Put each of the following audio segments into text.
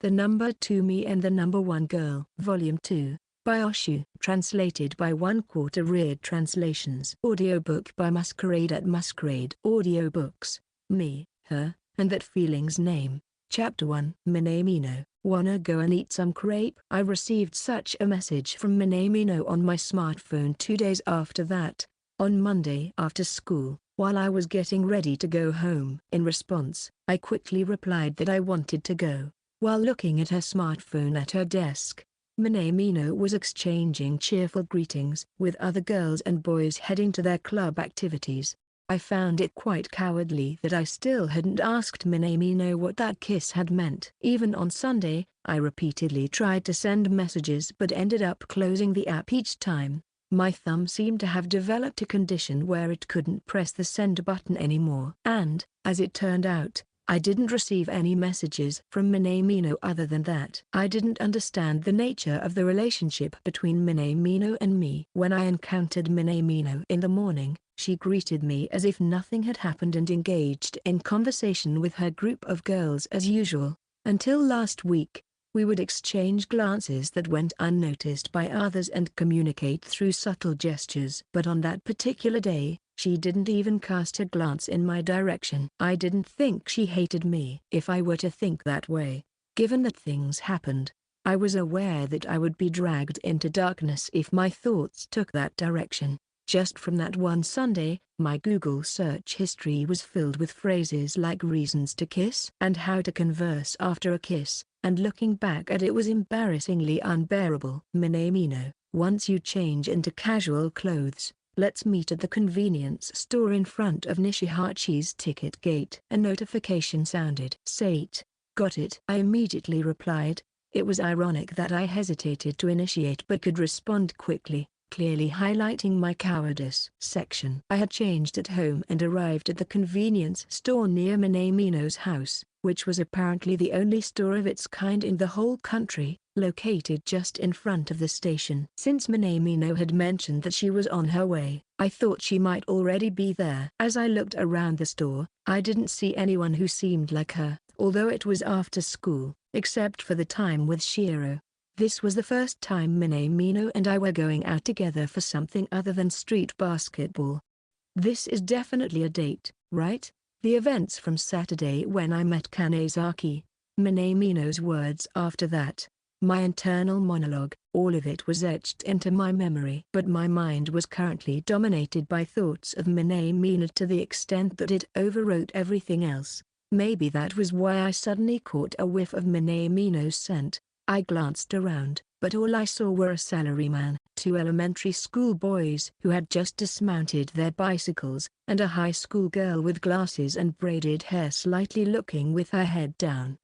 The Number 2 Me and the Number 1 Girl. Volume 2, by Oshu. Translated by 1/4 Read Translations. Audiobook by Masquerade at Masquerade Audiobooks. Me, Her, and That Feeling's Name. Chapter 1. Minamino, wanna go and eat some crepe? I received such a message from Minamino on my smartphone 2 days after that, on Monday after school, while I was getting ready to go home. In response, I quickly replied that I wanted to go. While looking at her smartphone at her desk, Minamino was exchanging cheerful greetings with other girls and boys heading to their club activities. I found it quite cowardly that I still hadn't asked Minamino what that kiss had meant. Even on Sunday, I repeatedly tried to send messages but ended up closing the app each time. My thumb seemed to have developed a condition where it couldn't press the send button anymore. And, as it turned out, I didn't receive any messages from Minamino other than that. I didn't understand the nature of the relationship between Minamino and me. When I encountered Minamino in the morning, she greeted me as if nothing had happened and engaged in conversation with her group of girls as usual. Until last week, we would exchange glances that went unnoticed by others and communicate through subtle gestures. But on that particular day, she didn't even cast a glance in my direction. I didn't think she hated me. If I were to think that way, given that things happened, I was aware that I would be dragged into darkness if my thoughts took that direction. Just from that one Sunday, my Google search history was filled with phrases like reasons to kiss and how to converse after a kiss, and looking back at it was embarrassingly unbearable. Minamino, once you change into casual clothes, let's meet at the convenience store in front of Nishihachi's ticket gate. A notification sounded. Sate, got it. I immediately replied. It was ironic that I hesitated to initiate but could respond quickly, clearly highlighting my cowardice. Section. I had changed at home and arrived at the convenience store near Minamino's house, which was apparently the only store of its kind in the whole country, located just in front of the station. Since Minamino had mentioned that she was on her way, I thought she might already be there. As I looked around the store, I didn't see anyone who seemed like her, although it was after school, except for the time with Shiro. This was the first time Minamino and I were going out together for something other than street basketball. This is definitely a date, right? The events from Saturday when I met Kanezaki, Minamino's words after that, my internal monologue, all of it was etched into my memory. But my mind was currently dominated by thoughts of Minamino to the extent that it overwrote everything else. Maybe that was why I suddenly caught a whiff of Minamino's scent. I glanced around, but all I saw were a salaryman, 2 elementary school boys who had just dismounted their bicycles, and a high school girl with glasses and braided hair slightly looking with her head down.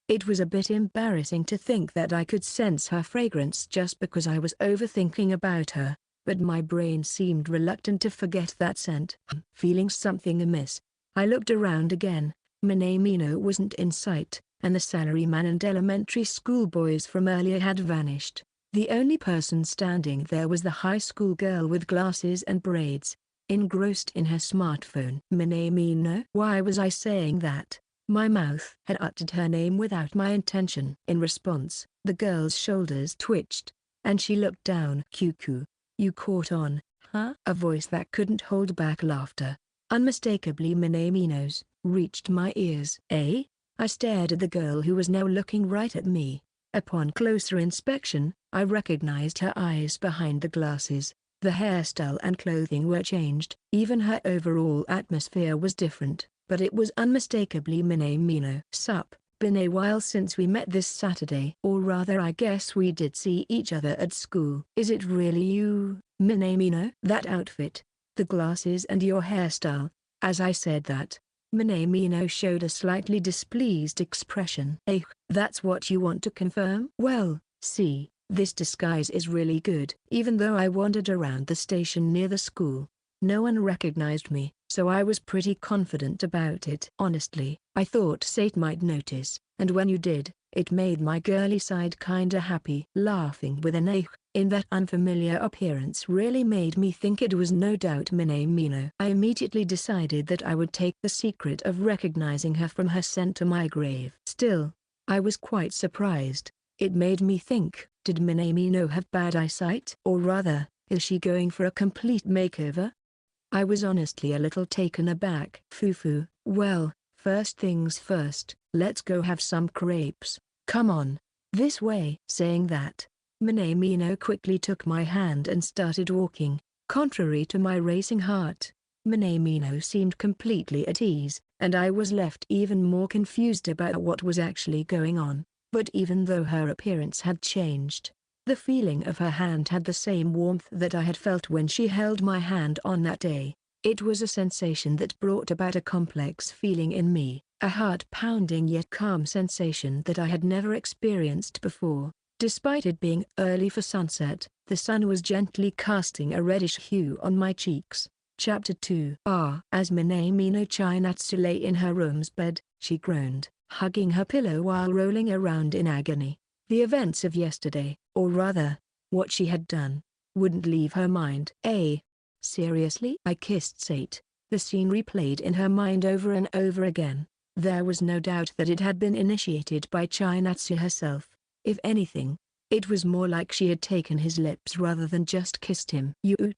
It was a bit embarrassing to think that I could sense her fragrance just because I was overthinking about her, but my brain seemed reluctant to forget that scent. Feeling something amiss, I looked around again. Minamino wasn't in sight, and the salaryman and elementary school boys from earlier had vanished. The only person standing there was the high school girl with glasses and braids, engrossed in her smartphone. Minamino? Why was I saying that? My mouth had uttered her name without my intention. In response, the girl's shoulders twitched, and she looked down. Cuckoo. You caught on, huh? A voice that couldn't hold back laughter, unmistakably Minamino's, reached my ears. Eh? I stared at the girl who was now looking right at me. Upon closer inspection, I recognized her eyes behind the glasses. The hairstyle and clothing were changed. Even her overall atmosphere was different, but it was unmistakably Minamino. Sup, been a while since we met this Saturday. Or rather I guess we did see each other at school. Is it really you, Minamino? That outfit, the glasses and your hairstyle. As I said that, Minamino showed a slightly displeased expression. That's what you want to confirm? Well, see, this disguise is really good. Even though I wandered around the station near the school, no one recognized me, so I was pretty confident about it. Honestly, I thought Sate might notice, and when you did, it made my girly side kinda happy. Laughing with an in that unfamiliar appearance really made me think it was no doubt Minamino. I immediately decided that I would take the secret of recognizing her from her scent to my grave. Still, I was quite surprised. It made me think, did Minamino have bad eyesight? Or rather, is she going for a complete makeover? I was honestly a little taken aback. Fufu, well, first things first, let's go have some crepes. Come on. This way. Saying that, Minamino quickly took my hand and started walking. Contrary to my racing heart, Minamino seemed completely at ease, and I was left even more confused about what was actually going on. But even though her appearance had changed, the feeling of her hand had the same warmth that I had felt when she held my hand on that day. It was a sensation that brought about a complex feeling in me, a heart-pounding yet calm sensation that I had never experienced before. Despite it being early for sunset, the sun was gently casting a reddish hue on my cheeks. Chapter 2. As Minamino Chinatsu lay in her room's bed, she groaned, hugging her pillow while rolling around in agony. The events of yesterday, or rather, what she had done, wouldn't leave her mind. Seriously? I kissed Sate. The scene replayed in her mind over and over again. There was no doubt that it had been initiated by Chinatsu herself. If anything, it was more like she had taken his lips rather than just kissed him.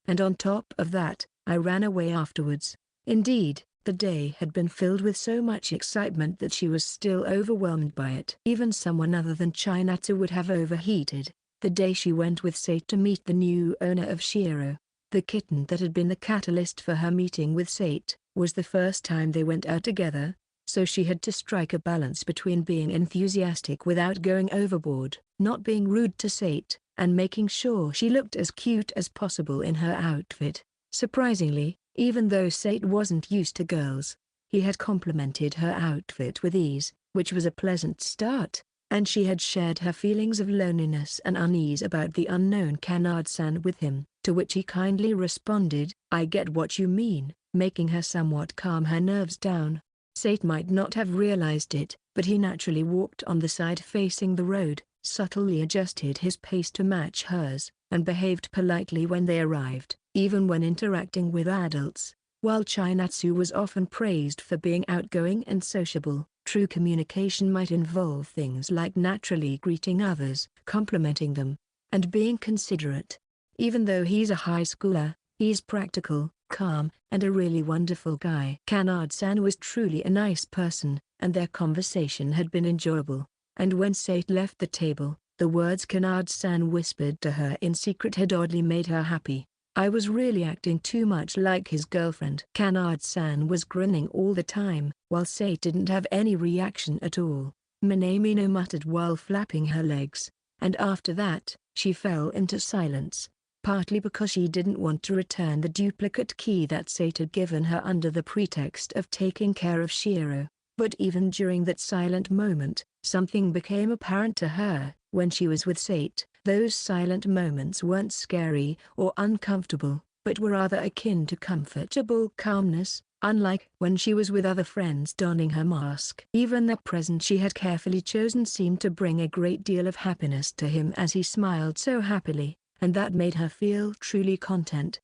And on top of that, I ran away afterwards. Indeed, the day had been filled with so much excitement that she was still overwhelmed by it. Even someone other than Chinatsu would have overheated. The day she went with Sate to meet the new owner of Shiro, the kitten that had been the catalyst for her meeting with Sate, was the first time they went out together, so she had to strike a balance between being enthusiastic without going overboard, not being rude to Sate, and making sure she looked as cute as possible in her outfit. Surprisingly, even though Sate wasn't used to girls, he had complimented her outfit with ease, which was a pleasant start, and she had shared her feelings of loneliness and unease about the unknown Kanard-san with him, to which he kindly responded, "I get what you mean," making her somewhat calm her nerves down. Sate might not have realized it, but he naturally walked on the side facing the road, subtly adjusted his pace to match hers, and behaved politely when they arrived, even when interacting with adults. While Chinatsu was often praised for being outgoing and sociable, true communication might involve things like naturally greeting others, complimenting them, and being considerate. Even though he's a high schooler, he's practical, calm, and a really wonderful guy. Kanard-san was truly a nice person, and their conversation had been enjoyable. And when Sate left the table, the words Kanard-san whispered to her in secret had oddly made her happy. I was really acting too much like his girlfriend. Kanard-san was grinning all the time, while Sate didn't have any reaction at all. Minamino muttered while flapping her legs, and after that, she fell into silence, partly because she didn't want to return the duplicate key that Sate had given her under the pretext of taking care of Shiro. But even during that silent moment, something became apparent to her. When she was with Sate, those silent moments weren't scary or uncomfortable, but were rather akin to comfortable calmness, unlike when she was with other friends donning her mask. Even the present she had carefully chosen seemed to bring a great deal of happiness to him as he smiled so happily, and that made her feel truly content.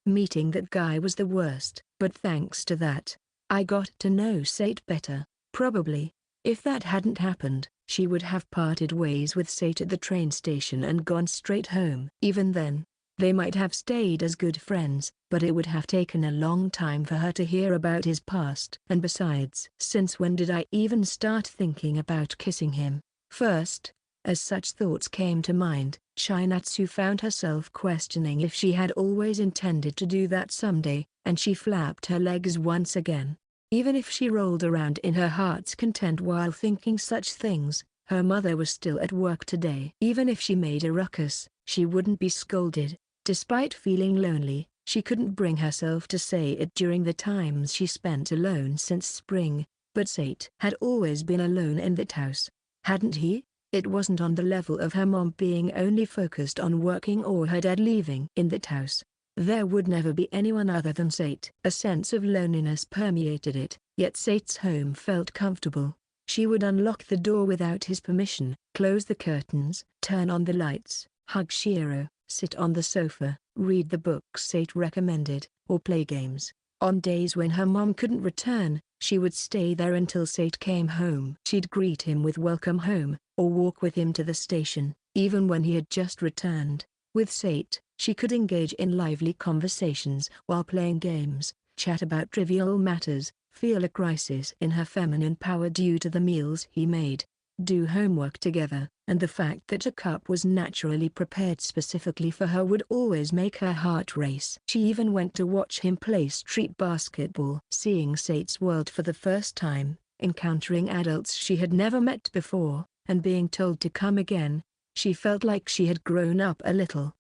Meeting that guy was the worst, but thanks to that, I got to know Sate better. Probably, if that hadn't happened, she would have parted ways with Sate at the train station and gone straight home. Even then, they might have stayed as good friends, but it would have taken a long time for her to hear about his past. And besides, since when did I even start thinking about kissing him? First, as such thoughts came to mind, Chinatsu found herself questioning if she had always intended to do that someday, and she flapped her legs once again. Even if she rolled around in her heart's content while thinking such things, her mother was still at work today. Even if she made a ruckus, she wouldn't be scolded. Despite feeling lonely, she couldn't bring herself to say it during the times she spent alone since spring. But Sate had always been alone in that house, hadn't he? It wasn't on the level of her mom being only focused on working or her dad leaving in that house. There would never be anyone other than Sate. A sense of loneliness permeated it, yet Sate's home felt comfortable. She would unlock the door without his permission, close the curtains, turn on the lights, hug Shiro, sit on the sofa, read the books Sate recommended, or play games. On days when her mom couldn't return, she would stay there until Sate came home. She'd greet him with "welcome home," or walk with him to the station, even when he had just returned. With Sate, she could engage in lively conversations while playing games, chat about trivial matters, feel a crisis in her feminine power due to the meals he made, do homework together, and the fact that a cup was naturally prepared specifically for her would always make her heart race. She even went to watch him play street basketball. Seeing Sate's world for the first time, encountering adults she had never met before, and being told to come again, she felt like she had grown up a little.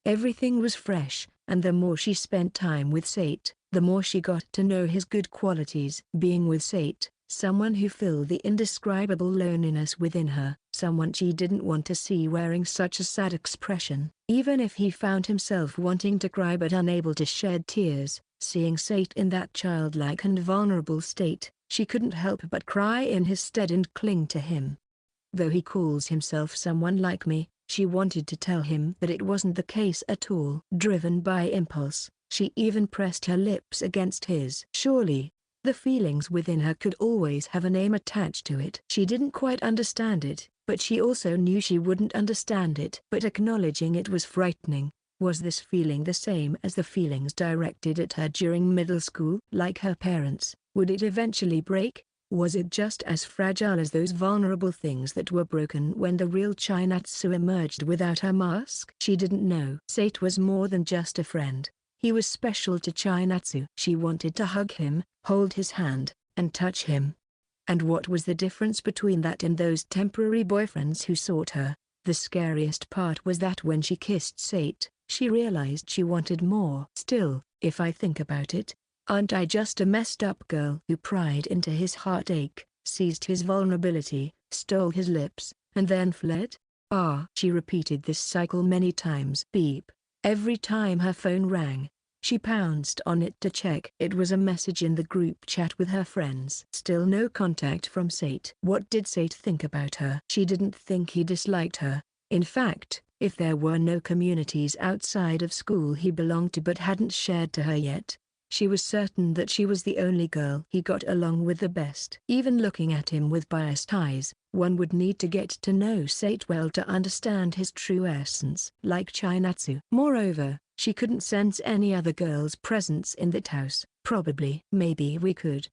Everything was fresh, and the more she spent time with Sate, the more she got to know his good qualities. Being with Sate, someone who filled the indescribable loneliness within her, someone she didn't want to see wearing such a sad expression. Even if he found himself wanting to cry but unable to shed tears, seeing Sate in that childlike and vulnerable state, she couldn't help but cry in his stead and cling to him. Though he calls himself someone like me, she wanted to tell him that it wasn't the case at all. Driven by impulse, she even pressed her lips against his. Surely, the feelings within her could always have a name attached to it. She didn't quite understand it, but she also knew she wouldn't understand it. But acknowledging it was frightening. Was this feeling the same as the feelings directed at her during middle school? Like her parents, would it eventually break? Was it just as fragile as those vulnerable things that were broken when the real Chinatsu emerged without her mask? She didn't know. Sate was more than just a friend. He was special to Chinatsu. She wanted to hug him, hold his hand, and touch him. And what was the difference between that and those temporary boyfriends who sought her? The scariest part was that when she kissed Sate, she realized she wanted more. Still, if I think about it, aren't I just a messed up girl who pried into his heartache, seized his vulnerability, stole his lips, and then fled? She repeated this cycle many times. Beep. Every time her phone rang, she pounced on it to check. It was a message in the group chat with her friends. Still no contact from Sate. What did Sate think about her? She didn't think he disliked her. In fact, if there were no communities outside of school he belonged to but hadn't shared to her yet, she was certain that she was the only girl he got along with the best. Even looking at him with biased eyes, one would need to get to know Sate well to understand his true essence. Like Chinatsu. Moreover, she couldn't sense any other girl's presence in that house. Probably. Maybe we could,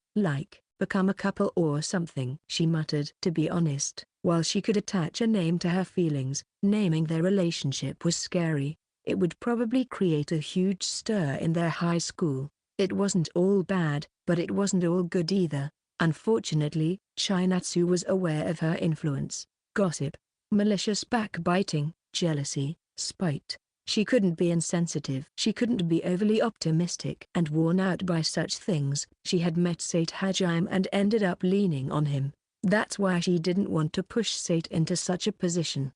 become a couple or something, she muttered. To be honest, while she could attach a name to her feelings, naming their relationship was scary. It would probably create a huge stir in their high school. It wasn't all bad, but it wasn't all good either. Unfortunately, Chinatsu was aware of her influence, gossip, malicious backbiting, jealousy, spite. She couldn't be insensitive. She couldn't be overly optimistic. And worn out by such things, she had met Satou Hajime and ended up leaning on him. That's why she didn't want to push Sate into such a position.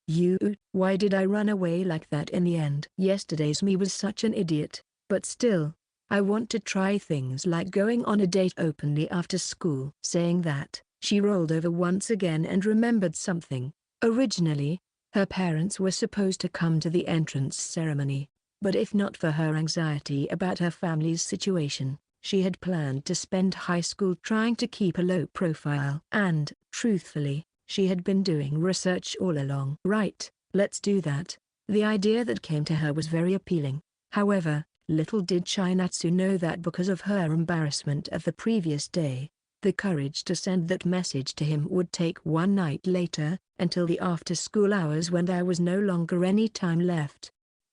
Why did I run away like that in the end? Yesterday's me was such an idiot, but still, I want to try things like going on a date openly after school. Saying that, she rolled over once again and remembered something. Originally, her parents were supposed to come to the entrance ceremony, but if not for her anxiety about her family's situation, she had planned to spend high school trying to keep a low profile. And, truthfully, she had been doing research all along. Right, let's do that. The idea that came to her was very appealing. However, little did Chinatsu know that because of her embarrassment of the previous day, the courage to send that message to him would take one night later, until the after-school hours when there was no longer any time left.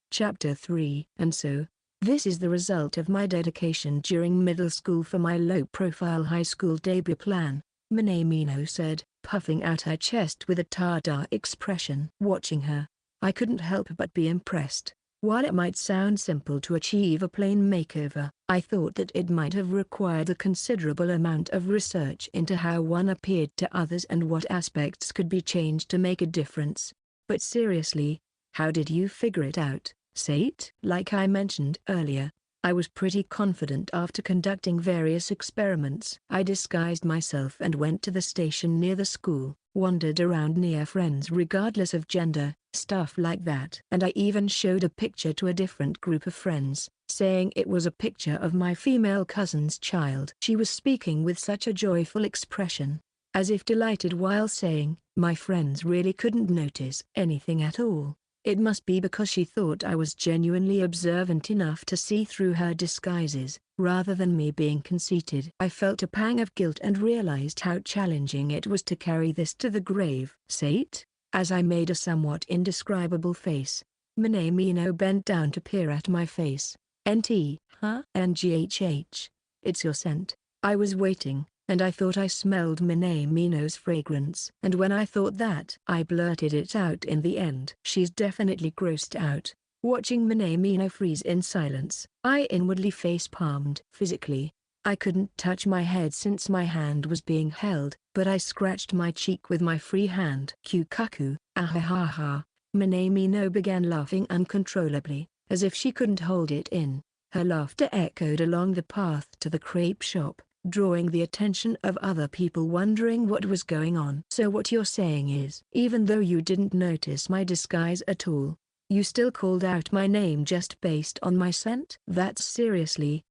Chapter 3. And so, this is the result of my dedication during middle school for my low-profile high school debut plan, Minamino said, puffing out her chest with a tada expression. Watching her, I couldn't help but be impressed. While it might sound simple to achieve a plain makeover, I thought that it might have required a considerable amount of research into how one appeared to others and what aspects could be changed to make a difference. But seriously, how did you figure it out, Sate? Like I mentioned earlier, I was pretty confident after conducting various experiments. I disguised myself and went to the station near the school, wandered around near friends regardless of gender, Stuff like that. And I even showed a picture to a different group of friends, saying it was a picture of my female cousin's child. She was speaking with such a joyful expression, as if delighted while saying, "My friends really couldn't notice anything at all. It must be because she thought I was genuinely observant enough to see through her disguises, rather than me being conceited." I felt a pang of guilt and realized how challenging it was to carry this to the grave. "Sate?" As I made a somewhat indescribable face, Minamino bent down to peer at my face. "NT, huh?" "NGHH. It's your scent." I was waiting, and I thought I smelled Minamino's fragrance. And when I thought that, I blurted it out in the end. She's definitely grossed out. Watching Minamino freeze in silence, I inwardly face-palmed. Physically, I couldn't touch my head since my hand was being held, but I scratched my cheek with my free hand. "Kyukaku, ahahaha." Minamino began laughing uncontrollably, as if she couldn't hold it in. Her laughter echoed along the path to the crepe shop, drawing the attention of other people wondering what was going on. "So what you're saying is, even though you didn't notice my disguise at all, you still called out my name just based on my scent?" "That's seriously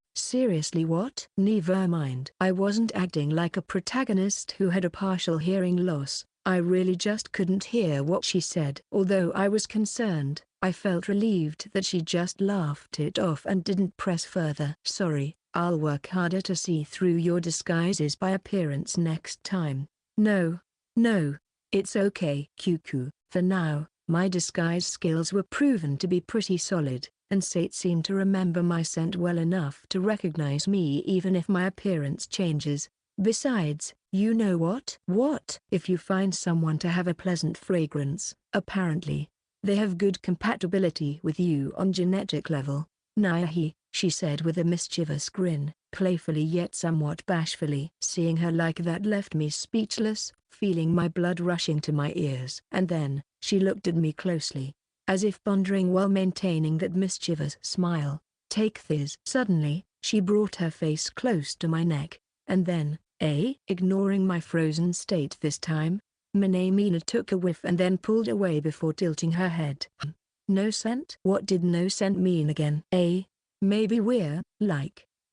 what?" "Never mind." I wasn't acting like a protagonist who had a partial hearing loss. I really just couldn't hear what she said. Although I was concerned, I felt relieved that she just laughed it off and didn't press further. "Sorry, I'll work harder to see through your disguises by appearance next time." No, it's okay." "Cuckoo." For now, my disguise skills were proven to be pretty solid, and Sate seemed to remember my scent well enough to recognize me even if my appearance changes. "Besides, you know what? If you find someone to have a pleasant fragrance, apparently, they have good compatibility with you on genetic level." "Nahi," she said with a mischievous grin, playfully yet somewhat bashfully. Seeing her like that left me speechless, feeling my blood rushing to my ears. And then, she looked at me closely, as if pondering while maintaining that mischievous smile. "Take this." Suddenly, she brought her face close to my neck, and then, ignoring my frozen state this time, Minamino took a whiff and then pulled away before tilting her head. "No scent?" What did no scent mean again? Maybe we're,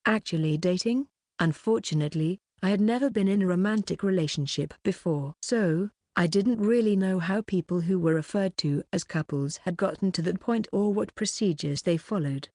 actually dating? Unfortunately, I had never been in a romantic relationship before. So, I didn't really know how people who were referred to as couples had gotten to that point or what procedures they followed.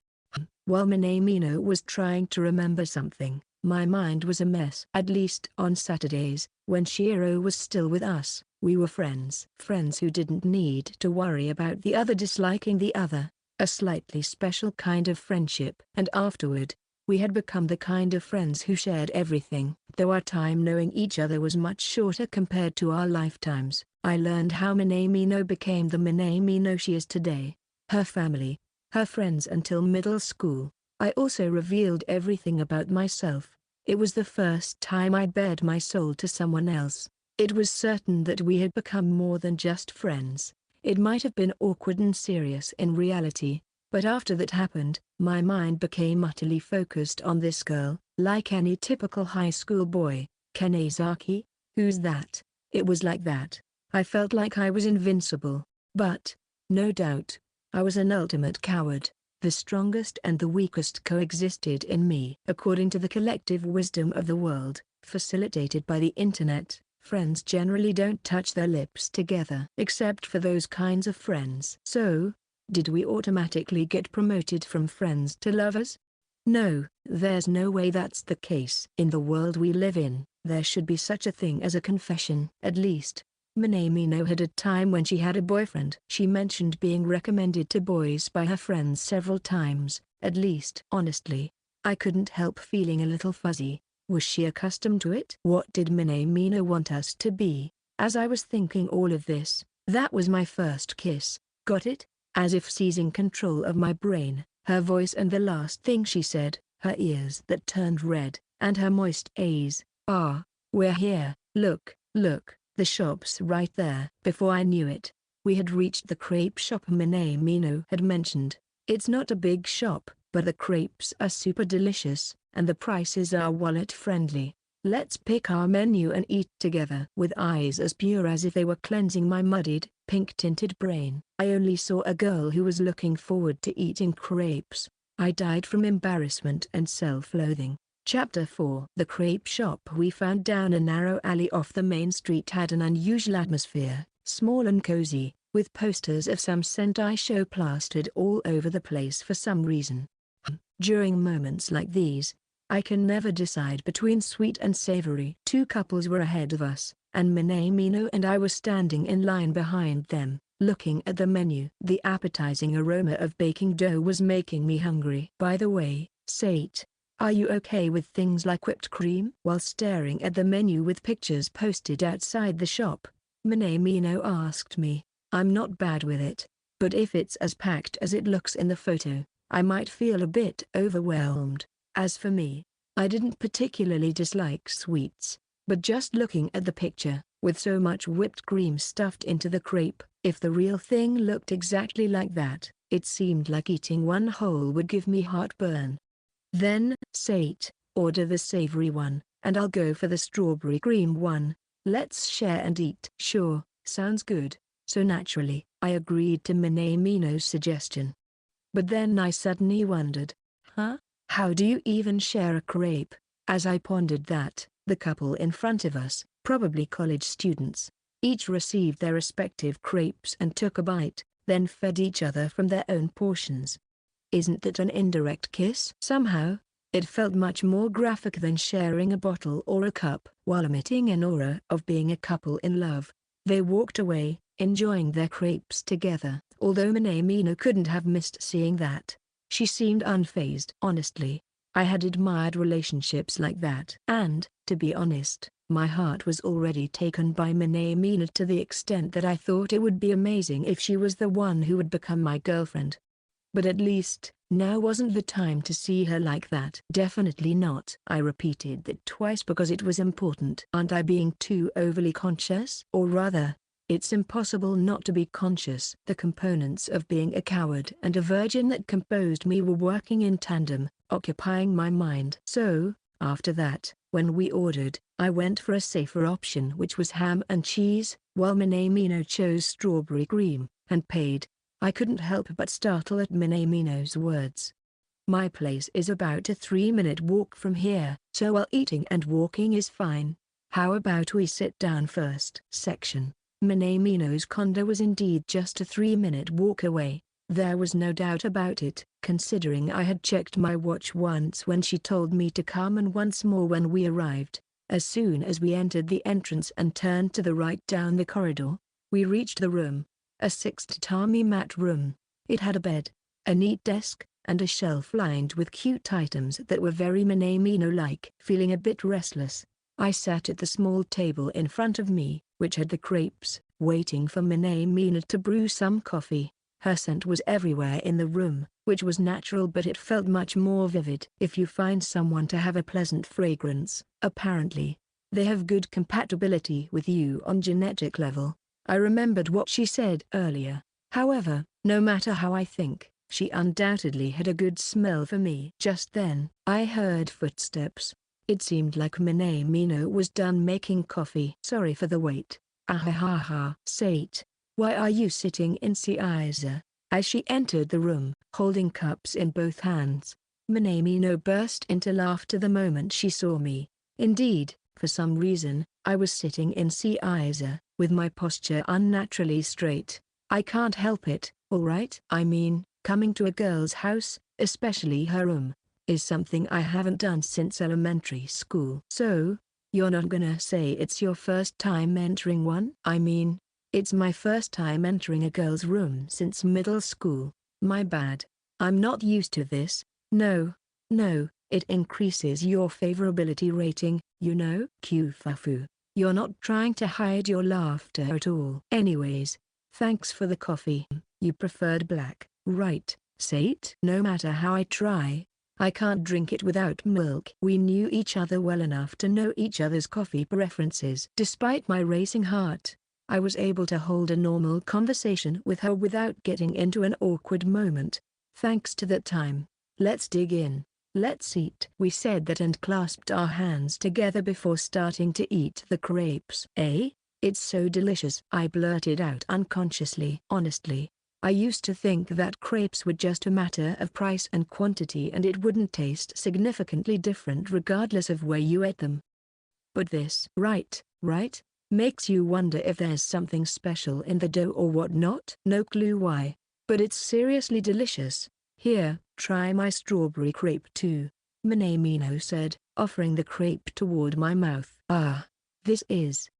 While Minamino was trying to remember something, my mind was a mess. At least on Saturdays, when Shiro was still with us, we were friends. Friends who didn't need to worry about the other disliking the other. A slightly special kind of friendship. And afterward, we had become the kind of friends who shared everything. Though our time knowing each other was much shorter compared to our lifetimes, I learned how Minamino became the Minamino she is today. Her family, her friends until middle school. I also revealed everything about myself. It was the first time I bared my soul to someone else. It was certain that we had become more than just friends. It might have been awkward and serious in reality, but after that happened, my mind became utterly focused on this girl. Like any typical high school boy, "Kanezaki? Who's that?" It was like that. I felt like I was invincible. But, no doubt, I was an ultimate coward. The strongest and the weakest coexisted in me. According to the collective wisdom of the world, facilitated by the internet, friends generally don't touch their lips together. Except for those kinds of friends. So, did we automatically get promoted from friends to lovers? No, there's no way that's the case. In the world we live in, there should be such a thing as a confession. At least, Minamino had a time when she had a boyfriend. She mentioned being recommended to boys by her friends several times, at least. Honestly, I couldn't help feeling a little fuzzy. Was she accustomed to it? What did Minamino want us to be? As I was thinking all of this, that was my first kiss. Got it? As if seizing control of my brain, her voice and the last thing she said, her ears that turned red, and her moist eyes. We're here, look, the shop's right there. Before I knew it, we had reached the crepe shop Minamino had mentioned. It's not a big shop, but the crepes are super delicious, and the prices are wallet friendly. Let's pick our menu and eat together. With eyes as pure as if they were cleansing my muddied, pink-tinted brain, I only saw a girl who was looking forward to eating crepes. I died from embarrassment and self-loathing. Chapter 4. The crepe shop we found down a narrow alley off the main street had an unusual atmosphere, small and cozy, with posters of some Sentai show plastered all over the place for some reason. During moments like these, I can never decide between sweet and savory. Two couples were ahead of us, and Minamino and I were standing in line behind them, looking at the menu. The appetizing aroma of baking dough was making me hungry. By the way, Sate, are you okay with things like whipped cream? While staring at the menu with pictures posted outside the shop, Minamino asked me. I'm not bad with it, but if it's as packed as it looks in the photo, I might feel a bit overwhelmed. As for me, I didn't particularly dislike sweets, but just looking at the picture, with so much whipped cream stuffed into the crepe, if the real thing looked exactly like that, it seemed like eating one whole would give me heartburn. Then, Sate, order the savory one, and I'll go for the strawberry cream one. Let's share and eat. Sure, sounds good. So naturally, I agreed to Minamino's suggestion. But then I suddenly wondered, how do you even share a crepe? As I pondered that, the couple in front of us, probably college students, each received their respective crepes and took a bite, then fed each other from their own portions. Isn't that an indirect kiss? Somehow, it felt much more graphic than sharing a bottle or a cup. While emitting an aura of being a couple in love, they walked away, enjoying their crepes together. Although Minamino couldn't have missed seeing that, she seemed unfazed. Honestly, I had admired relationships like that. And, to be honest, my heart was already taken by Minamino to the extent that I thought it would be amazing if she was the one who would become my girlfriend. But at least, now wasn't the time to see her like that. Definitely not. I repeated that twice because it was important. Aren't I being too overly conscious? Or rather, it's impossible not to be conscious. The components of being a coward and a virgin that composed me were working in tandem, occupying my mind. So, after that, when we ordered, I went for a safer option, which was ham and cheese, while Minamino chose strawberry cream, and paid. I couldn't help but startle at Minamino's words. My place is about a 3-minute walk from here, so while eating and walking is fine, how about we sit down first? Section. Minamino's condo was indeed just a 3-minute walk away. There was no doubt about it, considering I had checked my watch once when she told me to come and once more when we arrived. As soon as we entered the entrance and turned to the right down the corridor, we reached the room. A 6-tatami mat room. It had a bed, a neat desk, and a shelf lined with cute items that were very Minamino-like. Feeling a bit restless, I sat at the small table in front of me, which had the crepes, waiting for Minamino to brew some coffee. Her scent was everywhere in the room, which was natural, but it felt much more vivid. If you find someone to have a pleasant fragrance, apparently, they have good compatibility with you on genetic level. I remembered what she said earlier. However, no matter how I think, she undoubtedly had a good smell for me. Just then, I heard footsteps. It seemed like Minamino was done making coffee. Sorry for the wait. Ahahaha. Sate, why are you sitting in Seiza? As she entered the room, holding cups in both hands, Minamino burst into laughter the moment she saw me. Indeed, for some reason, I was sitting in Seiza, with my posture unnaturally straight. I can't help it, alright? I mean, coming to a girl's house, especially her room, is something I haven't done since elementary school. So, you're not gonna say it's your first time entering one? I mean, it's my first time entering a girl's room since middle school. My bad. I'm not used to this. No, it increases your favorability rating, you know? Kyufafu. You're not trying to hide your laughter at all. Anyways, thanks for the coffee. You preferred black, right, Sate? No matter how I try, I can't drink it without milk. We knew each other well enough to know each other's coffee preferences. Despite my racing heart, I was able to hold a normal conversation with her without getting into an awkward moment. Thanks to that time. Let's dig in. Let's eat. We said that and clasped our hands together before starting to eat the crepes. Eh? It's so delicious, I blurted out unconsciously. Honestly, I used to think that crepes were just a matter of price and quantity and it wouldn't taste significantly different regardless of where you ate them. But this, right, makes you wonder if there's something special in the dough or whatnot. No clue why, but it's seriously delicious. Here, try my strawberry crepe too, Minamino said, offering the crepe toward my mouth. Ah, this is.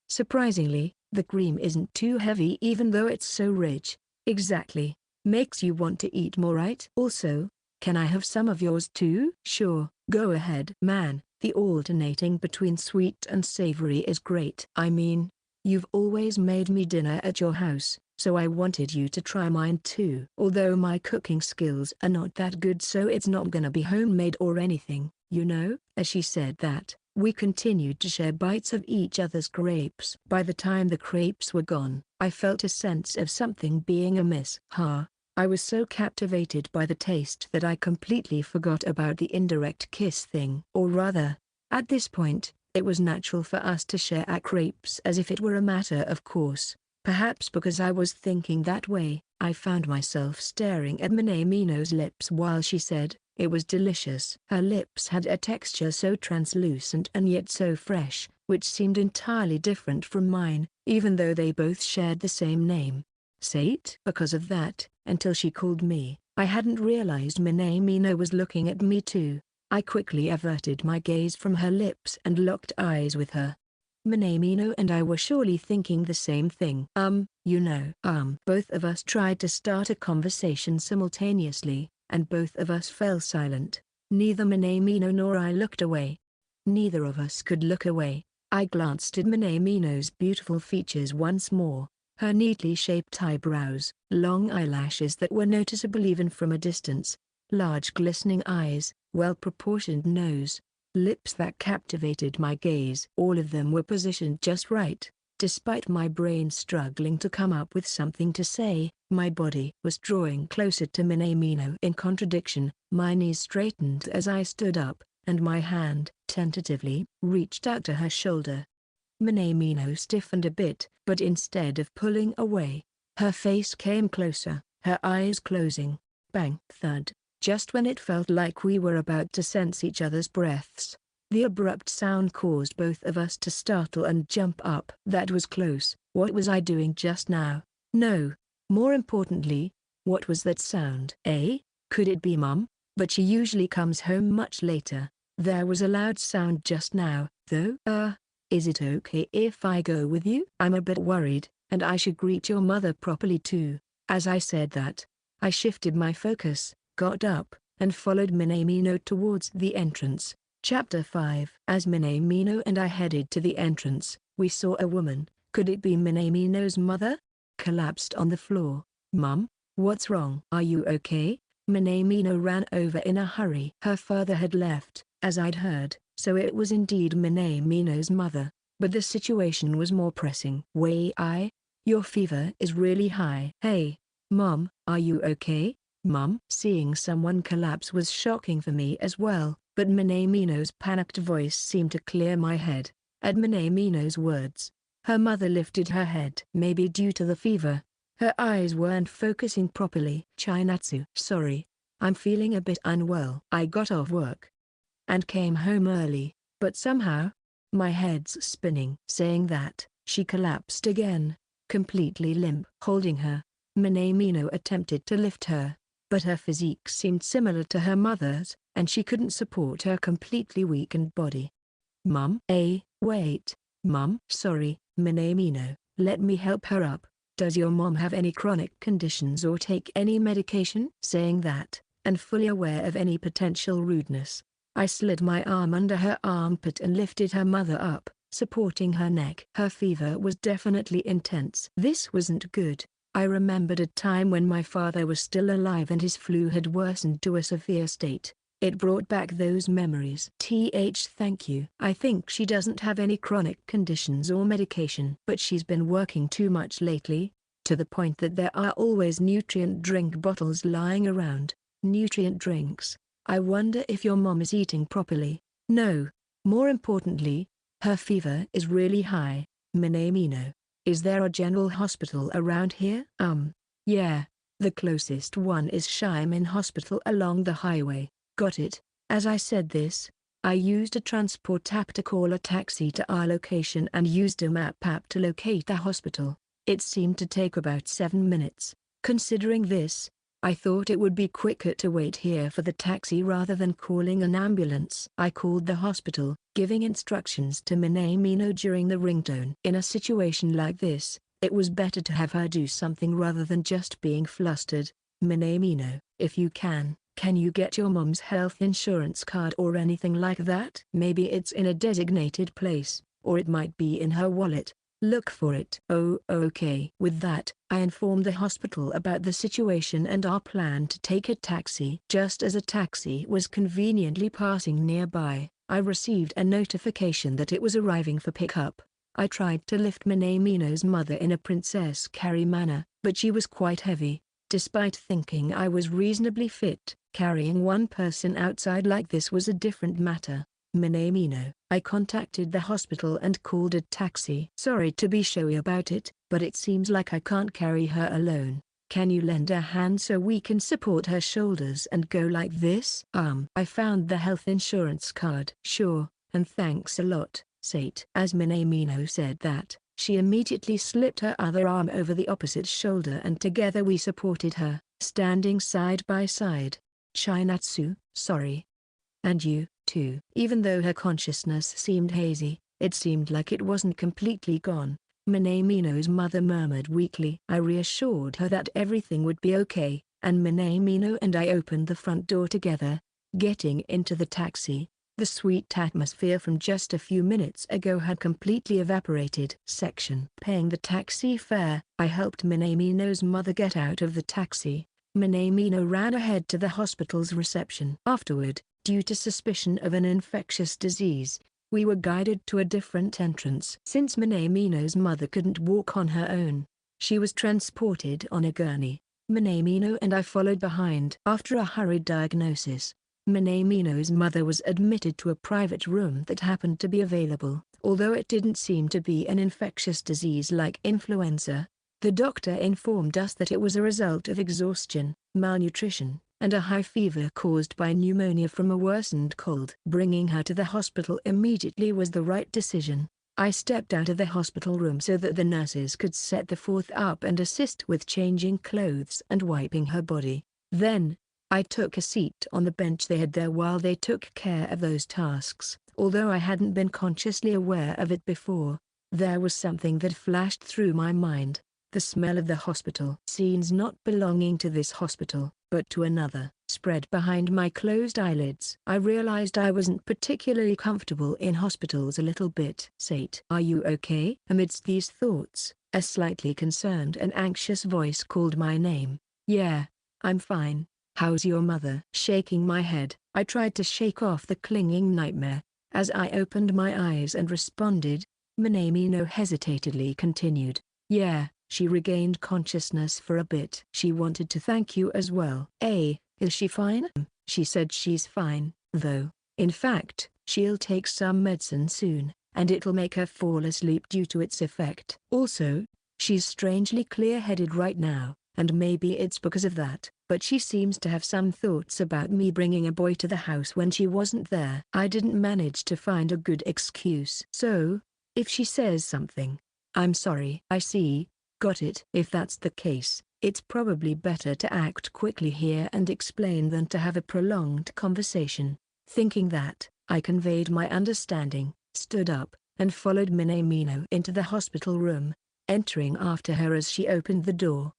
Surprisingly, the cream isn't too heavy even though it's so rich. Exactly. Makes you want to eat more, right? Also, can I have some of yours too? Sure, go ahead. Man, the alternating between sweet and savory is great. I mean, you've always made me dinner at your house, so I wanted you to try mine too. Although my cooking skills are not that good, so it's not gonna be homemade or anything, you know? As she said that, we continued to share bites of each other's crepes. By the time the crepes were gone, I felt a sense of something being amiss. I was so captivated by the taste that I completely forgot about the indirect kiss thing. Or rather, at this point, it was natural for us to share our crepes as if it were a matter of course. Perhaps because I was thinking that way, I found myself staring at Minamino's lips while she said, it was delicious. Her lips had a texture so translucent and yet so fresh, which seemed entirely different from mine, even though they both shared the same name. Sate. Because of that, until she called me, I hadn't realized Minamino was looking at me too. I quickly averted my gaze from her lips and locked eyes with her. Minamino and I were surely thinking the same thing. Both of us tried to start a conversation simultaneously, and both of us fell silent. Neither Minamino nor I looked away. Neither of us could look away. I glanced at Minamino's beautiful features once more. Her neatly shaped eyebrows, long eyelashes that were noticeable even from a distance, large glistening eyes, well-proportioned nose, lips that captivated my gaze. All of them were positioned just right. Despite my brain struggling to come up with something to say, my body was drawing closer to Minamino. In contradiction, my knees straightened as I stood up, and my hand, tentatively, reached out to her shoulder. Minamino stiffened a bit, but instead of pulling away, her face came closer, her eyes closing. Bang! Thud. Just when it felt like we were about to sense each other's breaths, the abrupt sound caused both of us to startle and jump up. That was close. What was I doing just now? No. More importantly, what was that sound? Could it be Mum? But she usually comes home much later. There was a loud sound just now, though. Is it okay if I go with you? I'm a bit worried, and I should greet your mother properly too. As I said that, I shifted my focus, got up, and followed Minamino towards the entrance. Chapter 5. As Minamino and I headed to the entrance, we saw a woman, could it be Minamino's mother? Collapsed on the floor. Mum, what's wrong? Are you okay? Minamino ran over in a hurry. Her father had left, as I'd heard, so it was indeed Minamino's mother, but the situation was more pressing. Your fever is really high. Hey, Mom, are you okay? Mum? Seeing someone collapse was shocking for me as well, but Minamino's panicked voice seemed to clear my head. At Minamino's words, her mother lifted her head. Maybe due to the fever, her eyes weren't focusing properly. Chinatsu. Sorry, I'm feeling a bit unwell. I got off work and came home early, but somehow, my head's spinning. Saying that, she collapsed again, completely limp. Holding her, Minamino attempted to lift her, but her physique seemed similar to her mother's, and she couldn't support her completely weakened body. Mum? Wait, Mum? Sorry, Minamino, let me help her up. Does your mom have any chronic conditions or take any medication? Saying that, and fully aware of any potential rudeness, I slid my arm under her armpit and lifted her mother up, supporting her neck. Her fever was definitely intense. This wasn't good. I remembered a time when my father was still alive and his flu had worsened to a severe state. It brought back those memories. Thank you. I think she doesn't have any chronic conditions or medication. But she's been working too much lately, to the point that there are always nutrient drink bottles lying around. Nutrient drinks? I wonder if your mom is eating properly. No. More importantly, her fever is really high. Minamino. Is there a general hospital around here? Yeah. The closest one is Hajime Hospital along the highway. Got it. As I said this, I used a transport app to call a taxi to our location and used a map app to locate the hospital. It seemed to take about 7 minutes. Considering this, I thought it would be quicker to wait here for the taxi rather than calling an ambulance. I called the hospital, giving instructions to Minamino during the ringtone. In a situation like this, it was better to have her do something rather than just being flustered. Minamino, if you can you get your mom's health insurance card or anything like that? Maybe it's in a designated place, or it might be in her wallet. Look for it. Oh, okay. With that, I informed the hospital about the situation and our plan to take a taxi. Just as a taxi was conveniently passing nearby, I received a notification that it was arriving for pickup. I tried to lift Minamino's mother in a princess carry manner, but she was quite heavy. Despite thinking I was reasonably fit, carrying one person outside like this was a different matter. Minamino. I contacted the hospital and called a taxi. Sorry to be showy about it, but it seems like I can't carry her alone. Can you lend a hand so we can support her shoulders and go like this? I found the health insurance card. Sure, and thanks a lot, Sate. As Minamino said that, she immediately slipped her other arm over the opposite shoulder and together we supported her, standing side by side. Chinatsu, sorry. And you, too. Even though her consciousness seemed hazy, it seemed like it wasn't completely gone. Minamino's mother murmured weakly. I reassured her that everything would be okay, and Minamino and I opened the front door together. Getting into the taxi, the sweet atmosphere from just a few minutes ago had completely evaporated. Paying the taxi fare, I helped Minamino's mother get out of the taxi. Minamino ran ahead to the hospital's reception. Afterward, due to suspicion of an infectious disease, we were guided to a different entrance. Since Minamino's mother couldn't walk on her own, she was transported on a gurney. Minamino and I followed behind. After a hurried diagnosis, Minamino's mother was admitted to a private room that happened to be available. Although it didn't seem to be an infectious disease like influenza, the doctor informed us that it was a result of exhaustion, malnutrition, and a high fever caused by pneumonia from a worsened cold. Bringing her to the hospital immediately was the right decision. I stepped out of the hospital room so that the nurses could set the fourth up and assist with changing clothes and wiping her body. Then, I took a seat on the bench they had there while they took care of those tasks. Although I hadn't been consciously aware of it before, there was something that flashed through my mind. The smell of the hospital. Scenes not belonging to this hospital, but to another, spread behind my closed eyelids. I realized I wasn't particularly comfortable in hospitals a little bit. Sate, are you okay? Amidst these thoughts, a slightly concerned and anxious voice called my name. Yeah, I'm fine. How's your mother? Shaking my head, I tried to shake off the clinging nightmare. As I opened my eyes and responded, Minamino hesitatedly continued. Yeah. She regained consciousness for a bit. She wanted to thank you as well. Is she fine? She said she's fine, though. In fact, she'll take some medicine soon, and it'll make her fall asleep due to its effect. Also, she's strangely clear-headed right now, and maybe it's because of that, but she seems to have some thoughts about me bringing a boy to the house when she wasn't there. I didn't manage to find a good excuse. So, if she says something, I'm sorry. I see. Got it. If that's the case, it's probably better to act quickly here and explain than to have a prolonged conversation. Thinking that, I conveyed my understanding, stood up, and followed Minamino into the hospital room, entering after her as she opened the door.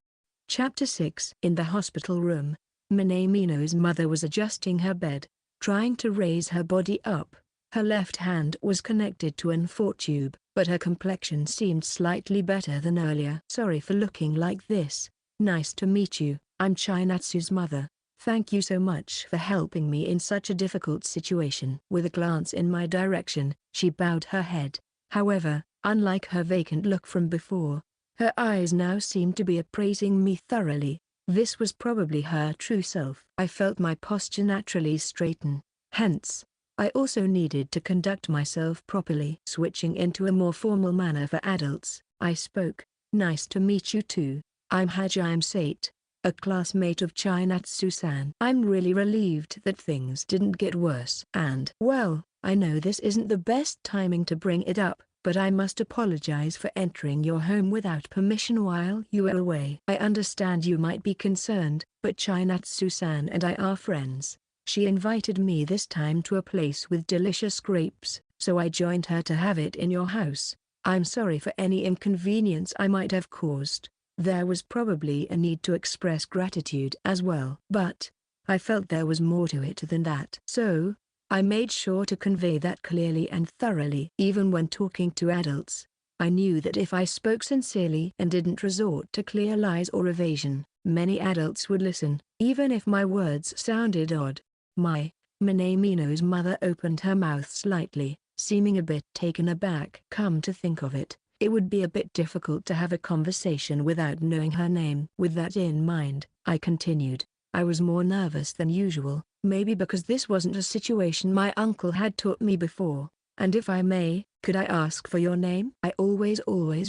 Chapter 6. In the hospital room, Minamino's mother was adjusting her bed, trying to raise her body up. Her left hand was connected to an IV tube, but her complexion seemed slightly better than earlier. Sorry for looking like this. Nice to meet you. I'm Chinatsu's mother. Thank you so much for helping me in such a difficult situation. With a glance in my direction, she bowed her head. However, unlike her vacant look from before, her eyes now seemed to be appraising me thoroughly. This was probably her true self. I felt my posture naturally straighten. Hence, I also needed to conduct myself properly. Switching into a more formal manner for adults, I spoke. Nice to meet you too. I'm Hajime Sato, a classmate of Chinatsu-san. I'm really relieved that things didn't get worse. And well, I know this isn't the best timing to bring it up, but I must apologize for entering your home without permission while you were away. I understand you might be concerned, but Chinatsu-san and I are friends. She invited me this time to a place with delicious grapes, so I joined her to have it in your house. I'm sorry for any inconvenience I might have caused. There was probably a need to express gratitude as well. But I felt there was more to it than that. So I made sure to convey that clearly and thoroughly. Even when talking to adults, I knew that if I spoke sincerely and didn't resort to clear lies or evasion, many adults would listen, even if my words sounded odd. Minamino's mother opened her mouth slightly, seeming a bit taken aback. Come to think of it, it would be a bit difficult to have a conversation without knowing her name. With that in mind, I continued. I was more nervous than usual, maybe because this wasn't a situation my uncle had taught me before, and if I may, could I ask for your name? I always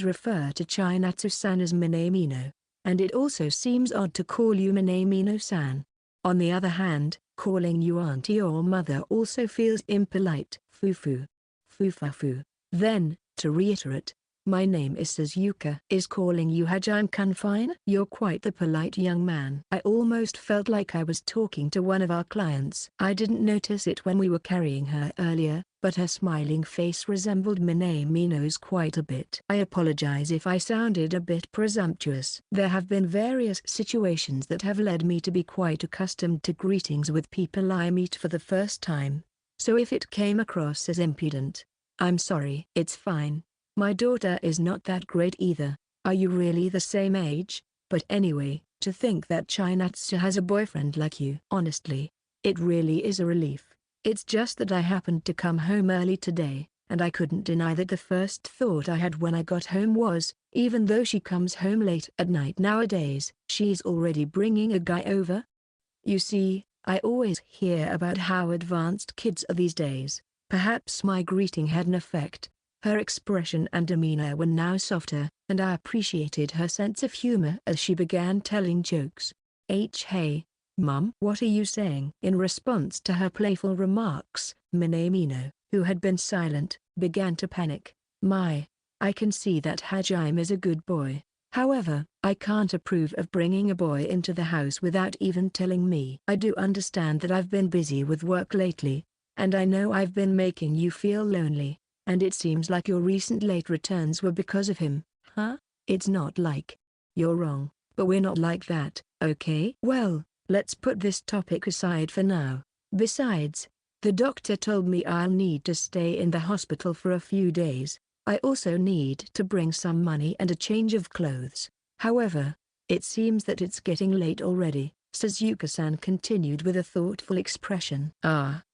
refer to Chinatsu-san as Minamino, and it also seems odd to call you Minamino-san. On the other hand, calling you auntie or mother also feels impolite. Fufu. Fufafu. Then, to reiterate, my name is Suzuka. Is calling you Hajime-kun fine? You're quite the polite young man. I almost felt like I was talking to one of our clients. I didn't notice it when we were carrying her earlier, but her smiling face resembled Minamino's quite a bit. I apologize if I sounded a bit presumptuous. There have been various situations that have led me to be quite accustomed to greetings with people I meet for the first time. So if it came across as impudent, I'm sorry. It's fine. My daughter is not that great either. Are you really the same age? But anyway, to think that Chinatsu has a boyfriend like you. Honestly, it really is a relief. It's just that I happened to come home early today, and I couldn't deny that the first thought I had when I got home was, even though she comes home late at night nowadays, she's already bringing a guy over? You see, I always hear about how advanced kids are these days. Perhaps my greeting had an effect. Her expression and demeanor were now softer, and I appreciated her sense of humor as she began telling jokes. Hey, Mum, what are you saying? In response to her playful remarks, Minamino, who had been silent, began to panic. I can see that Hajime is a good boy. However, I can't approve of bringing a boy into the house without even telling me. I do understand that I've been busy with work lately, and I know I've been making you feel lonely. And it seems like your recent late returns were because of him, huh? It's not like. You're wrong, but we're not like that, okay? Well, let's put this topic aside for now. Besides, the doctor told me I'll need to stay in the hospital for a few days. I also need to bring some money and a change of clothes. However, it seems that it's getting late already, Suzuka-san continued with a thoughtful expression.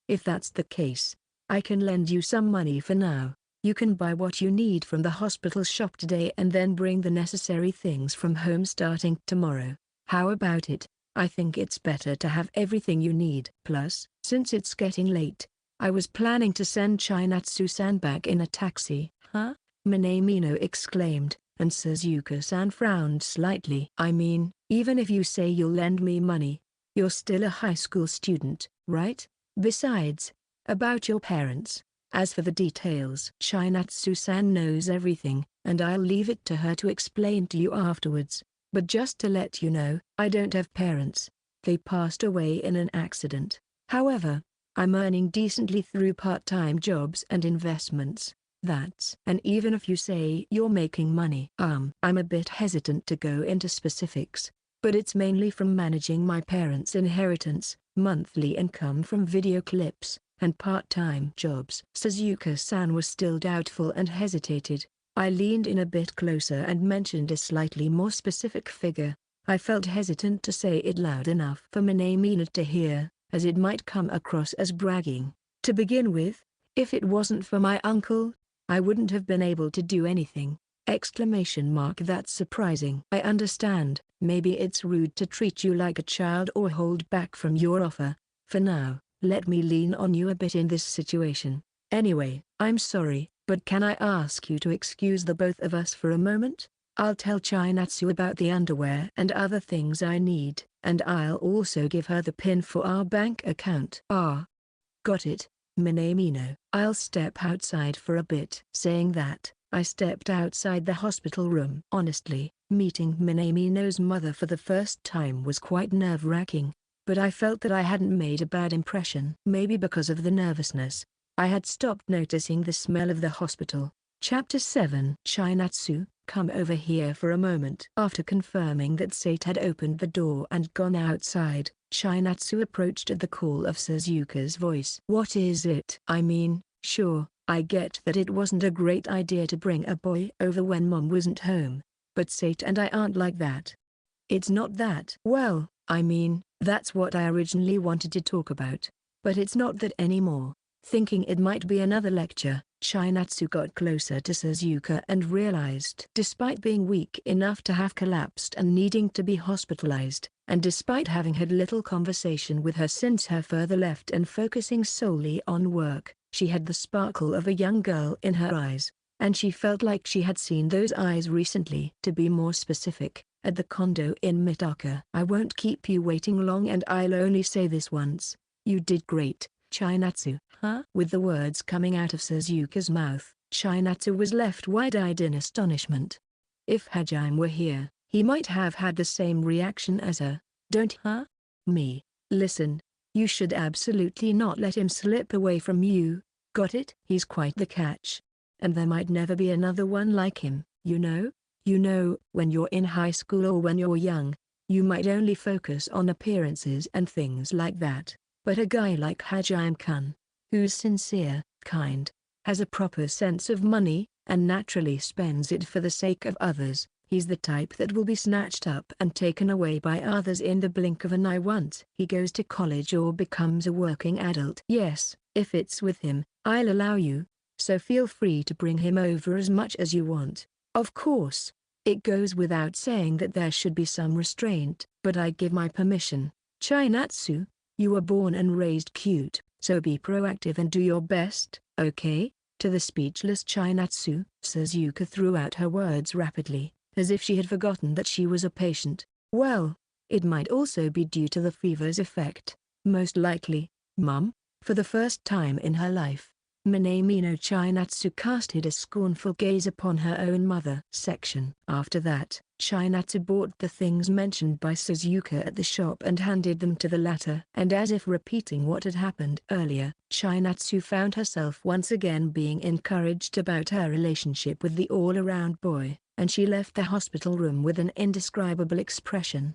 If that's the case, I can lend you some money for now. You can buy what you need from the hospital shop today and then bring the necessary things from home starting tomorrow. How about it? I think it's better to have everything you need. Plus, since it's getting late, I was planning to send Chinatsu-san back in a taxi. Huh? Minamino exclaimed, and Suzuka-san frowned slightly. I mean, even if you say you'll lend me money, you're still a high school student, right? Besides, about your parents, as for the details, Chinatsu-san knows everything, and I'll leave it to her to explain to you afterwards. But just to let you know, I don't have parents. They passed away in an accident. However, I'm earning decently through part-time jobs and investments. And even if you say you're making money, I'm a bit hesitant to go into specifics, but it's mainly from managing my parents' inheritance, monthly income from video clips, and part-time jobs. Suzuka-san was still doubtful and hesitated. I leaned in a bit closer and mentioned a slightly more specific figure. I felt hesitant to say it loud enough for Minamino to hear, as it might come across as bragging. To begin with, if it wasn't for my uncle, I wouldn't have been able to do anything. That's surprising. I understand, maybe it's rude to treat you like a child or hold back from your offer. For now, let me lean on you a bit in this situation. Anyway, I'm sorry, but can I ask you to excuse the both of us for a moment? I'll tell Chinatsu about the underwear and other things I need, and I'll also give her the PIN for our bank account. Ah. Got it, Minamino. I'll step outside for a bit. Saying that, I stepped outside the hospital room. Honestly, meeting Minamino's mother for the first time was quite nerve-wracking, but I felt that I hadn't made a bad impression. Maybe because of the nervousness, I had stopped noticing the smell of the hospital. Chapter 7. Chinatsu, come over here for a moment. After confirming that Sate had opened the door and gone outside, Chinatsu approached at the call of Suzuka's voice. What is it? I mean, sure, I get that it wasn't a great idea to bring a boy over when mom wasn't home, but Sate and I aren't like that. It's not that. Well, I mean, that's what I originally wanted to talk about, but it's not that anymore. Thinking it might be another lecture, Chinatsu got closer to Suzuka and realized, despite being weak enough to have collapsed and needing to be hospitalized, and despite having had little conversation with her since her father left and focusing solely on work, she had the sparkle of a young girl in her eyes, and she felt like she had seen those eyes recently. To be more specific, at the condo in Mitaka. I won't keep you waiting long and I'll only say this once. You did great, Chinatsu. Huh? With the words coming out of Suzuka's mouth, Chinatsu was left wide-eyed in astonishment. If Hajime were here, he might have had the same reaction as her. Don't me. Listen, you should absolutely not let him slip away from you, got it? He's quite the catch. And there might never be another one like him, you know? You know, when you're in high school or when you're young, you might only focus on appearances and things like that. But a guy like Hajime-kun, who's sincere, kind, has a proper sense of money, and naturally spends it for the sake of others, he's the type that will be snatched up and taken away by others in the blink of an eye once he goes to college or becomes a working adult. Yes, if it's with him, I'll allow you, so feel free to bring him over as much as you want. Of course, it goes without saying that there should be some restraint, but I give my permission. Chinatsu, you were born and raised cute, so be proactive and do your best, okay? To the speechless Chinatsu, Suzuka threw out her words rapidly, as if she had forgotten that she was a patient. Well, it might also be due to the fever's effect. Most likely, Mum. For the first time in her life, Minamino Chinatsu casted a scornful gaze upon her own mother. After that, Chinatsu bought the things mentioned by Suzuka at the shop and handed them to the latter. And as if repeating what had happened earlier, Chinatsu found herself once again being encouraged about her relationship with the all-around boy, and she left the hospital room with an indescribable expression.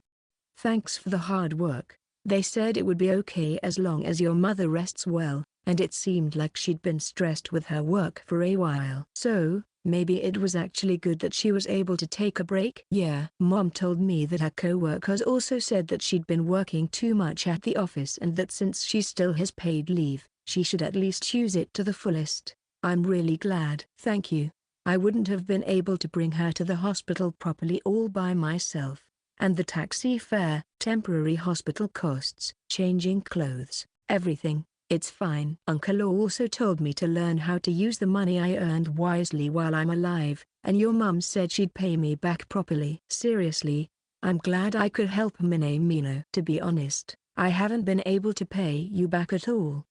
Thanks for the hard work. They said it would be okay as long as your mother rests well, and it seemed like she'd been stressed with her work for a while. So, maybe it was actually good that she was able to take a break? Yeah. Mom told me that her co-workers also said that she'd been working too much at the office and that since she still has paid leave, she should at least use it to the fullest. I'm really glad. Thank you. I wouldn't have been able to bring her to the hospital properly all by myself. And the taxi fare, temporary hospital costs, changing clothes, everything. It's fine. Uncle also told me to learn how to use the money I earned wisely while I'm alive, and your mum said she'd pay me back properly. Seriously, I'm glad I could help Minamino. To be honest, I haven't been able to pay you back at all.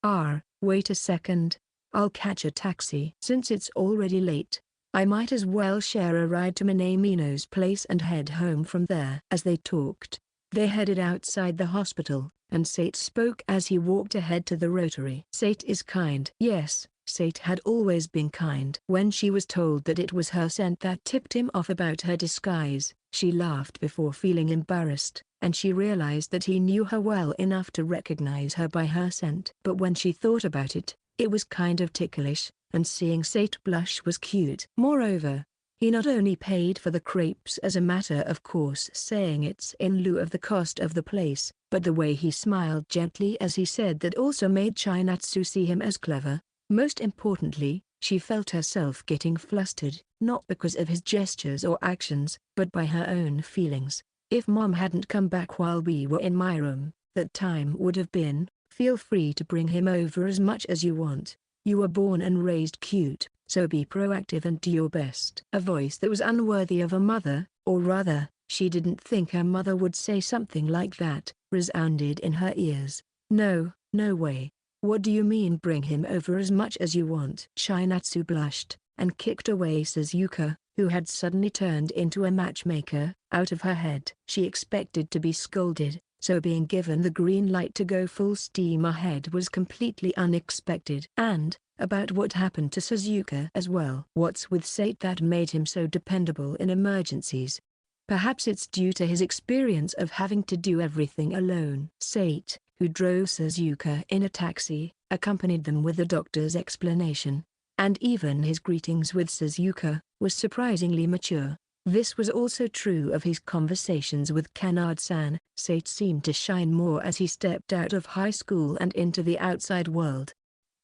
Wait a second. I'll catch a taxi. Since it's already late, I might as well share a ride to Minamino's place and head home from there. As they talked, they headed outside the hospital, and Sate spoke as he walked ahead to the rotary. Sate is kind. Yes, Sate had always been kind. When she was told that it was her scent that tipped him off about her disguise, she laughed before feeling embarrassed, and she realized that he knew her well enough to recognize her by her scent. But when she thought about it, it was kind of ticklish, and seeing Sate blush was cute. Moreover, he not only paid for the crepes as a matter of course, saying it's in lieu of the cost of the place, but the way he smiled gently as he said that also made Chinatsu see him as clever. Most importantly, She felt herself getting flustered, not because of his gestures or actions, but by her own feelings. If Mom hadn't come back while we were in my room, that time would have been, feel free to bring him over as much as you want. You were born and raised cute, so be proactive and do your best. A voice that was unworthy of a mother, or rather, she didn't think her mother would say something like that, resounded in her ears. No, no way. What do you mean bring him over as much as you want? Chinatsu blushed, and kicked away Suzuka, who had suddenly turned into a matchmaker, out of her head. She expected to be scolded, so being given the green light to go full steam ahead was completely unexpected. And, about what happened to Suzuka as well. What's with Sate that made him so dependable in emergencies? Perhaps it's due to his experience of having to do everything alone. Sate, who drove Suzuka in a taxi, accompanied them with the doctor's explanation. And even his greetings with Suzuka was surprisingly mature. This was also true of his conversations with Kanade-san. Sate seemed to shine more as he stepped out of high school and into the outside world.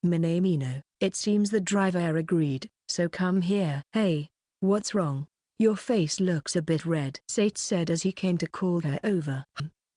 Minamino, it seems the driver agreed, so come here. Hey, what's wrong? Your face looks a bit red, Sate said as he came to call her over.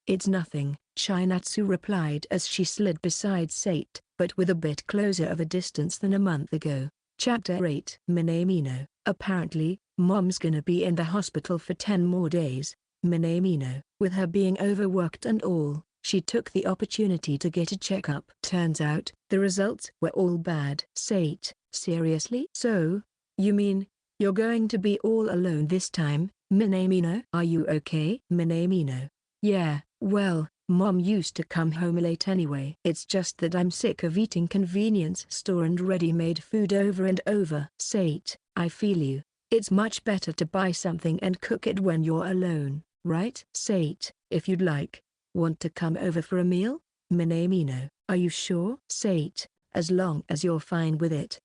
It's nothing, Chinatsu replied as she slid beside Sate, but with a bit closer of a distance than a month ago. Chapter 8. Minamino, apparently, Mom's gonna be in the hospital for 10 more days. Minamino, with her being overworked and all, she took the opportunity to get a checkup. Turns out, the results were all bad. Sate, seriously? So, you mean, you're going to be all alone this time, Minamino? Are you okay? Minamino. Yeah, well, Mom used to come home late anyway. It's just that I'm sick of eating convenience store and ready-made food over and over. Sate, I feel you. It's much better to buy something and cook it when you're alone, right? Sate, if you'd like. Want to come over for a meal? Minamino, are you sure? Sate, as long as you're fine with it.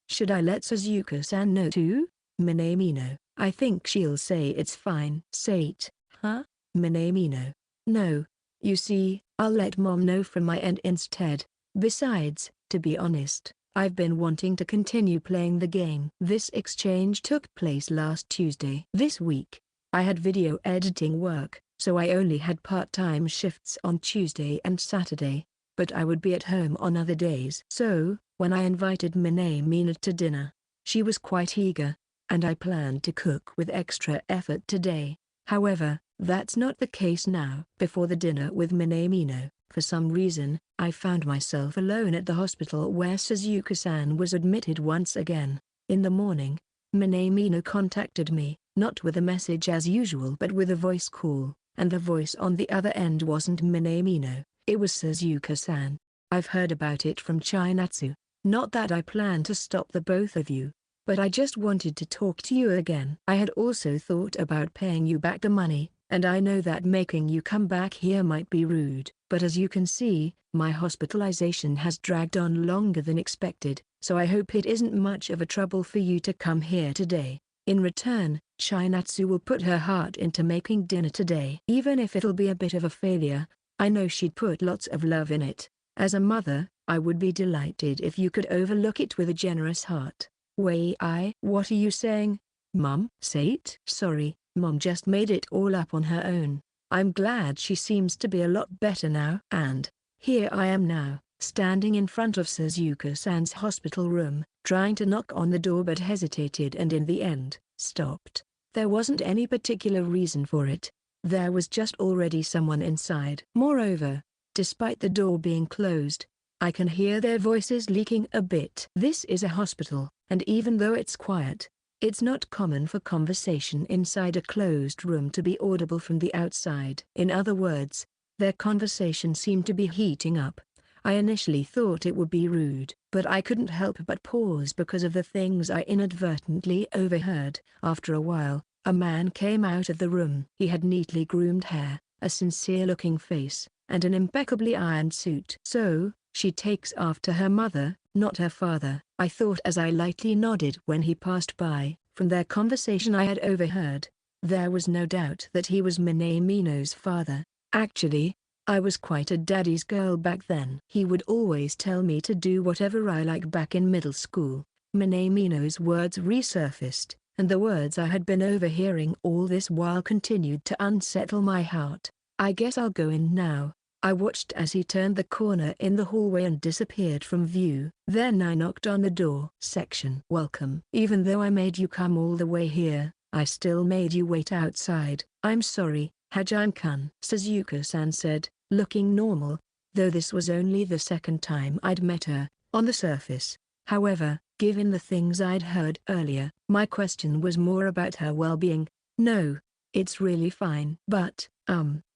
Should I let Suzuka-san know too? Minamino, I think she'll say it's fine. Sate, huh? Minamino, no. You see, I'll let Mom know from my end instead. Besides, to be honest, I've been wanting to continue playing the game. This exchange took place last Tuesday. This week, I had video editing work, so I only had part-time shifts on Tuesday and Saturday, but I would be at home on other days. So, when I invited Minamino to dinner, she was quite eager, and I planned to cook with extra effort today. However, that's not the case now. Before the dinner with Minamino, for some reason, I found myself alone at the hospital where Suzuka-san was admitted once again. In the morning, Minamino contacted me, not with a message as usual but with a voice call, and the voice on the other end wasn't Minamino, it was Suzuka-san. I've heard about it from Chinatsu. Not that I plan to stop the both of you, but I just wanted to talk to you again. I had also thought about paying you back the money, and I know that making you come back here might be rude, but as you can see, my hospitalization has dragged on longer than expected, so I hope it isn't much of a trouble for you to come here today. In return, Chinatsu will put her heart into making dinner today. Even if it'll be a bit of a failure, I know she'd put lots of love in it. As a mother, I would be delighted if you could overlook it with a generous heart. What are you saying? Mom? Sate? Sorry, Mom just made it all up on her own. I'm glad she seems to be a lot better now. And, here I am now, standing in front of Suzuka-san's hospital room, trying to knock on the door but hesitated and in the end, stopped. There wasn't any particular reason for it. There was just already someone inside. Moreover, despite the door being closed, I can hear their voices leaking a bit. This is a hospital, and even though it's quiet, it's not common for conversation inside a closed room to be audible from the outside. In other words, their conversation seemed to be heating up. I initially thought it would be rude, but I couldn't help but pause because of the things I inadvertently overheard. After a while, a man came out of the room. He had neatly groomed hair, a sincere-looking face, and an impeccably ironed suit. So, she takes after her mother, not her father, I thought as I lightly nodded when he passed by. From their conversation I had overheard, there was no doubt that he was Minamino's father. Actually, I was quite a daddy's girl back then. He would always tell me to do whatever I like back in middle school, Minamino's words resurfaced, and the words I had been overhearing all this while continued to unsettle my heart. I guess I'll go in now. I watched as he turned the corner in the hallway and disappeared from view. Then I knocked on the door section. Welcome. Even though I made you come all the way here, I still made you wait outside. I'm sorry, Hajime-kun, Suzuka-san said, looking normal, though this was only the second time I'd met her. On the surface, however, given the things I'd heard earlier, my question was more about her well-being. No, it's really fine. But,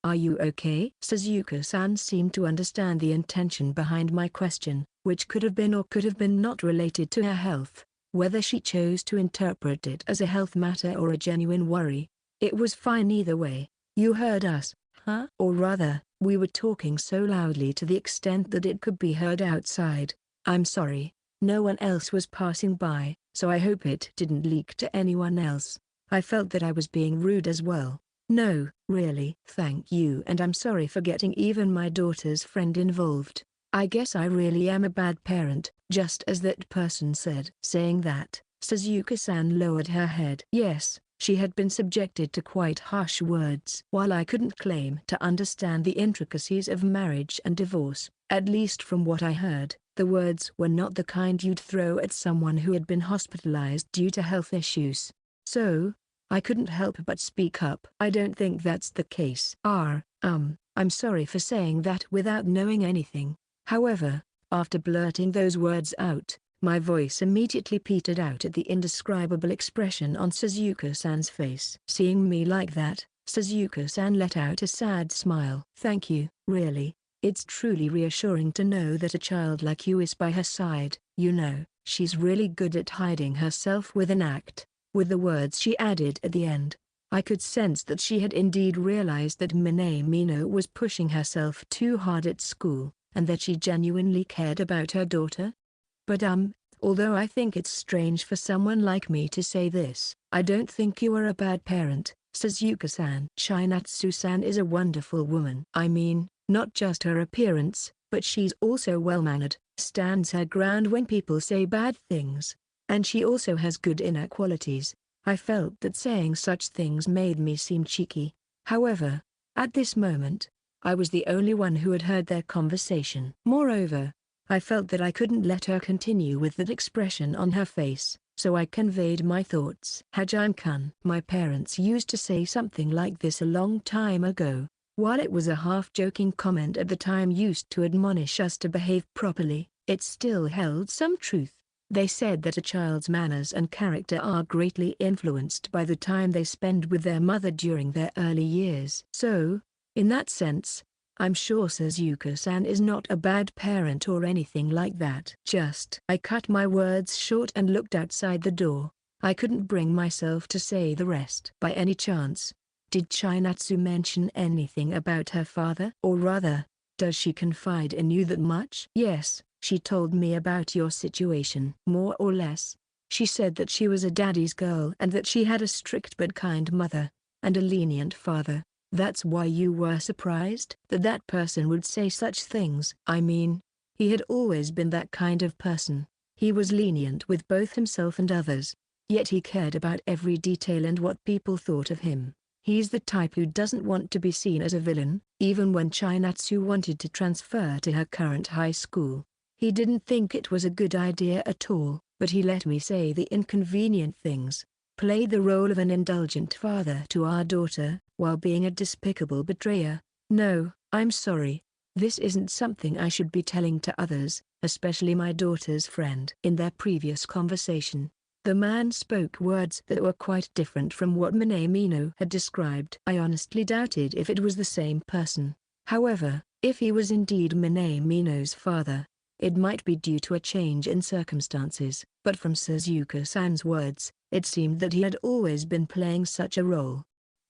are you okay? Suzuka-san seemed to understand the intention behind my question, which could have been or could have been not related to her health. Whether she chose to interpret it as a health matter or a genuine worry, it was fine either way. You heard us, huh? Or rather, we were talking so loudly to the extent that it could be heard outside. I'm sorry, no one else was passing by, so I hope it didn't leak to anyone else. I felt that I was being rude as well. No, really. Thank you, and I'm sorry for getting even my daughter's friend involved. I guess I really am a bad parent, just as that person said. Saying that, Suzuka-san lowered her head. Yes, she had been subjected to quite harsh words. While I couldn't claim to understand the intricacies of marriage and divorce, at least from what I heard, the words were not the kind you'd throw at someone who had been hospitalized due to health issues. So, I couldn't help but speak up. I don't think that's the case. I'm sorry for saying that without knowing anything. However, after blurting those words out, my voice immediately petered out at the indescribable expression on Suzuka-san's face. Seeing me like that, Suzuka-san let out a sad smile. Thank you, really. It's truly reassuring to know that a child like you is by her side. You know, she's really good at hiding herself with an act. With the words she added at the end, I could sense that she had indeed realized that Minamino was pushing herself too hard at school, and that she genuinely cared about her daughter. But although I think it's strange for someone like me to say this, I don't think you are a bad parent, Suzuka-san. Chinatsu-san is a wonderful woman. I mean, not just her appearance, but she's also well-mannered, stands her ground when people say bad things. And she also has good inner qualities. I felt that saying such things made me seem cheeky. However, at this moment, I was the only one who had heard their conversation. Moreover, I felt that I couldn't let her continue with that expression on her face, so I conveyed my thoughts. Hajime-kun, my parents used to say something like this a long time ago. While it was a half-joking comment at the time used to admonish us to behave properly, it still held some truth. They said that a child's manners and character are greatly influenced by the time they spend with their mother during their early years. So, in that sense, I'm sure Suzuka-san is not a bad parent or anything like that. I cut my words short and looked outside the door. I couldn't bring myself to say the rest. By any chance, did Chinatsu mention anything about her father? Or rather, does she confide in you that much? Yes. She told me about your situation. More or less. She said that she was a daddy's girl and that she had a strict but kind mother, and a lenient father. That's why you were surprised that that person would say such things. I mean, he had always been that kind of person. He was lenient with both himself and others. Yet he cared about every detail and what people thought of him. He's the type who doesn't want to be seen as a villain. Even when Chinatsu wanted to transfer to her current high school, he didn't think it was a good idea at all, but he let me say the inconvenient things, play the role of an indulgent father to our daughter, while being a despicable betrayer. No, I'm sorry. This isn't something I should be telling to others, especially my daughter's friend. In their previous conversation, the man spoke words that were quite different from what Minamino had described. I honestly doubted if it was the same person. However, if he was indeed Minamino's father, it might be due to a change in circumstances. But from Suzuka-san's words, it seemed that he had always been playing such a role.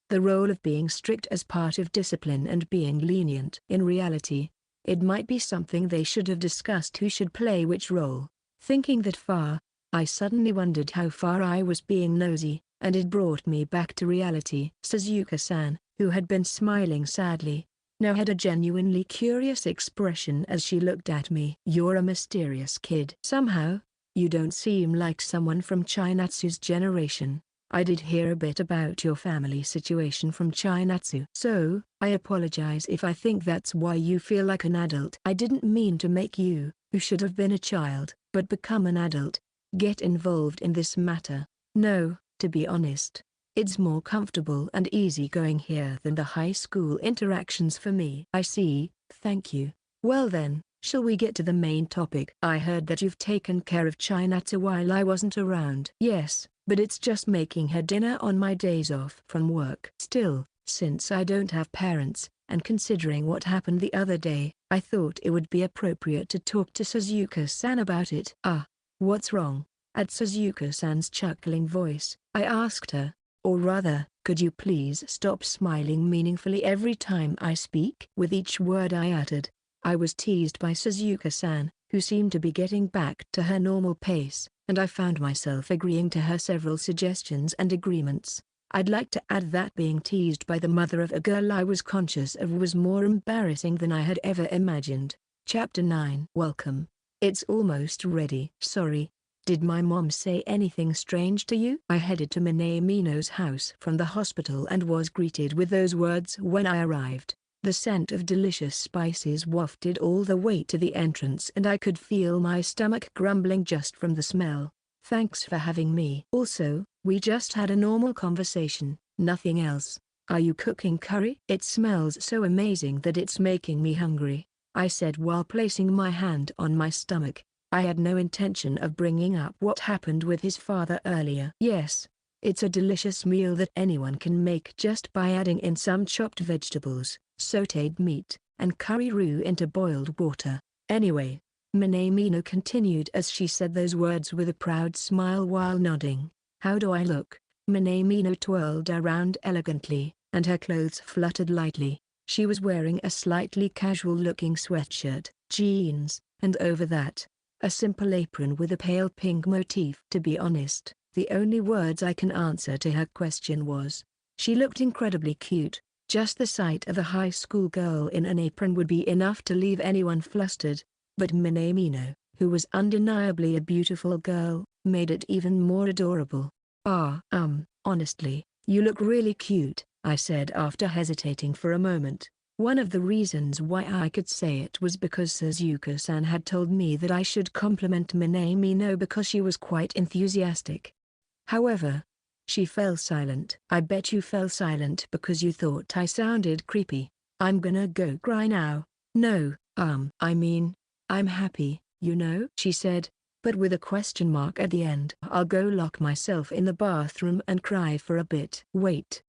The role of being strict as part of discipline and being lenient. In reality, it might be something they should have discussed who should play which role. Thinking that far, I suddenly wondered how far I was being nosy, and it brought me back to reality. Suzuka-san, who had been smiling sadly, now had a genuinely curious expression as she looked at me. You're a mysterious kid. Somehow, You don't seem like someone from Chinatsu's generation. I did hear a bit about your family situation from Chinatsu. So, I apologize if I think that's why you feel like an adult. I didn't mean to make you, who should have been a child, but become an adult, get involved in this matter. No, to be honest, it's more comfortable and easygoing here than the high school interactions for me. I see, thank you. Well then, shall we get to the main topic? I heard that you've taken care of Chinatsu while I wasn't around. Yes, but it's just making her dinner on my days off from work. Still, since I don't have parents, and considering what happened the other day, I thought it would be appropriate to talk to Suzuka-san about it. Ah, what's wrong? At Suzuka-san's chuckling voice, I asked her, or rather, could you please stop smiling meaningfully every time I speak? With each word I uttered, I was teased by Suzuka-san, who seemed to be getting back to her normal pace, and I found myself agreeing to her several suggestions and agreements. I'd like to add that being teased by the mother of a girl I was conscious of was more embarrassing than I had ever imagined. Chapter 9. Welcome. It's almost ready. Sorry, did my mom say anything strange to you? I headed to Minamino's house from the hospital and was greeted with those words when I arrived. The scent of delicious spices wafted all the way to the entrance and I could feel my stomach grumbling just from the smell. Thanks for having me. Also, we just had a normal conversation, nothing else. Are you cooking curry? It smells so amazing that it's making me hungry, I said while placing my hand on my stomach. I had no intention of bringing up what happened with his father earlier. Yes, it's a delicious meal that anyone can make just by adding in some chopped vegetables, sautéed meat, and curry roux into boiled water. Anyway, Minamino continued as she said those words with a proud smile while nodding. How do I look? Minamino twirled around elegantly, and her clothes fluttered lightly. She was wearing a slightly casual-looking sweatshirt, jeans, and over that, a simple apron with a pale pink motif. To be honest, the only words I can answer to her question was, she looked incredibly cute. Just the sight of a high school girl in an apron would be enough to leave anyone flustered. But Minamino, who was undeniably a beautiful girl, made it even more adorable. Honestly, you look really cute, I said after hesitating for a moment. One of the reasons why I could say it was because Suzuka-san had told me that I should compliment Minamino because she was quite enthusiastic. However, she fell silent. I bet you fell silent because you thought I sounded creepy. I'm gonna go cry now. No, I mean, I'm happy, you know, she said, but with a question mark at the end. I'll go lock myself in the bathroom and cry for a bit. Wait,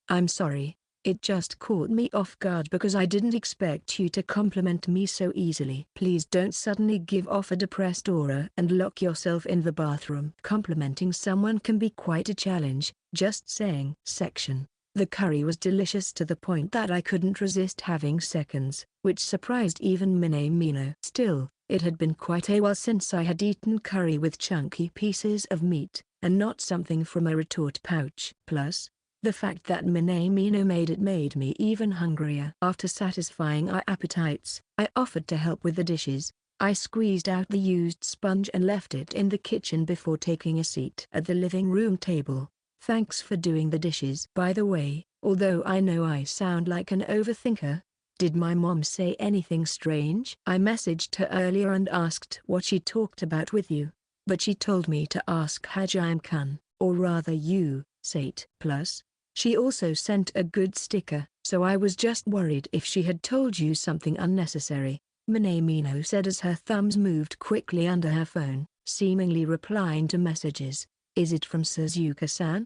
I'm sorry. It just caught me off guard because I didn't expect you to compliment me so easily. Please don't suddenly give off a depressed aura and lock yourself in the bathroom. Complimenting someone can be quite a challenge, just saying. Section. The curry was delicious to the point that I couldn't resist having seconds, which surprised even Minamino. Still, it had been quite a while since I had eaten curry with chunky pieces of meat, and not something from a retort pouch. Plus, the fact that Minamino made me even hungrier. After satisfying our appetites, I offered to help with the dishes. I squeezed out the used sponge and left it in the kitchen before taking a seat at the living room table. Thanks for doing the dishes. By the way, although I know I sound like an overthinker, did my mom say anything strange? I messaged her earlier and asked what she talked about with you, but she told me to ask Hajime-kun, or rather you, Sate. Plus, she also sent a good sticker, so I was just worried if she had told you something unnecessary, Minamino said as her thumbs moved quickly under her phone, seemingly replying to messages. Is it from Suzuka-san?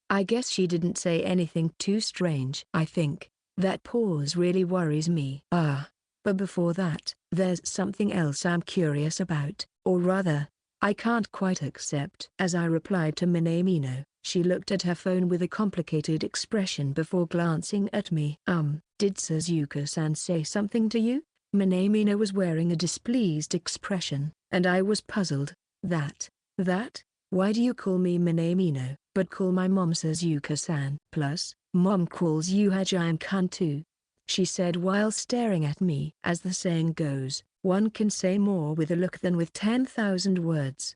I guess she didn't say anything too strange. I think that pause really worries me. But before that, there's something else I'm curious about, or rather, I can't quite accept. As I replied to Minamino, she looked at her phone with a complicated expression before glancing at me. Did Suzuka-san say something to you? Minamino was wearing a displeased expression, and I was puzzled. That? Why do you call me Minamino, but call my mom Suzuka-san? Plus, mom calls you Hajime-kun too. she said while staring at me. As the saying goes, one can say more with a look than with 10,000 words.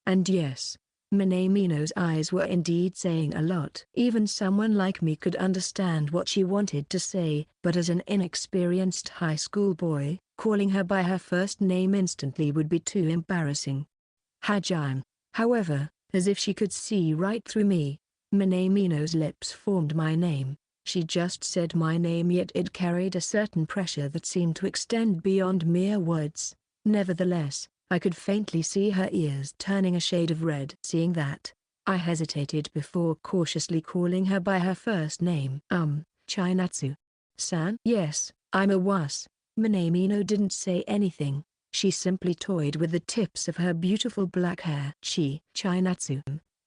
And yes, Minamino's eyes were indeed saying a lot. Even someone like me could understand what she wanted to say, but as an inexperienced high school boy, calling her by her first name instantly would be too embarrassing. Hajime, however, as if she could see right through me, Minamino's lips formed my name. She just said my name, yet it carried a certain pressure that seemed to extend beyond mere words. Nevertheless, I could faintly see her ears turning a shade of red. Seeing that, I hesitated before cautiously calling her by her first name. Chinatsu-san? Yes, I'm a was. Minamino didn't say anything. She simply toyed with the tips of her beautiful black hair. Chinatsu.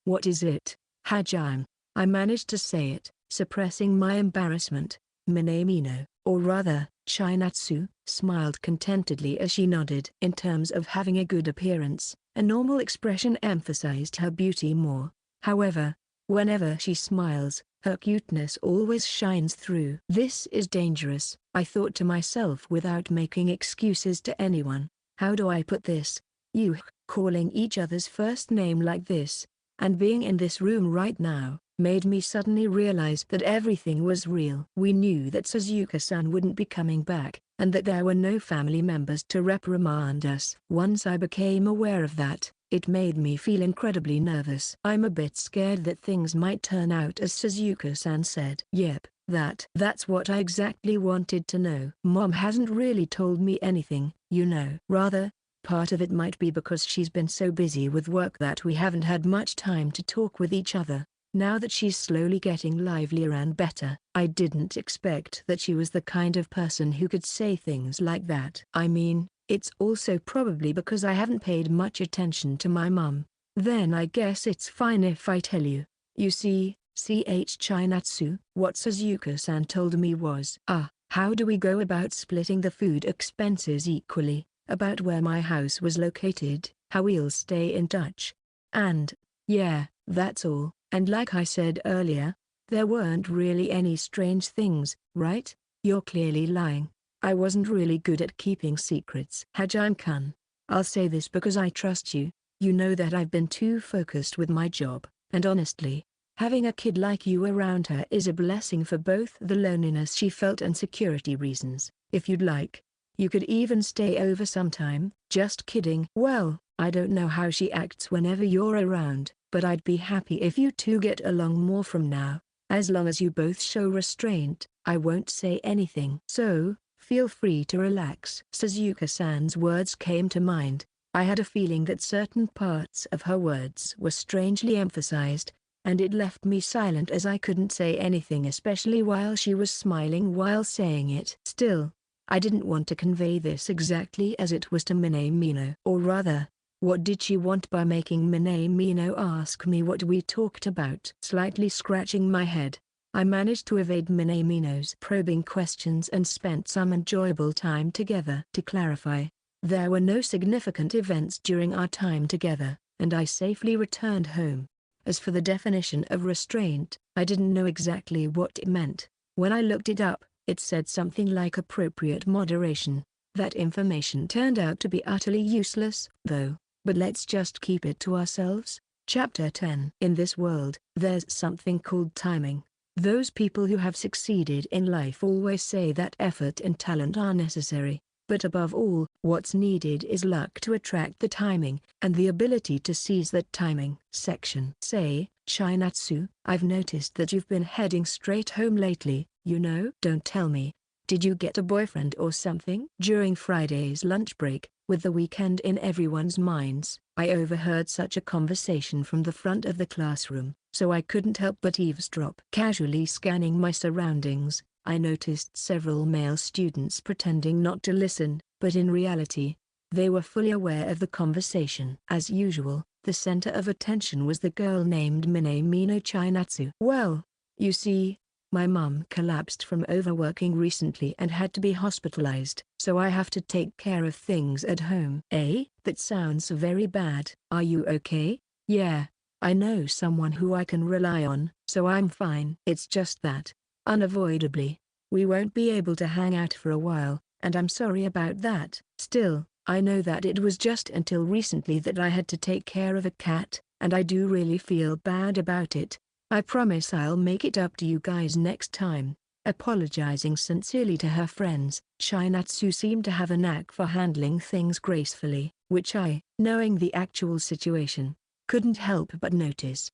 What is it, Hajime? I managed to say it, suppressing my embarrassment. Minamino, or rather, Chinatsu, smiled contentedly as she nodded. In terms of having a good appearance, a normal expression emphasized her beauty more. However, whenever she smiles, her cuteness always shines through. This is dangerous, I thought to myself without making excuses to anyone. How do I put this? You, calling each other's first name like this, and being in this room right now, made me suddenly realize that everything was real. We knew that Suzuka-san wouldn't be coming back, and that there were no family members to reprimand us. Once I became aware of that, it made me feel incredibly nervous. I'm a bit scared that things might turn out as Suzuka-san said. Yep, that's what I exactly wanted to know. Mom hasn't really told me anything, you know. Rather, part of it might be because she's been so busy with work that we haven't had much time to talk with each other. Now that she's slowly getting livelier and better, I didn't expect that she was the kind of person who could say things like that. I mean, it's also probably because I haven't paid much attention to my mum. Then I guess it's fine if I tell you. You see, Chinatsu, what Suzuka-san told me was, how do we go about splitting the food expenses equally, about where my house was located, how we'll stay in touch. And, yeah, that's all. And like I said earlier, there weren't really any strange things, right? You're clearly lying. I wasn't really good at keeping secrets. Hajime-kun, I'll say this because I trust you. You know that I've been too focused with my job, and honestly, having a kid like you around her is a blessing for both the loneliness she felt and security reasons. If you'd like, you could even stay over sometime. Just kidding. Well, I don't know how she acts whenever you're around, but I'd be happy if you two get along more from now. As long as you both show restraint, I won't say anything. So, feel free to relax. Suzuka-san's words came to mind. I had a feeling that certain parts of her words were strangely emphasized, and it left me silent as I couldn't say anything, especially while she was smiling while saying it. Still, I didn't want to convey this exactly as it was to Minamino. Or rather, what did she want by making Minamino ask me what we talked about? Slightly scratching my head, I managed to evade Minamino's probing questions and spent some enjoyable time together. To clarify, there were no significant events during our time together, and I safely returned home. As for the definition of restraint, I didn't know exactly what it meant. When I looked it up, it said something like appropriate moderation. That information turned out to be utterly useless, though, but let's just keep it to ourselves. Chapter 10. In this world, there's something called timing. Those people who have succeeded in life always say that effort and talent are necessary, but above all, what's needed is luck to attract the timing, and the ability to seize that timing. Section. Say, Chinatsu, I've noticed that you've been heading straight home lately, you know? Don't tell me. Did you get a boyfriend or something? During Friday's lunch break, with the weekend in everyone's minds, I overheard such a conversation from the front of the classroom, so I couldn't help but eavesdrop. Casually scanning my surroundings, I noticed several male students pretending not to listen, but in reality, they were fully aware of the conversation. As usual, the center of attention was the girl named Minamino Chinatsu. Well, you see, my mum collapsed from overworking recently and had to be hospitalized, so I have to take care of things at home. That sounds very bad. Are you okay? Yeah, I know someone who I can rely on, so I'm fine. It's just that, unavoidably, We won't be able to hang out for a while, and I'm sorry about that. Still, I know that it was just until recently that I had to take care of a cat, and I do really feel bad about it. I promise I'll make it up to you guys next time." Apologizing sincerely to her friends, Chinatsu seemed to have a knack for handling things gracefully, which I, knowing the actual situation, couldn't help but notice.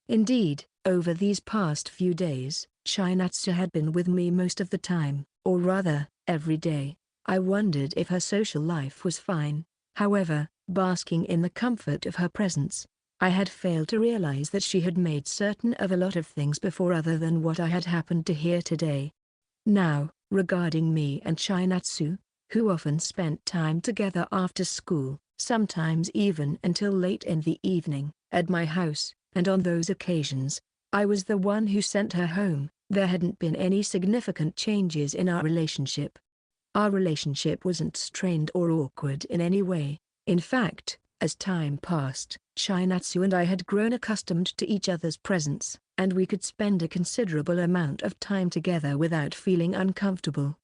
Indeed, over these past few days, Chinatsu had been with me most of the time, or rather, every day. I wondered if her social life was fine. However, basking in the comfort of her presence, I had failed to realize that she had made certain of a lot of things before other than what I had happened to hear today. Now, regarding me and Chinatsu, who often spent time together after school, sometimes even until late in the evening, at my house, and on those occasions, I was the one who sent her home. There hadn't been any significant changes in our relationship. Our relationship wasn't strained or awkward in any way. In fact, as time passed, Chinatsu and I had grown accustomed to each other's presence, and we could spend a considerable amount of time together without feeling uncomfortable.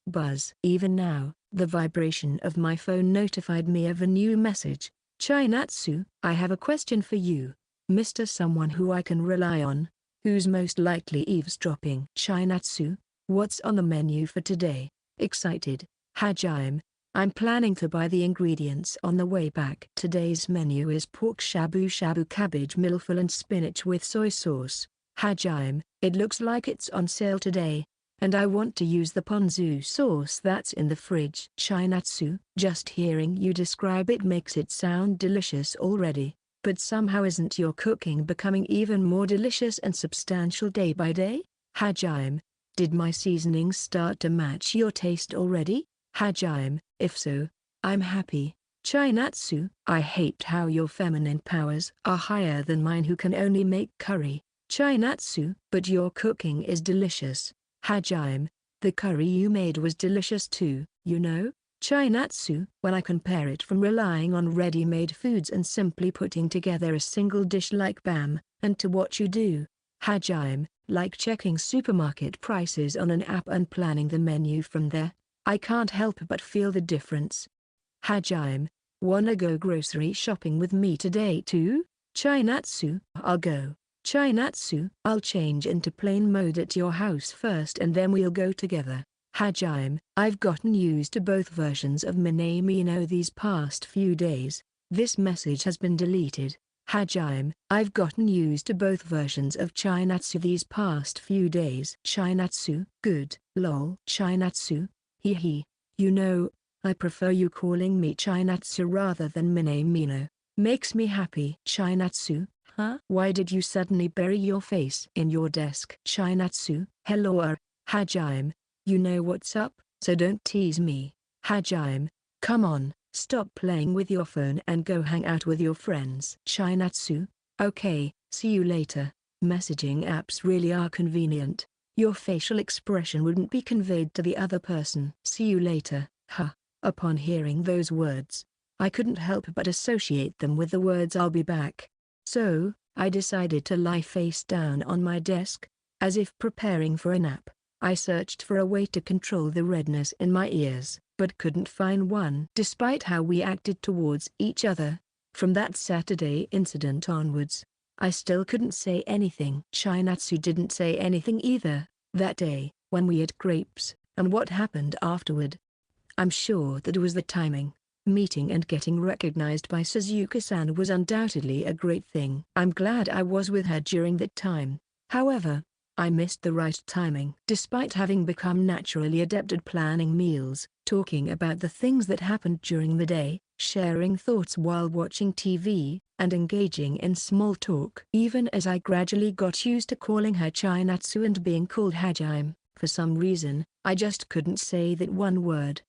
Buzz. Even now, the vibration of my phone notified me of a new message. "Chinatsu, I have a question for you. Mr. Someone who I can rely on. Who's most likely eavesdropping?" Chinatsu, "What's on the menu for today?" Excited. "Hajime, I'm planning to buy the ingredients on the way back. Today's menu is pork shabu shabu, cabbage milful and spinach with soy sauce." "Hajime, it looks like it's on sale today, and I want to use the ponzu sauce that's in the fridge." Chinatsu, "Just hearing you describe it makes it sound delicious already, but somehow isn't your cooking becoming even more delicious and substantial day by day?" Hajime, "Did my seasonings start to match your taste already?" Hajime, "If so, I'm happy." Chinatsu, "I hate how your feminine powers are higher than mine who can only make curry." Chinatsu, "But your cooking is delicious." Hajime, "The curry you made was delicious too, you know." Chinatsu, "When I compare it from relying on ready-made foods and simply putting together a single dish like BAM, and to what you do." Hajime, "Like checking supermarket prices on an app and planning the menu from there, I can't help but feel the difference." Hajime, "Wanna go grocery shopping with me today too?" Chinatsu, "I'll go." Chinatsu, "I'll change into plane mode at your house first and then we'll go together." Hajime, "I've gotten used to both versions of Minamino these past few days. This message has been deleted." Hajime, "I've gotten used to both versions of Chinatsu these past few days." Chinatsu, "Good, lol." Chinatsu, "Hee hee. You know, I prefer you calling me Chinatsu rather than Minamino. Makes me happy." Chinatsu, "Huh? Why did you suddenly bury your face in your desk?" Chinatsu, "Hello." Hajime, "You know what's up, so don't tease me." Hajime, "Come on, stop playing with your phone and go hang out with your friends." Chinatsu, "Okay, see you later." Messaging apps really are convenient. Your facial expression wouldn't be conveyed to the other person. "See you later." Huh. Upon hearing those words, I couldn't help but associate them with the words "I'll be back." So, I decided to lie face down on my desk, as if preparing for a nap. I searched for a way to control the redness in my ears, but couldn't find one. Despite how we acted towards each other, from that Saturday incident onwards, I still couldn't say anything. Chinatsu didn't say anything either, that day, when we ate grapes, and what happened afterward. I'm sure that it was the timing. Meeting and getting recognized by Suzuka-san was undoubtedly a great thing. I'm glad I was with her during that time. However, I missed the right timing. Despite having become naturally adept at planning meals, talking about the things that happened during the day, sharing thoughts while watching TV, and engaging in small talk. Even as I gradually got used to calling her Chinatsu and being called Hajime, for some reason, I just couldn't say that one word.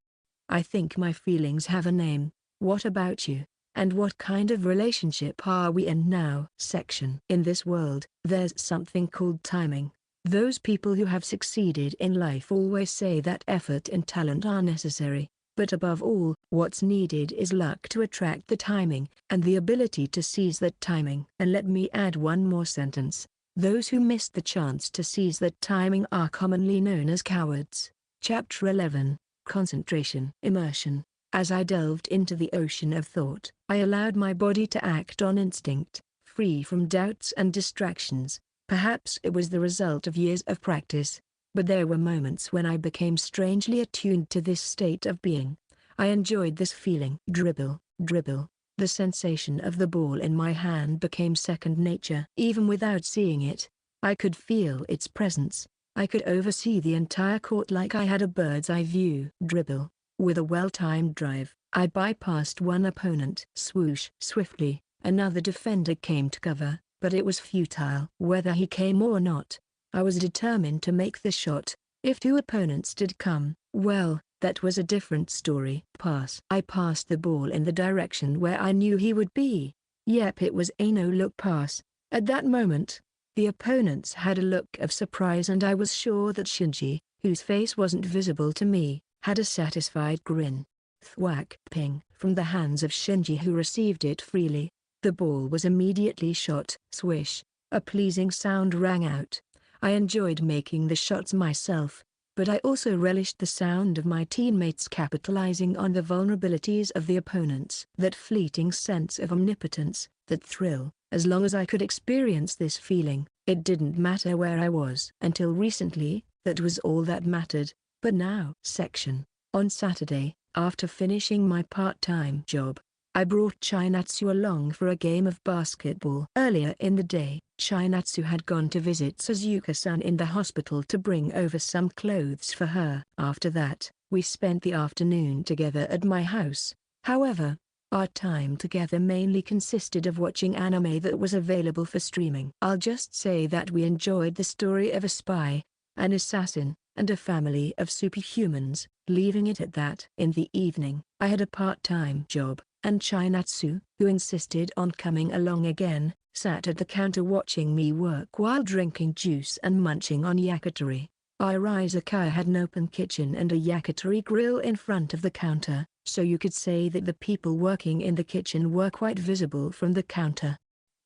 I think my feelings have a name. What about you? And what kind of relationship are we in now? Section. In this world, there's something called timing. Those people who have succeeded in life always say that effort and talent are necessary, but above all, what's needed is luck to attract the timing, and the ability to seize that timing. And let me add one more sentence. Those who missed the chance to seize that timing are commonly known as cowards. Chapter 11, Concentration. Immersion. As I delved into the ocean of thought, I allowed my body to act on instinct, free from doubts and distractions. Perhaps it was the result of years of practice, but there were moments when I became strangely attuned to this state of being. I enjoyed this feeling. Dribble, dribble. The sensation of the ball in my hand became second nature. Even without seeing it, I could feel its presence. I could oversee the entire court like I had a bird's eye view. Dribble. With a well-timed drive, I bypassed one opponent. Swoosh. Swiftly, another defender came to cover, but it was futile. Whether he came or not, I was determined to make the shot. If two opponents did come, well, that was a different story. Pass. I passed the ball in the direction where I knew he would be. Yep, it was a no-look pass. At that moment, the opponents had a look of surprise and I was sure that Shinji, whose face wasn't visible to me, had a satisfied grin. Thwack. Ping. From the hands of Shinji, who received it freely. The ball was immediately shot. Swish. A pleasing sound rang out. I enjoyed making the shots myself, but I also relished the sound of my teammates capitalizing on the vulnerabilities of the opponents. That fleeting sense of omnipotence, that thrill. As long as I could experience this feeling, it didn't matter where I was. Until recently, that was all that mattered. But now. Section. On Saturday, after finishing my part-time job, I brought Chinatsu along for a game of basketball. Earlier in the day, Chinatsu had gone to visit Suzuka-san in the hospital to bring over some clothes for her. After that, we spent the afternoon together at my house. However, our time together mainly consisted of watching anime that was available for streaming. I'll just say that we enjoyed the story of a spy, an assassin, and a family of superhumans, leaving it at that. In the evening, I had a part-time job, and Chinatsu, who insisted on coming along again, sat at the counter watching me work while drinking juice and munching on yakitori. Our izakaya had an open kitchen and a yakitori grill in front of the counter, so you could say that the people working in the kitchen were quite visible from the counter.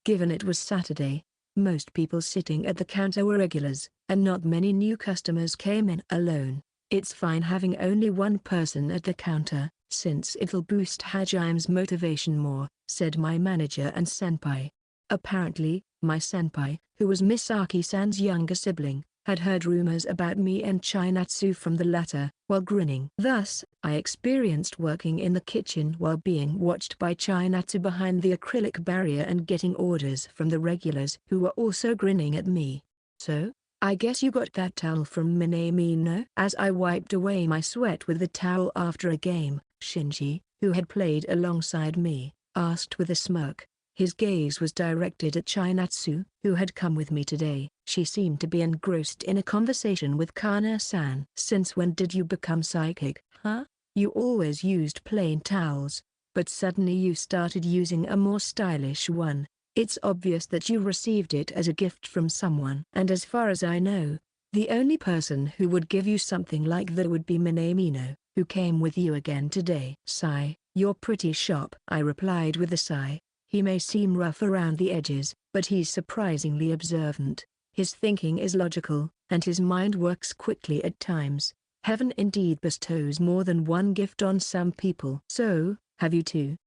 Given it was Saturday, most people sitting at the counter were regulars, and not many new customers came in. Alone, it's fine having only one person at the counter, since it'll boost Hajime's motivation more, said my manager and senpai. Apparently, my senpai, who was Misaki-san's younger sibling, had heard rumors about me and Chinatsu from the latter, while grinning. Thus, I experienced working in the kitchen while being watched by Chinatsu behind the acrylic barrier and getting orders from the regulars who were also grinning at me. So, I guess you got that towel from Minamino? As I wiped away my sweat with the towel after a game, Shinji, who had played alongside me, asked with a smirk. His gaze was directed at Chinatsu, who had come with me today. She seemed to be engrossed in a conversation with Kana-san. Since when did you become psychic, huh? You always used plain towels, but suddenly you started using a more stylish one. It's obvious that you received it as a gift from someone. And as far as I know, the only person who would give you something like that would be Minamino, who came with you again today. Sigh. You're pretty sharp, I replied with a sigh. He may seem rough around the edges, but he's surprisingly observant. His thinking is logical, and his mind works quickly at times. Heaven indeed bestows more than one gift on some people. So, have you two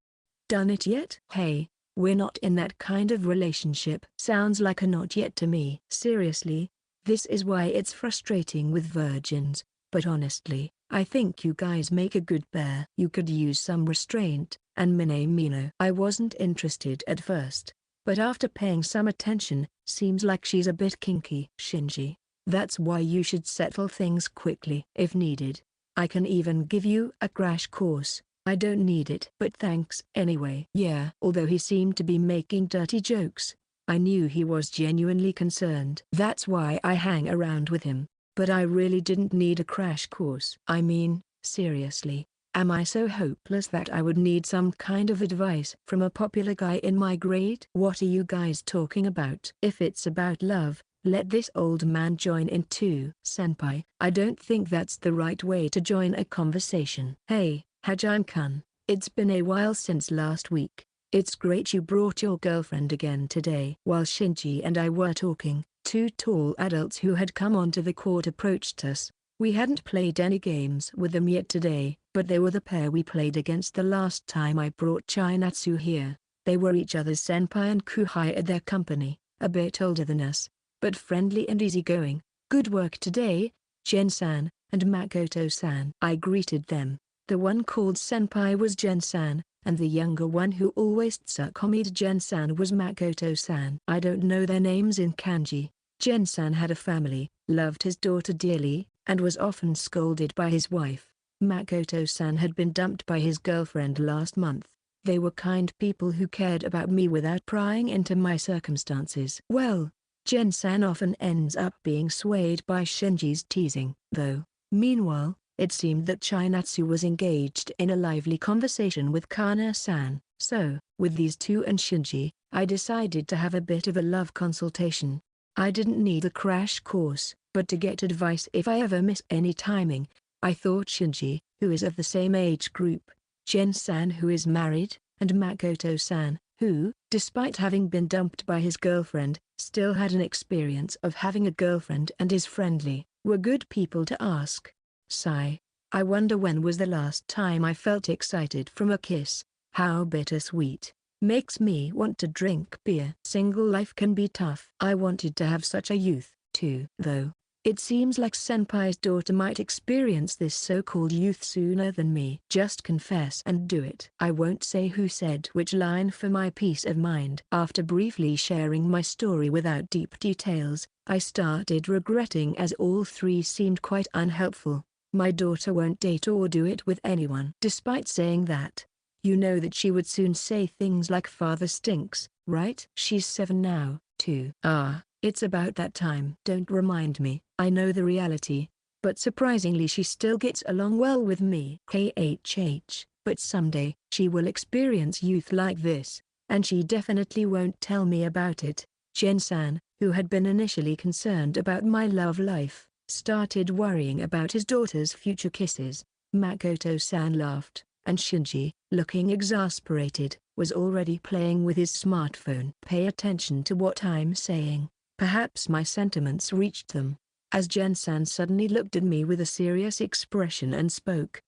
done it yet? Hey, we're not in that kind of relationship. Sounds like a not yet to me. Seriously, this is why it's frustrating with virgins, but honestly, I think you guys make a good pair. You could use some restraint. And Minamino. I wasn't interested at first, but after paying some attention, seems like she's a bit kinky. Shinji. That's why you should settle things quickly. If needed, I can even give you a crash course. I don't need it. But thanks anyway. Yeah. Although he seemed to be making dirty jokes, I knew he was genuinely concerned. That's why I hang around with him. But I really didn't need a crash course. I mean, seriously. Am I so hopeless that I would need some kind of advice from a popular guy in my grade? What are you guys talking about? If it's about love, let this old man join in too. Senpai, I don't think that's the right way to join a conversation. Hey, Hajime-kun, it's been a while since last week. It's great you brought your girlfriend again today." While Shinji and I were talking, two tall adults who had come onto the court approached us. We hadn't played any games with them yet today, but they were the pair we played against the last time I brought Chinatsu here. They were each other's senpai and kuhai at their company, a bit older than us, but friendly and easygoing. "Good work today, Gen-san, and Makoto-san." I greeted them. The one called senpai was Gen-san, and the younger one who always tsukomied Gen-san was Makoto-san. I don't know their names in kanji. Gen-san had a family, loved his daughter dearly, and was often scolded by his wife. Makoto-san had been dumped by his girlfriend last month. They were kind people who cared about me without prying into my circumstances. Well, Gen-san often ends up being swayed by Shinji's teasing, though. Meanwhile, it seemed that Chinatsu was engaged in a lively conversation with Kana-san. So, with these two and Shinji, I decided to have a bit of a love consultation. I didn't need a crash course, but to get advice if I ever miss any timing. I thought Shinji, who is of the same age group, Gen-san who is married, and Makoto-san, who, despite having been dumped by his girlfriend, still had an experience of having a girlfriend and is friendly, were good people to ask. Sigh. I wonder when was the last time I felt excited from a kiss. How bittersweet. Makes me want to drink beer. Single life can be tough. I wanted to have such a youth, too. Though, it seems like senpai's daughter might experience this so-called youth sooner than me. Just confess and do it. I won't say who said which line for my peace of mind. After briefly sharing my story without deep details, I started regretting as all three seemed quite unhelpful. My daughter won't date or do it with anyone. Despite saying that, you know that she would soon say things like father stinks, right? She's 7 now, too. Ah, it's about that time. Don't remind me. I know the reality. But surprisingly she still gets along well with me. But someday, she will experience youth like this, and she definitely won't tell me about it. Gen-san, who had been initially concerned about my love life, started worrying about his daughter's future kisses. Makoto-san laughed, and Shinji, looking exasperated, was already playing with his smartphone. Pay attention to what I'm saying. Perhaps my sentiments reached them, as Gen-san suddenly looked at me with a serious expression and spoke.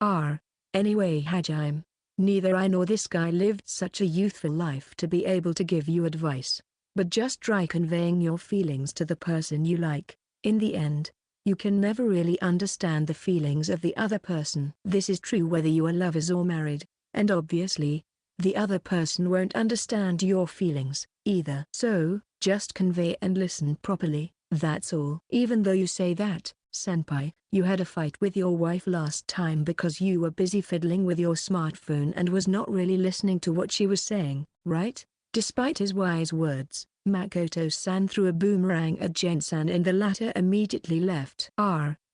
Anyway Hajime, neither I nor this guy lived such a youthful life to be able to give you advice. But just try conveying your feelings to the person you like. In the end, you can never really understand the feelings of the other person. This is true whether you are lovers or married, and obviously, the other person won't understand your feelings, either. So, just convey and listen properly, that's all. Even though you say that, senpai, you had a fight with your wife last time because you were busy fiddling with your smartphone and was not really listening to what she was saying, right? Despite his wise words, Makoto-san threw a boomerang at Gen-san and the latter immediately left.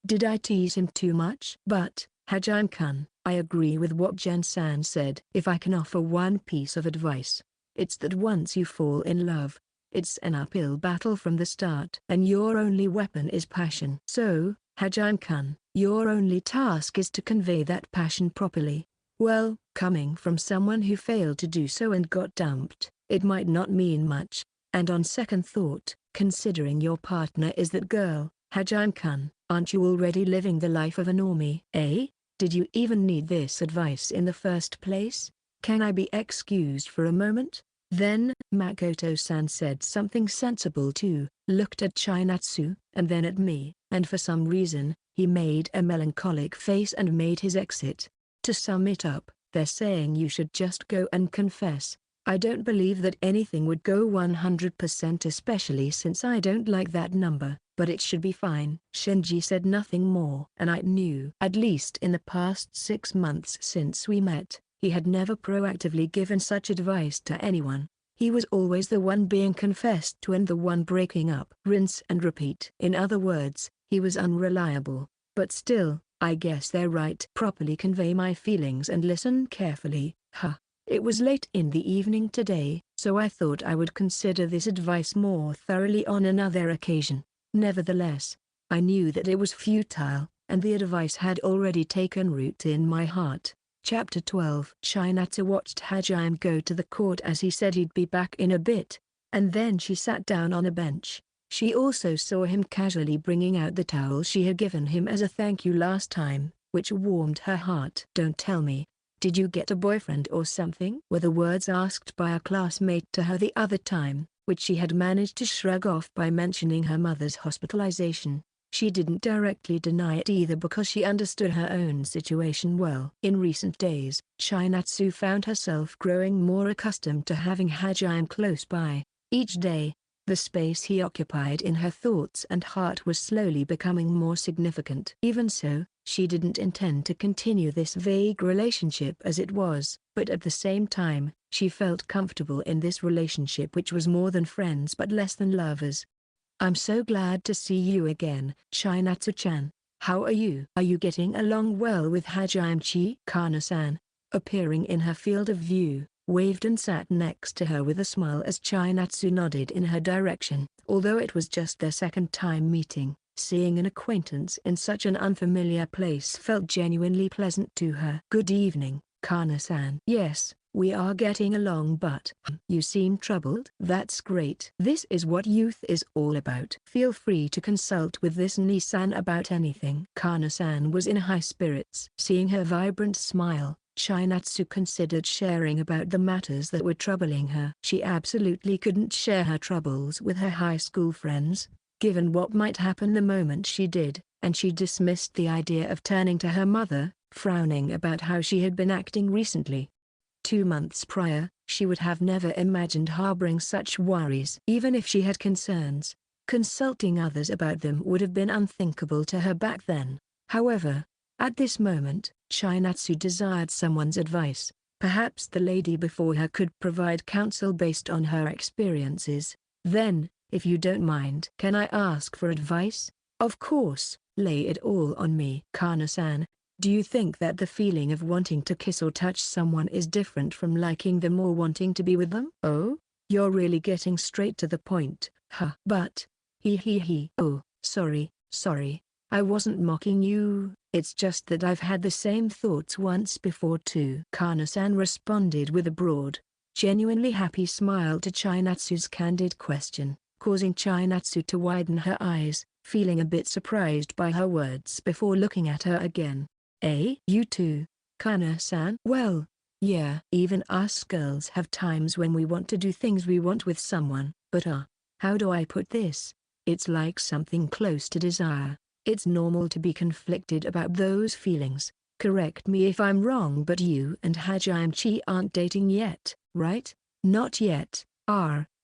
Did I tease him too much? But, Hajime-kun, I agree with what Gen-san said. If I can offer one piece of advice, it's that once you fall in love, it's an uphill battle from the start. And your only weapon is passion. So, Hajime-kun, your only task is to convey that passion properly. Well, coming from someone who failed to do so and got dumped, it might not mean much. And on second thought, considering your partner is that girl, Hajime-kun, aren't you already living the life of a normie? Did you even need this advice in the first place? Can I be excused for a moment? Then, Makoto-san said something sensible too, looked at Chinatsu, and then at me, and for some reason, he made a melancholic face and made his exit. To sum it up, they're saying you should just go and confess. I don't believe that anything would go 100% especially since I don't like that number, but it should be fine. Shinji said nothing more. And I knew, at least in the past 6 months since we met, he had never proactively given such advice to anyone. He was always the one being confessed to and the one breaking up. Rinse and repeat. In other words, he was unreliable. But still, I guess they're right. Properly convey my feelings and listen carefully. It was late in the evening today, so I thought I would consider this advice more thoroughly on another occasion. Nevertheless, I knew that it was futile, and the advice had already taken root in my heart. Chapter 12. Chinatsu watched Hajime go to the court as he said he'd be back in a bit, and then she sat down on a bench. She also saw him casually bringing out the towel she had given him as a thank you last time, which warmed her heart. "Don't tell me, did you get a boyfriend or something?" were the words asked by a classmate to her the other time, which she had managed to shrug off by mentioning her mother's hospitalization. She didn't directly deny it either because she understood her own situation well. In recent days, Chinatsu found herself growing more accustomed to having Hajime close by. Each day, the space he occupied in her thoughts and heart was slowly becoming more significant. Even so, she didn't intend to continue this vague relationship as it was, but at the same time, she felt comfortable in this relationship which was more than friends but less than lovers. "I'm so glad to see you again, Chinatsu-chan. How are you? Are you getting along well with Hajime-chi?" Kana-san, appearing in her field of view, waved and sat next to her with a smile as Chinatsu nodded in her direction. Although it was just their second time meeting, seeing an acquaintance in such an unfamiliar place felt genuinely pleasant to her. "Good evening, Kana-san." "Yes, we are getting along, but you seem troubled." "That's great. This is what youth is all about. Feel free to consult with this Ni-san about anything." Kana-san was in high spirits. Seeing her vibrant smile, Chinatsu considered sharing about the matters that were troubling her. She absolutely couldn't share her troubles with her high school friends, given what might happen the moment she did, and she dismissed the idea of turning to her mother, frowning about how she had been acting recently. 2 months prior, she would have never imagined harboring such worries. Even if she had concerns, consulting others about them would have been unthinkable to her back then. However, at this moment, Chinatsu desired someone's advice. Perhaps the lady before her could provide counsel based on her experiences. "Then, if you don't mind, can I ask for advice?" "Of course, lay it all on me." "Kana-san, do you think that the feeling of wanting to kiss or touch someone is different from liking them or wanting to be with them?" "Oh, you're really getting straight to the point, huh?" "But, oh, sorry, I wasn't mocking you, it's just that I've had the same thoughts once before too." Kana-san responded with a broad, genuinely happy smile to Chinatsu's candid question, causing Chinatsu to widen her eyes, feeling a bit surprised by her words before looking at her again. "Eh? You too, Kana-san?" "Well, yeah. Even us girls have times when we want to do things we want with someone, but how do I put this? It's like something close to desire. It's normal to be conflicted about those feelings. Correct me if I'm wrong, but you and Hajime-chi aren't dating yet, right?" "Not yet."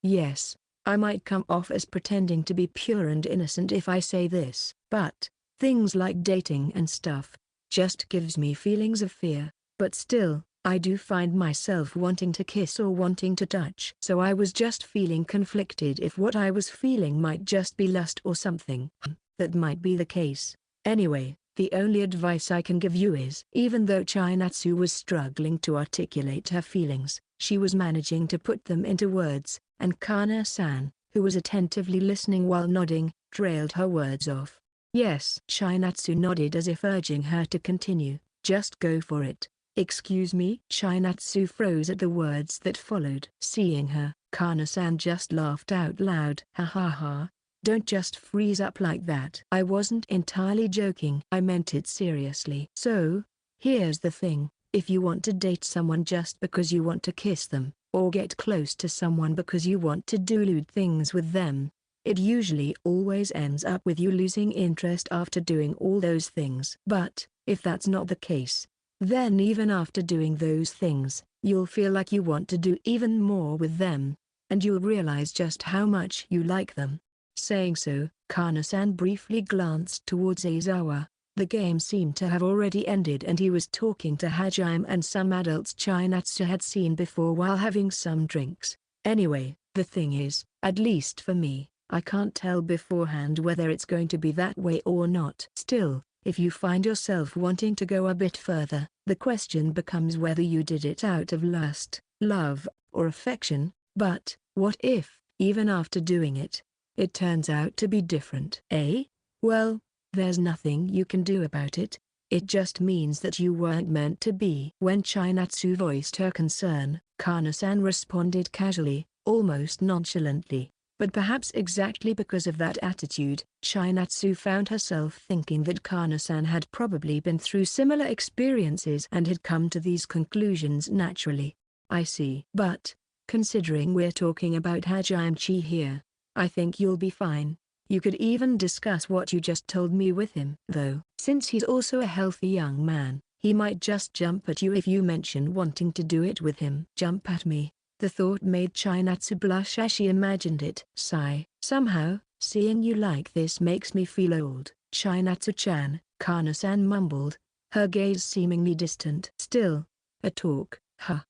Yes. I might come off as pretending to be pure and innocent if I say this, but things like dating and stuff just gives me feelings of fear, but still, I do find myself wanting to kiss or wanting to touch. So I was just feeling conflicted if what I was feeling might just be lust or something. That might be the case. Anyway, the only advice I can give you is..." Even though Chinatsu was struggling to articulate her feelings, she was managing to put them into words, and Kana-san, who was attentively listening while nodding, trailed her words off. "Yes." Chinatsu nodded as if urging her to continue. "Just go for it." "Excuse me?" Chinatsu froze at the words that followed. Seeing her, Kana-san just laughed out loud. "Ha ha ha. Don't just freeze up like that." "I wasn't entirely joking. I meant it seriously." "So, here's the thing, if you want to date someone just because you want to kiss them, or get close to someone because you want to do lewd things with them, it usually always ends up with you losing interest after doing all those things. But, if that's not the case, then even after doing those things, you'll feel like you want to do even more with them, and you'll realize just how much you like them." Saying so, Kana-san briefly glanced towards Aizawa. The game seemed to have already ended and he was talking to Hajime and some adults Chinatsu had seen before while having some drinks. "Anyway, the thing is, at least for me, I can't tell beforehand whether it's going to be that way or not. Still, if you find yourself wanting to go a bit further, the question becomes whether you did it out of lust, love, or affection. But, what if, even after doing it, it turns out to be different?" "Eh? Well, there's nothing you can do about it. It just means that you weren't meant to be. When Chinatsu voiced her concern, Kana-san responded casually, almost nonchalantly. But perhaps exactly because of that attitude, Chinatsu found herself thinking that Kana-san had probably been through similar experiences and had come to these conclusions naturally. I see. But, considering we're talking about Hajime here, I think you'll be fine. You could even discuss what you just told me with him. Though, since he's also a healthy young man, he might just jump at you if you mention wanting to do it with him. Jump at me? The thought made Chinatsu blush as she imagined it. Sigh. Somehow, seeing you like this makes me feel old. Chinatsu-chan, Kana-san mumbled, her gaze seemingly distant. Still, a talk,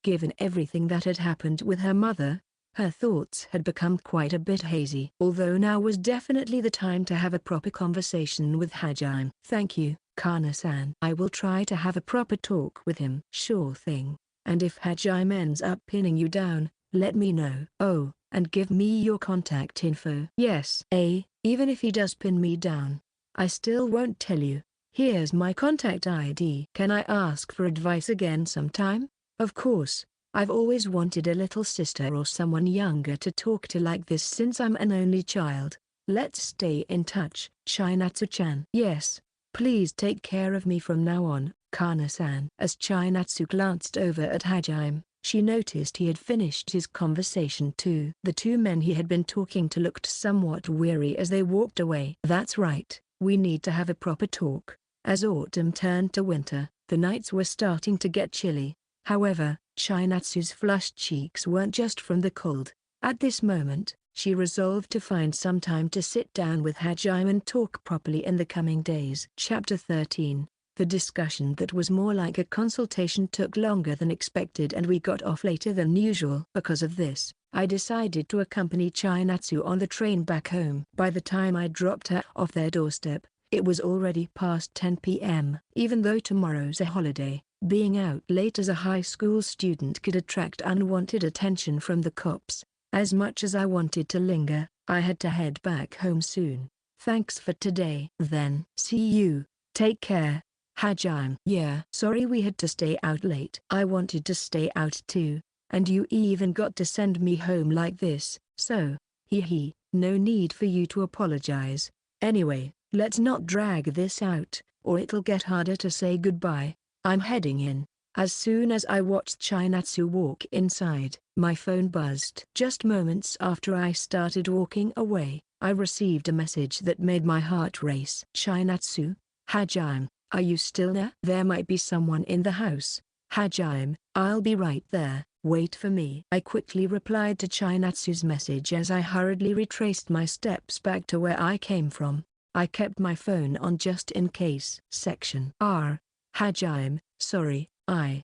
Given everything that had happened with her mother, her thoughts had become quite a bit hazy. Although now was definitely the time to have a proper conversation with Hajime. Thank you, Kana-san. I will try to have a proper talk with him. Sure thing. And if Hajime ends up pinning you down, let me know. Oh, and give me your contact info. Yes. Even if he does pin me down, I still won't tell you. Here's my contact ID. Can I ask for advice again sometime? Of course. I've always wanted a little sister or someone younger to talk to like this since I'm an only child. Let's stay in touch, Chinatsu-chan. Yes. Please take care of me from now on, Kana-san. As Chinatsu glanced over at Hajime, she noticed he had finished his conversation too. The two men he had been talking to looked somewhat weary as they walked away. That's right, we need to have a proper talk. As autumn turned to winter, the nights were starting to get chilly. However, Chinatsu's flushed cheeks weren't just from the cold. At this moment, she resolved to find some time to sit down with Hajime and talk properly in the coming days. Chapter 13. The discussion that was more like a consultation took longer than expected and we got off later than usual. Because of this, I decided to accompany Chinatsu on the train back home. By the time I dropped her off their doorstep, it was already past 10 p.m. Even though tomorrow's a holiday, being out late as a high school student could attract unwanted attention from the cops. As much as I wanted to linger, I had to head back home soon. Thanks for today. Then. See you. Take care, Hajime. Yeah. Sorry we had to stay out late. I wanted to stay out too, and you even got to send me home like this, so, no need for you to apologize. Anyway, let's not drag this out, or it'll get harder to say goodbye. I'm heading in. As soon as I watched Chinatsu walk inside, my phone buzzed. Just moments after I started walking away, I received a message that made my heart race. Chinatsu, Hajime, are you still there? There might be someone in the house. Hajime, I'll be right there. Wait for me. I quickly replied to Chinatsu's message as I hurriedly retraced my steps back to where I came from. I kept my phone on just in case. Section R. Hajime, sorry,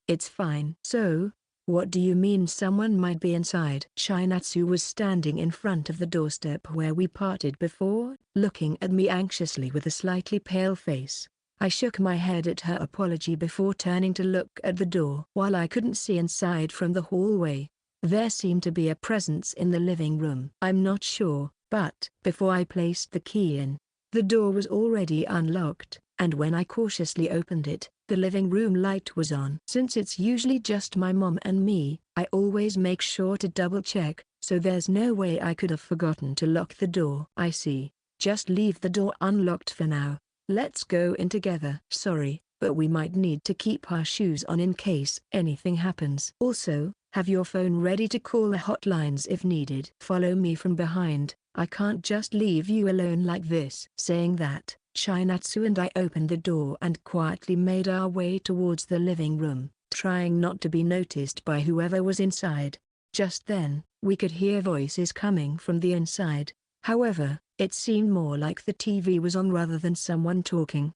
It's fine. So, what do you mean someone might be inside? Chinatsu was standing in front of the doorstep where we parted before, looking at me anxiously with a slightly pale face. I shook my head at her apology before turning to look at the door. While I couldn't see inside from the hallway, there seemed to be a presence in the living room. I'm not sure, but before I placed the key in, the door was already unlocked, and when I cautiously opened it, the living room light was on. Since it's usually just my mom and me, I always make sure to double check, so there's no way I could have forgotten to lock the door. I see. Just leave the door unlocked for now. Let's go in together. Sorry, but we might need to keep our shoes on in case anything happens. Also, have your phone ready to call the hotlines if needed. Follow me from behind. I can't just leave you alone like this. Saying that, Chinatsu and I opened the door and quietly made our way towards the living room, trying not to be noticed by whoever was inside. Just then, we could hear voices coming from the inside. However, it seemed more like the TV was on rather than someone talking.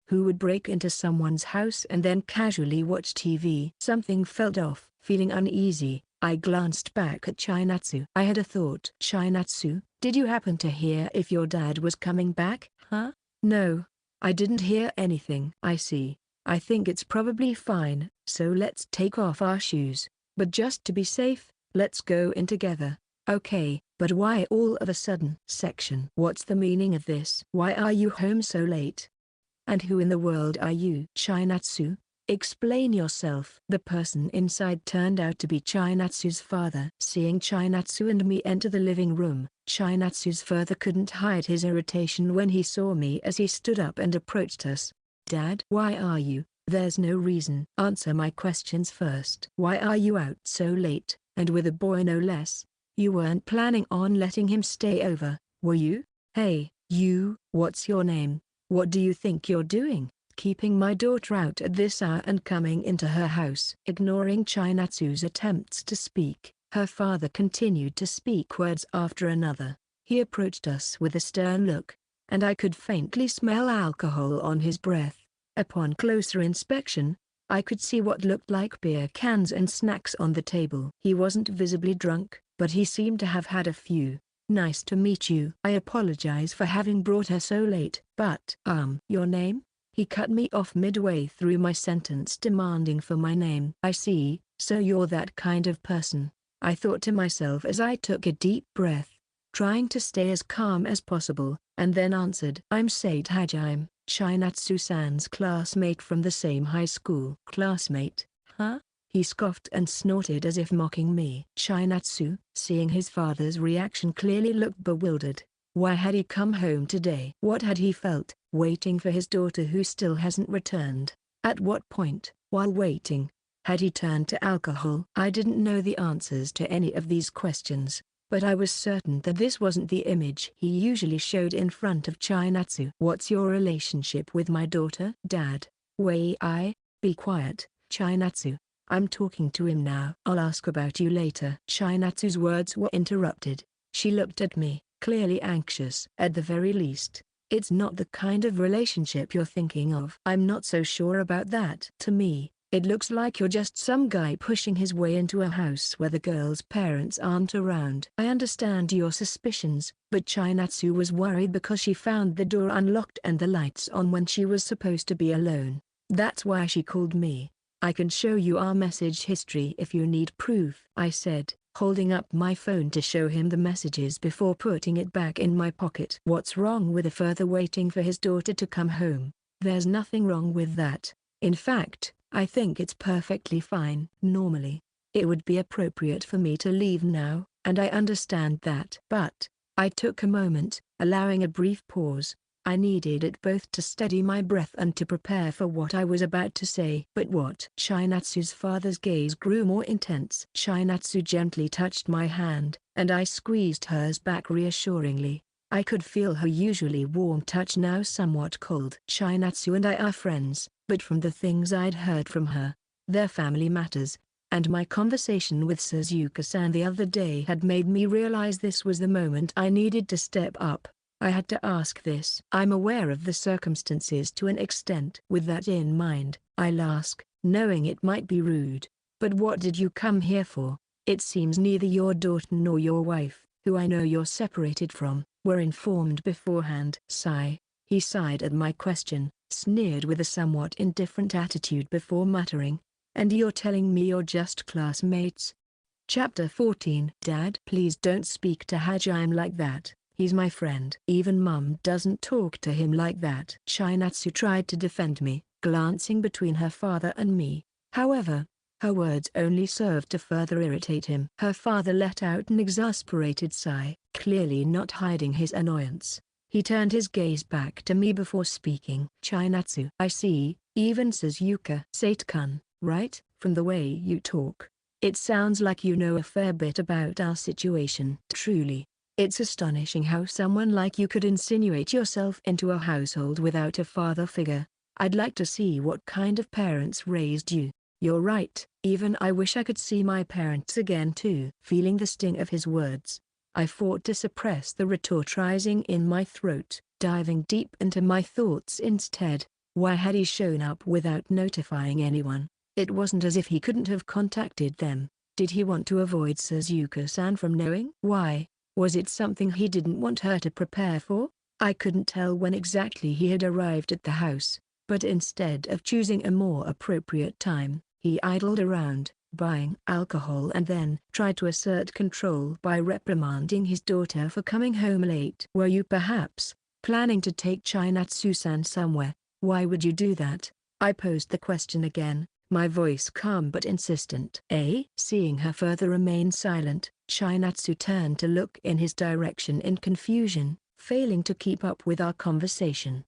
Who would break into someone's house and then casually watch TV? Something felt off. Feeling uneasy, I glanced back at Chinatsu. I had a thought. Chinatsu, did you happen to hear if your dad was coming back? No, I didn't hear anything. I see. I think it's probably fine, so let's take off our shoes. But just to be safe, let's go in together. Okay, but why all of a sudden? Section. What's the meaning of this? Why are you home so late? And who in the world are you? Chinatsu, explain yourself. The person inside turned out to be Chinatsu's father. Seeing Chinatsu and me enter the living room, Chinatsu's father couldn't hide his irritation when he saw me as he stood up and approached us. Dad, why are you? There's no reason. Answer my questions first. Why are you out so late, and with a boy no less? You weren't planning on letting him stay over, were you? Hey, you, what's your name? What do you think you're doing, keeping my daughter out at this hour and coming into her house? Ignoring Chinatsu's attempts to speak, her father continued to speak words after another. He approached us with a stern look, and I could faintly smell alcohol on his breath. Upon closer inspection, I could see what looked like beer cans and snacks on the table. He wasn't visibly drunk, but he seemed to have had a few. Nice to meet you. I apologize for having brought her so late. But, your name? He cut me off midway through my sentence, demanding for my name. I see, so you're that kind of person, I thought to myself as I took a deep breath, trying to stay as calm as possible, and then answered. I'm Satou Hajime, Chinatsu-san's classmate from the same high school. Classmate, huh? He scoffed and snorted as if mocking me. Chinatsu, seeing his father's reaction, clearly looked bewildered. Why had he come home today? What had he felt, waiting for his daughter who still hasn't returned? At what point, while waiting, had he turned to alcohol? I didn't know the answers to any of these questions, but I was certain that this wasn't the image he usually showed in front of Chinatsu. What's your relationship with my daughter? Dad, be quiet, Chinatsu. I'm talking to him now. I'll ask about you later. Chinatsu's words were interrupted. She looked at me, clearly anxious. At the very least, it's not the kind of relationship you're thinking of. I'm not so sure about that. To me, it looks like you're just some guy pushing his way into a house where the girl's parents aren't around. I understand your suspicions, but Chinatsu was worried because she found the door unlocked and the lights on when she was supposed to be alone. That's why she called me. I can show you our message history if you need proof, I said, holding up my phone to show him the messages before putting it back in my pocket. What's wrong with a further waiting for his daughter to come home? There's nothing wrong with that. In fact, I think it's perfectly fine. Normally, it would be appropriate for me to leave now, and I understand that. But, I took a moment, allowing a brief pause. I needed it both to steady my breath and to prepare for what I was about to say. But what? Chinatsu's father's gaze grew more intense. Chinatsu gently touched my hand, and I squeezed hers back reassuringly. I could feel her usually warm touch now somewhat cold. Chinatsu and I are friends, but from the things I'd heard from her, their family matters, and my conversation with Suzuka-san the other day had made me realize this was the moment I needed to step up. I had to ask this. I'm aware of the circumstances to an extent. With that in mind, I'll ask, knowing it might be rude. But what did you come here for? It seems neither your daughter nor your wife, who I know you're separated from, were informed beforehand. Sigh. He sighed at my question, sneered with a somewhat indifferent attitude before muttering, and you're telling me you're just classmates? Chapter 14. Dad, please don't speak to Hajime like that. He's my friend. Even Mum doesn't talk to him like that. Chinatsu tried to defend me, glancing between her father and me. However, her words only served to further irritate him. Her father let out an exasperated sigh, clearly not hiding his annoyance. He turned his gaze back to me before speaking. Chinatsu, I see, even Suzuka-san, right? From the way you talk, it sounds like you know a fair bit about our situation. Truly. It's astonishing how someone like you could insinuate yourself into a household without a father figure. I'd like to see what kind of parents raised you. You're right, even I wish I could see my parents again too. Feeling the sting of his words, I fought to suppress the retort rising in my throat, diving deep into my thoughts instead. Why had he shown up without notifying anyone? It wasn't as if he couldn't have contacted them. Did he want to avoid Suzuka-san from knowing? Why? Was it something he didn't want her to prepare for? I couldn't tell when exactly he had arrived at the house, but instead of choosing a more appropriate time, he idled around, buying alcohol and then tried to assert control by reprimanding his daughter for coming home late. Were you perhaps planning to take Chinatsu-san somewhere? Why would you do that? I posed the question again, my voice calm but insistent. Seeing her further remain silent, Chinatsu turned to look in his direction in confusion, failing to keep up with our conversation.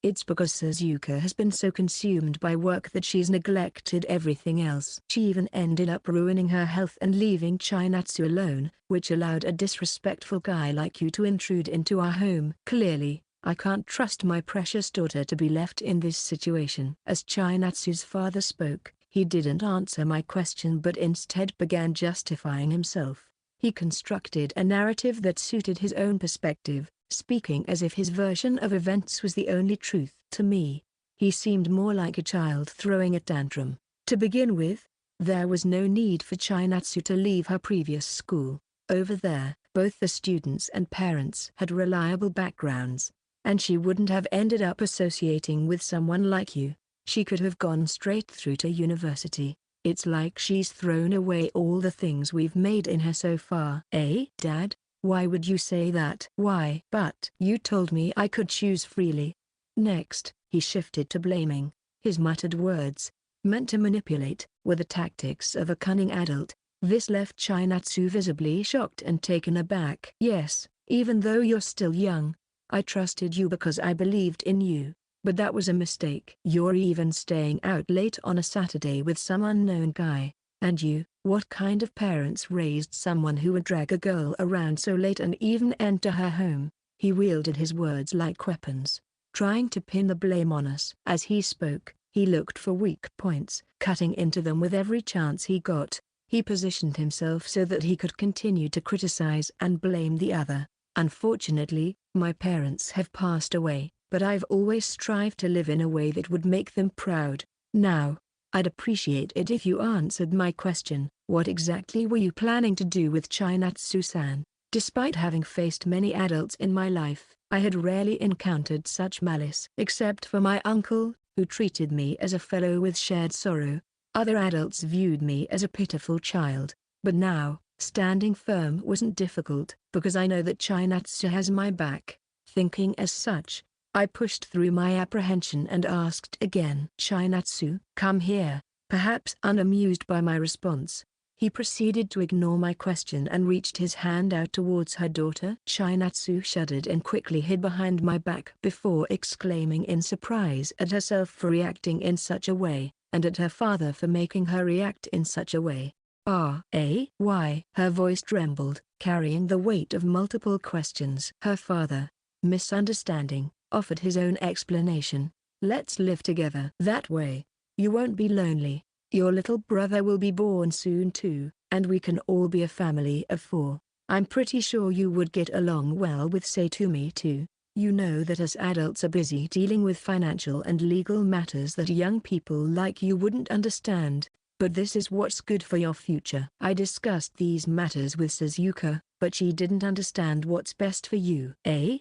It's because Suzuka has been so consumed by work that she's neglected everything else. She even ended up ruining her health and leaving Chinatsu alone, which allowed a disrespectful guy like you to intrude into our home. Clearly, I can't trust my precious daughter to be left in this situation. As Chinatsu's father spoke, he didn't answer my question but instead began justifying himself. He constructed a narrative that suited his own perspective, speaking as if his version of events was the only truth. To me, he seemed more like a child throwing a tantrum. To begin with, there was no need for Chinatsu to leave her previous school. Over there, both the students and parents had reliable backgrounds, and she wouldn't have ended up associating with someone like you. She could have gone straight through to university. It's like she's thrown away all the things we've made in her so far. Dad? Why would you say that? Why? But you told me I could choose freely. Next, he shifted to blaming. His muttered words, meant to manipulate, were the tactics of a cunning adult. This left Chinatsu visibly shocked and taken aback. Yes, even though you're still young, I trusted you because I believed in you. But that was a mistake. You're even staying out late on a Saturday with some unknown guy. And you, what kind of parents raised someone who would drag a girl around so late and even enter her home? He wielded his words like weapons, trying to pin the blame on us. As he spoke, he looked for weak points, cutting into them with every chance he got. He positioned himself so that he could continue to criticize and blame the other. Unfortunately, my parents have passed away, but I've always strived to live in a way that would make them proud. Now, I'd appreciate it if you answered my question. What exactly were you planning to do with Chinatsu-san? Despite having faced many adults in my life, I had rarely encountered such malice. Except for my uncle, who treated me as a fellow with shared sorrow, other adults viewed me as a pitiful child. But now, standing firm wasn't difficult, because I know that Chinatsu has my back. Thinking as such, I pushed through my apprehension and asked again. Chinatsu, come here. Perhaps unamused by my response, he proceeded to ignore my question and reached his hand out towards her daughter. Chinatsu shuddered and quickly hid behind my back before exclaiming in surprise at herself for reacting in such a way, and at her father for making her react in such a way. Why? Her voice trembled, carrying the weight of multiple questions. Her father, misunderstanding, offered his own explanation. Let's live together. That way, you won't be lonely. Your little brother will be born soon too, and we can all be a family of 4. I'm pretty sure you would get along well with Satou too. You know that us adults are busy dealing with financial and legal matters that young people like you wouldn't understand, but this is what's good for your future. I discussed these matters with Suzuka, but she didn't understand what's best for you.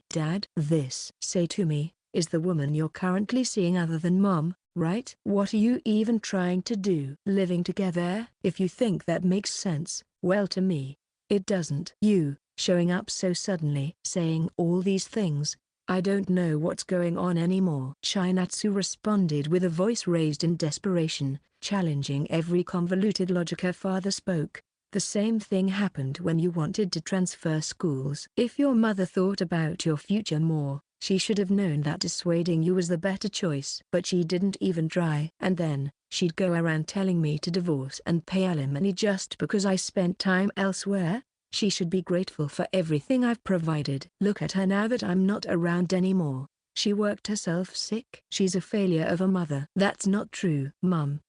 Dad? This Satou is the woman you're currently seeing other than Mom, right? What are you even trying to do? Living together? If you think that makes sense, well, to me, it doesn't. You, showing up so suddenly, saying all these things, I don't know what's going on anymore. Chinatsu responded with a voice raised in desperation, challenging every convoluted logic her father spoke. The same thing happened when you wanted to transfer schools. If your mother thought about your future more, she should have known that dissuading you was the better choice. But she didn't even try. And then, she'd go around telling me to divorce and pay alimony just because I spent time elsewhere? She should be grateful for everything I've provided. Look at her now that I'm not around anymore. She worked herself sick. She's a failure of a mother. That's not true. Mum.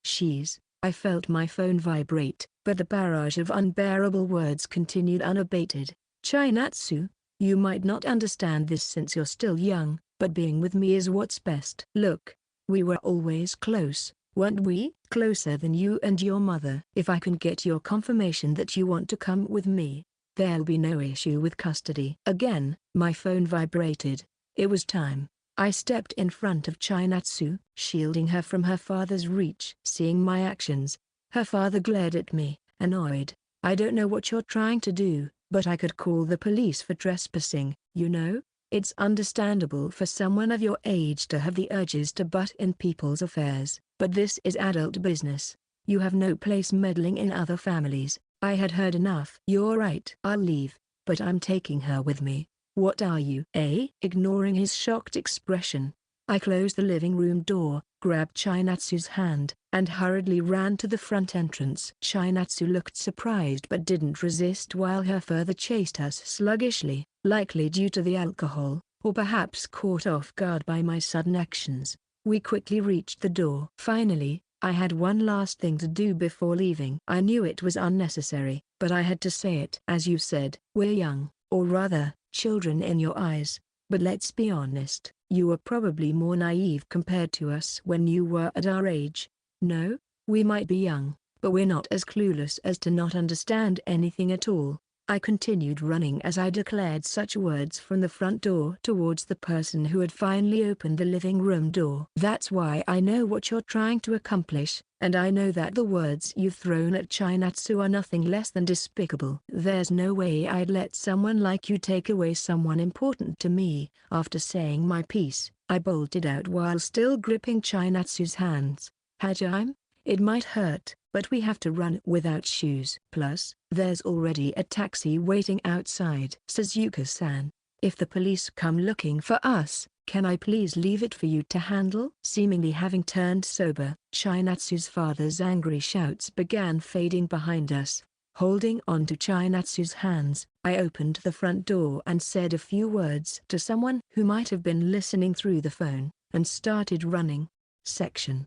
I felt my phone vibrate, but the barrage of unbearable words continued unabated. Chinatsu, you might not understand this since you're still young, but being with me is what's best. Look, we were always close, weren't we? Closer than you and your mother. If I can get your confirmation that you want to come with me, there'll be no issue with custody. Again, my phone vibrated. It was time. I stepped in front of Chinatsu, shielding her from her father's reach. Seeing my actions, her father glared at me, annoyed. I don't know what you're trying to do, but I could call the police for trespassing, you know? It's understandable for someone of your age to have the urges to butt in people's affairs, but this is adult business. You have no place meddling in other families. I had heard enough. You're right. I'll leave, but I'm taking her with me. What are you? Ignoring his shocked expression, I closed the living room door, grabbed Chinatsu's hand, and hurriedly ran to the front entrance. Chinatsu looked surprised but didn't resist while her father chased us sluggishly, likely due to the alcohol, or perhaps caught off guard by my sudden actions. We quickly reached the door. Finally, I had one last thing to do before leaving. I knew it was unnecessary, but I had to say it. As you said, we're young, or rather, children in your eyes. But let's be honest, you were probably more naive compared to us when you were at our age. No, we might be young, but we're not as clueless as to not understand anything at all. I continued running as I declared such words from the front door towards the person who had finally opened the living room door. That's why I know what you're trying to accomplish, and I know that the words you've thrown at Chinatsu are nothing less than despicable. There's no way I'd let someone like you take away someone important to me. After saying my piece, I bolted out while still gripping Chinatsu's hands. Hajime, it might hurt, but we have to run without shoes. Plus, there's already a taxi waiting outside. Suzuka-san, if the police come looking for us, can I please leave it for you to handle? Seemingly having turned sober, Chinatsu's father's angry shouts began fading behind us. Holding on to Chinatsu's hands, I opened the front door and said a few words to someone who might have been listening through the phone, and started running.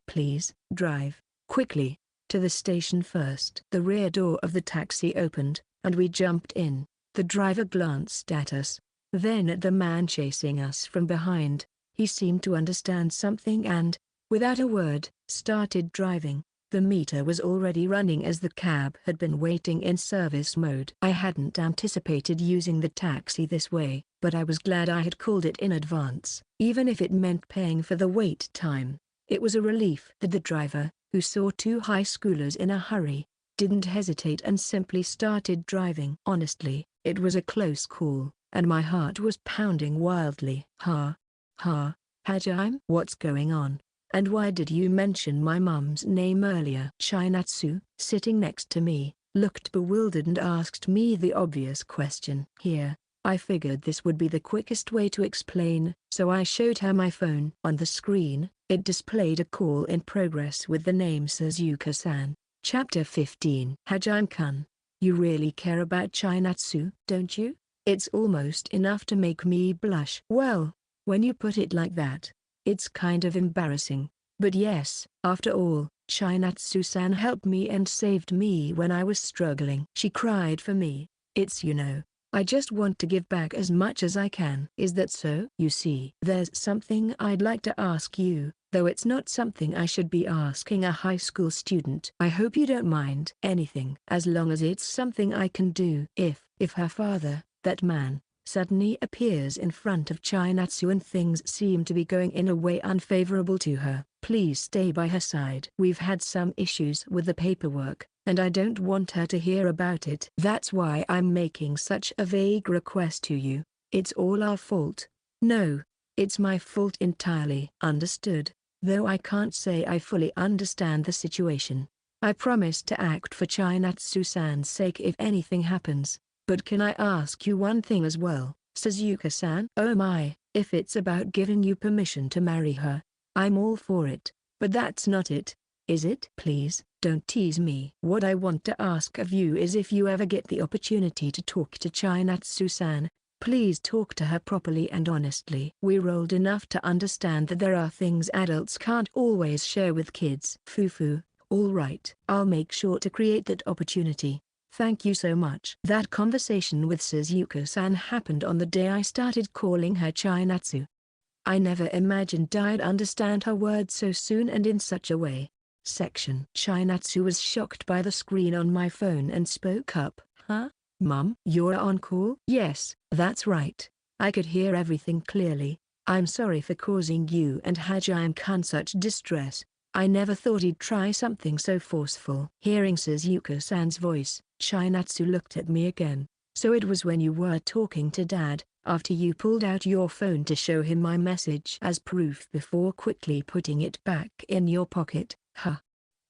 Please, drive, quickly, to the station first. The rear door of the taxi opened, and we jumped in. The driver glanced at us, then at the man chasing us from behind. He seemed to understand something and, without a word, started driving. The meter was already running as the cab had been waiting in service mode. I hadn't anticipated using the taxi this way, but I was glad I had called it in advance, even if it meant paying for the wait time. It was a relief that the driver, who saw two high schoolers in a hurry, didn't hesitate and simply started driving. Honestly, it was a close call, and my heart was pounding wildly. Hajime? What's going on? And why did you mention my mum's name earlier? Chinatsu, sitting next to me, looked bewildered and asked me the obvious question. Here, I figured this would be the quickest way to explain, so I showed her my phone. On the screen, it displayed a call in progress with the name Suzuka-san. Chapter 15. Hajime-kun, you really care about Chinatsu, don't you? It's almost enough to make me blush. Well, when you put it like that, it's kind of embarrassing. But yes, after all, Chinatsu-san helped me and saved me when I was struggling. She cried for me. I just want to give back as much as I can. Is that so? You see, there's something I'd like to ask you, though it's not something I should be asking a high school student. I hope you don't mind. Anything, as long as it's something I can do. If her father, that man, suddenly appears in front of Chinatsu and things seem to be going in a way unfavorable to her, please stay by her side. We've had some issues with the paperwork, and I don't want her to hear about it. That's why I'm making such a vague request to you. It's all our fault. No, it's my fault entirely. Understood, though I can't say I fully understand the situation. I promise to act for Chinatsu-san's sake if anything happens. But can I ask you one thing as well, Suzuka-san? Oh my, if it's about giving you permission to marry her, I'm all for it, but that's not it, is it? Please, don't tease me. What I want to ask of you is if you ever get the opportunity to talk to Chinatsu-san, please talk to her properly and honestly. We're old enough to understand that there are things adults can't always share with kids. Fufu, all right. I'll make sure to create that opportunity. Thank you so much. That conversation with Suzuka-san happened on the day I started calling her Chinatsu. I never imagined I'd understand her words so soon and in such a way. Chinatsu was shocked by the screen on my phone and spoke up. Huh? Mum? You're on call? Yes, that's right. I could hear everything clearly. I'm sorry for causing you and Hajime-kun such distress. I never thought he'd try something so forceful. Hearing Suzuka-san's voice, Chinatsu looked at me again. So it was when you were talking to Dad, after you pulled out your phone to show him my message as proof before quickly putting it back in your pocket, huh?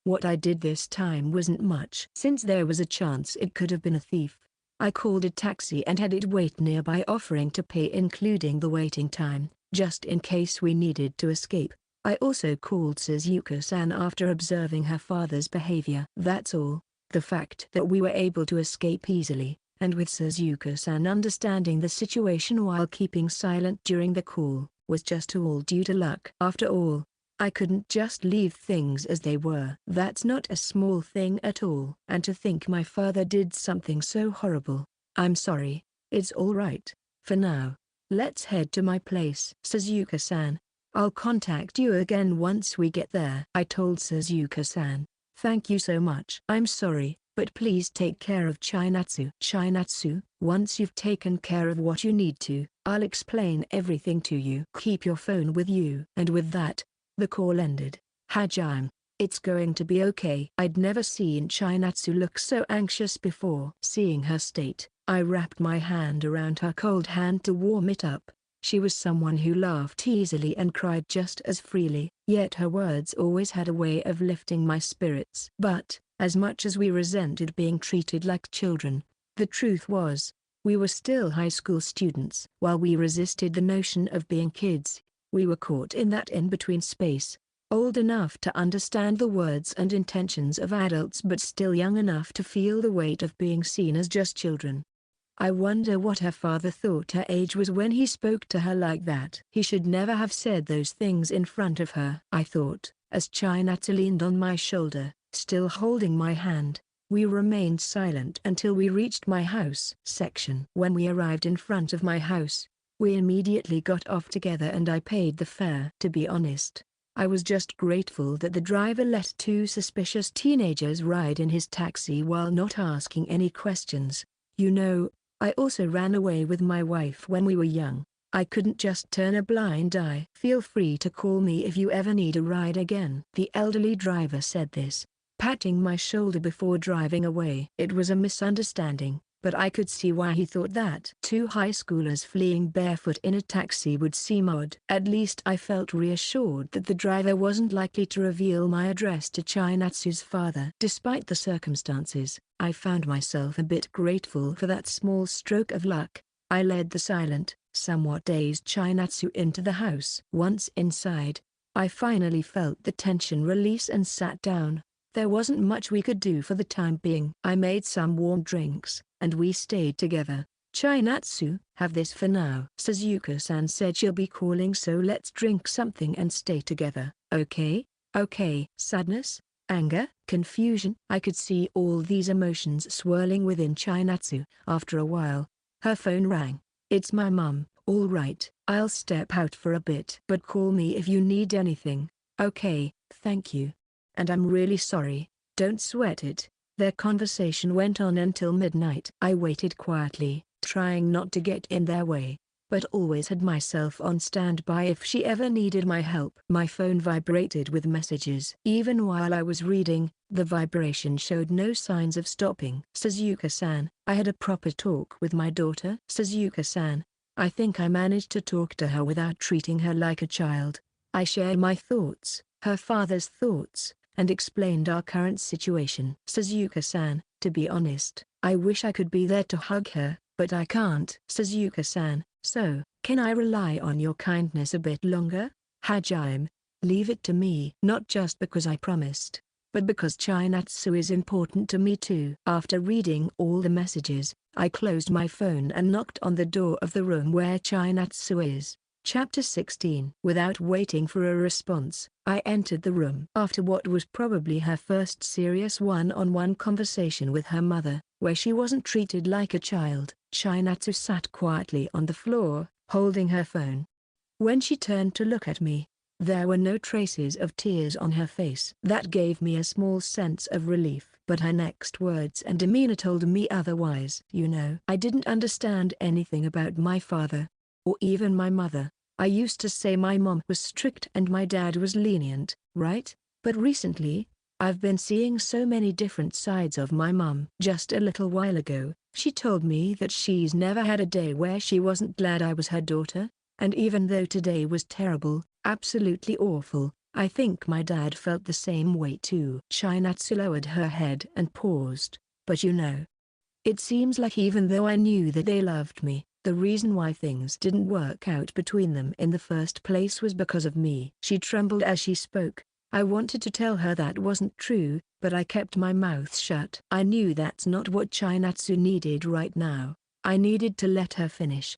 What I did this time wasn't much. Since there was a chance it could have been a thief, I called a taxi and had it wait nearby, offering to pay including the waiting time, just in case we needed to escape. I also called Suzuka-san after observing her father's behavior. That's all. The fact that we were able to escape easily, and with Suzuka-san understanding the situation while keeping silent during the call, was just all due to luck. After all, I couldn't just leave things as they were. That's not a small thing at all. And to think my father did something so horrible. I'm sorry. It's all right. For now, let's head to my place. Suzuka-san, I'll contact you again once we get there. I told Suzuka-san, thank you so much. I'm sorry, but please take care of Chinatsu. Chinatsu, once you've taken care of what you need to, I'll explain everything to you. Keep your phone with you. And with that, the call ended. Hajime, it's going to be okay. I'd never seen Chinatsu look so anxious before. Seeing her state, I wrapped my hand around her cold hand to warm it up. She was someone who laughed easily and cried just as freely, yet her words always had a way of lifting my spirits. But, as much as we resented being treated like children, the truth was, we were still high school students. While we resisted the notion of being kids, we were caught in that in-between space, old enough to understand the words and intentions of adults but still young enough to feel the weight of being seen as just children. I wonder what her father thought her age was when he spoke to her like that. He should never have said those things in front of her, I thought, as Chinatsu leaned on my shoulder, still holding my hand. We remained silent until we reached my house section. When we arrived in front of my house, we immediately got off together and I paid the fare. To be honest, I was just grateful that the driver let two suspicious teenagers ride in his taxi while not asking any questions. You know, I also ran away with my wife when we were young. I couldn't just turn a blind eye. Feel free to call me if you ever need a ride again. The elderly driver said this, patting my shoulder before driving away. It was a misunderstanding, but I could see why he thought that. Two high schoolers fleeing barefoot in a taxi would seem odd. At least I felt reassured that the driver wasn't likely to reveal my address to Chinatsu's father. Despite the circumstances, I found myself a bit grateful for that small stroke of luck. I led the silent, somewhat dazed Chinatsu into the house. Once inside, I finally felt the tension release and sat down. There wasn't much we could do for the time being. I made some warm drinks, and we stayed together. Chinatsu, have this for now. Suzuka-san said she'll be calling, so let's drink something and stay together. Okay? Okay. Sadness, anger, confusion. I could see all these emotions swirling within Chinatsu. After a while, her phone rang. It's my mum. All right, I'll step out for a bit. But call me if you need anything. Okay, thank you. And I'm really sorry. Don't sweat it. Their conversation went on until midnight. I waited quietly, trying not to get in their way, but always had myself on standby if she ever needed my help. My phone vibrated with messages. Even while I was reading, the vibration showed no signs of stopping. Suzuka-san, I had a proper talk with my daughter. Suzuka-san, I think I managed to talk to her without treating her like a child. I shared my thoughts, her father's thoughts, and explained our current situation. Suzuka-san, to be honest, I wish I could be there to hug her, but I can't. Suzuka-san, so, can I rely on your kindness a bit longer? Hajime, leave it to me. Not just because I promised, but because Chinatsu is important to me too. After reading all the messages, I closed my phone and knocked on the door of the room where Chinatsu is. Chapter 16. Without waiting for a response, I entered the room. After what was probably her first serious one-on-one conversation with her mother, where she wasn't treated like a child, Chinatsu sat quietly on the floor, holding her phone. When she turned to look at me, there were no traces of tears on her face. That gave me a small sense of relief. But her next words and demeanor told me otherwise. You know, I didn't understand anything about my father, or even my mother. I used to say my mom was strict and my dad was lenient, right? But recently, I've been seeing so many different sides of my mum. Just a little while ago, she told me that she's never had a day where she wasn't glad I was her daughter, and even though today was terrible, absolutely awful, I think my dad felt the same way too. Chinatsu lowered her head and paused. But you know, it seems like even though I knew that they loved me, the reason why things didn't work out between them in the first place was because of me. She trembled as she spoke. I wanted to tell her that wasn't true, but I kept my mouth shut. I knew that's not what Chinatsu needed right now. I needed to let her finish.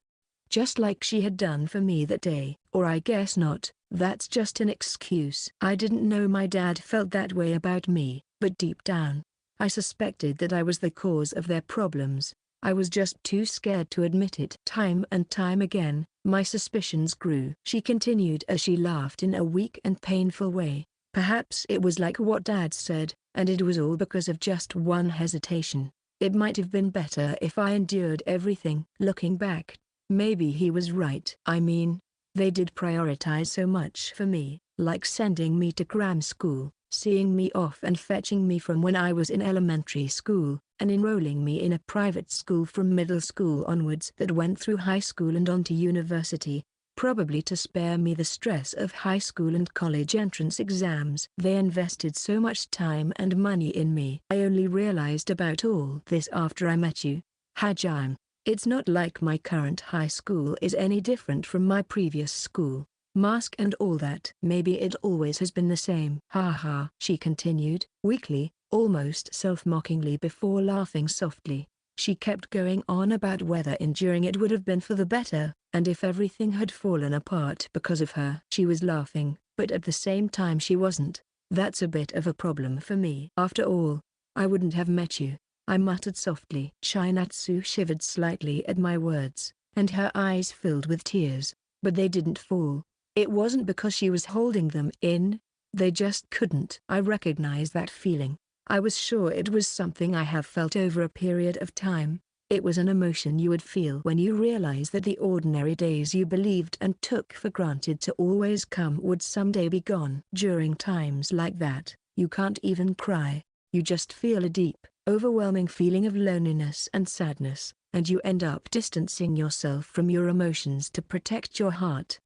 Just like she had done for me that day. Or I guess not, that's just an excuse. I didn't know my dad felt that way about me, but deep down, I suspected that I was the cause of their problems. I was just too scared to admit it. Time and time again, my suspicions grew. She continued as she laughed in a weak and painful way. Perhaps it was like what Dad said, and it was all because of just one hesitation. It might have been better if I endured everything. Looking back, maybe he was right. I mean, they did prioritize so much for me, like sending me to cram school, seeing me off and fetching me from when I was in elementary school, and enrolling me in a private school from middle school onwards that went through high school and on to university, probably to spare me the stress of high school and college entrance exams. They invested so much time and money in me. I only realized about all this after I met you, Hajime. It's not like my current high school is any different from my previous school. Mask and all that. Maybe it always has been the same. Ha ha, she continued, weakly, almost self-mockingly before laughing softly. She kept going on about whether enduring it would have been for the better, and if everything had fallen apart because of her. She was laughing, but at the same time she wasn't. That's a bit of a problem for me. After all, I wouldn't have met you, I muttered softly. Chinatsu shivered slightly at my words, and her eyes filled with tears, but they didn't fall. It wasn't because she was holding them in, they just couldn't. I recognized that feeling. I was sure it was something I have felt over a period of time. It was an emotion you would feel when you realize that the ordinary days you believed and took for granted to always come would someday be gone. During times like that, you can't even cry. You just feel a deep, overwhelming feeling of loneliness and sadness, and you end up distancing yourself from your emotions to protect your heart.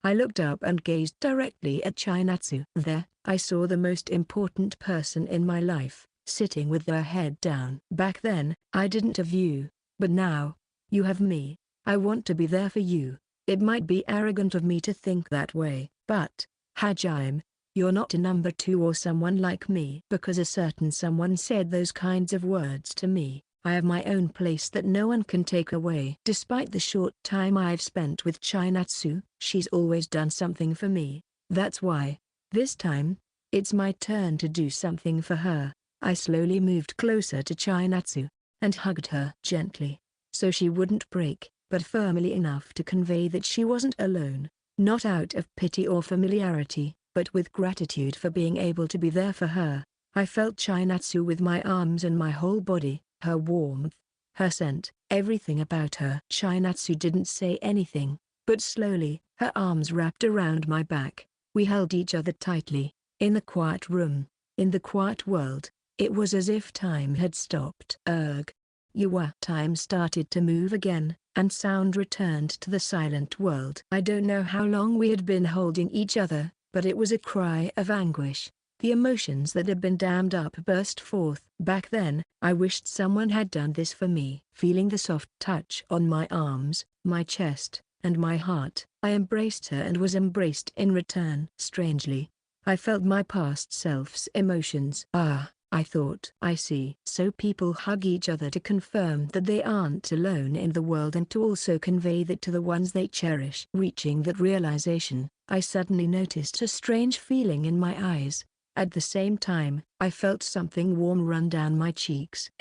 I looked up and gazed directly at Chinatsu. There, I saw the most important person in my life, sitting with their head down. Back then, I didn't have you, but now, you have me. I want to be there for you. It might be arrogant of me to think that way, but, Hajime, you're not a number two or someone like me. Because a certain someone said those kinds of words to me, I have my own place that no one can take away. Despite the short time I've spent with Chinatsu, she's always done something for me. That's why, this time, it's my turn to do something for her. I slowly moved closer to Chinatsu, and hugged her gently, so she wouldn't break, but firmly enough to convey that she wasn't alone, not out of pity or familiarity, but with gratitude for being able to be there for her. I felt Chinatsu with my arms and my whole body, her warmth, her scent, everything about her. Chinatsu didn't say anything, but slowly, her arms wrapped around my back. We held each other tightly. In the quiet room, in the quiet world, it was as if time had stopped. Time started to move again, and sound returned to the silent world. I don't know how long we had been holding each other, but it was a cry of anguish. The emotions that had been dammed up burst forth. Back then, I wished someone had done this for me. Feeling the soft touch on my arms, my chest, and my heart, I embraced her and was embraced in return. Strangely, I felt my past self's emotions. Ah, I thought. I see. So people hug each other to confirm that they aren't alone in the world and to also convey that to the ones they cherish. Reaching that realization, I suddenly noticed a strange feeling in my eyes. At the same time, I felt something warm run down my cheeks.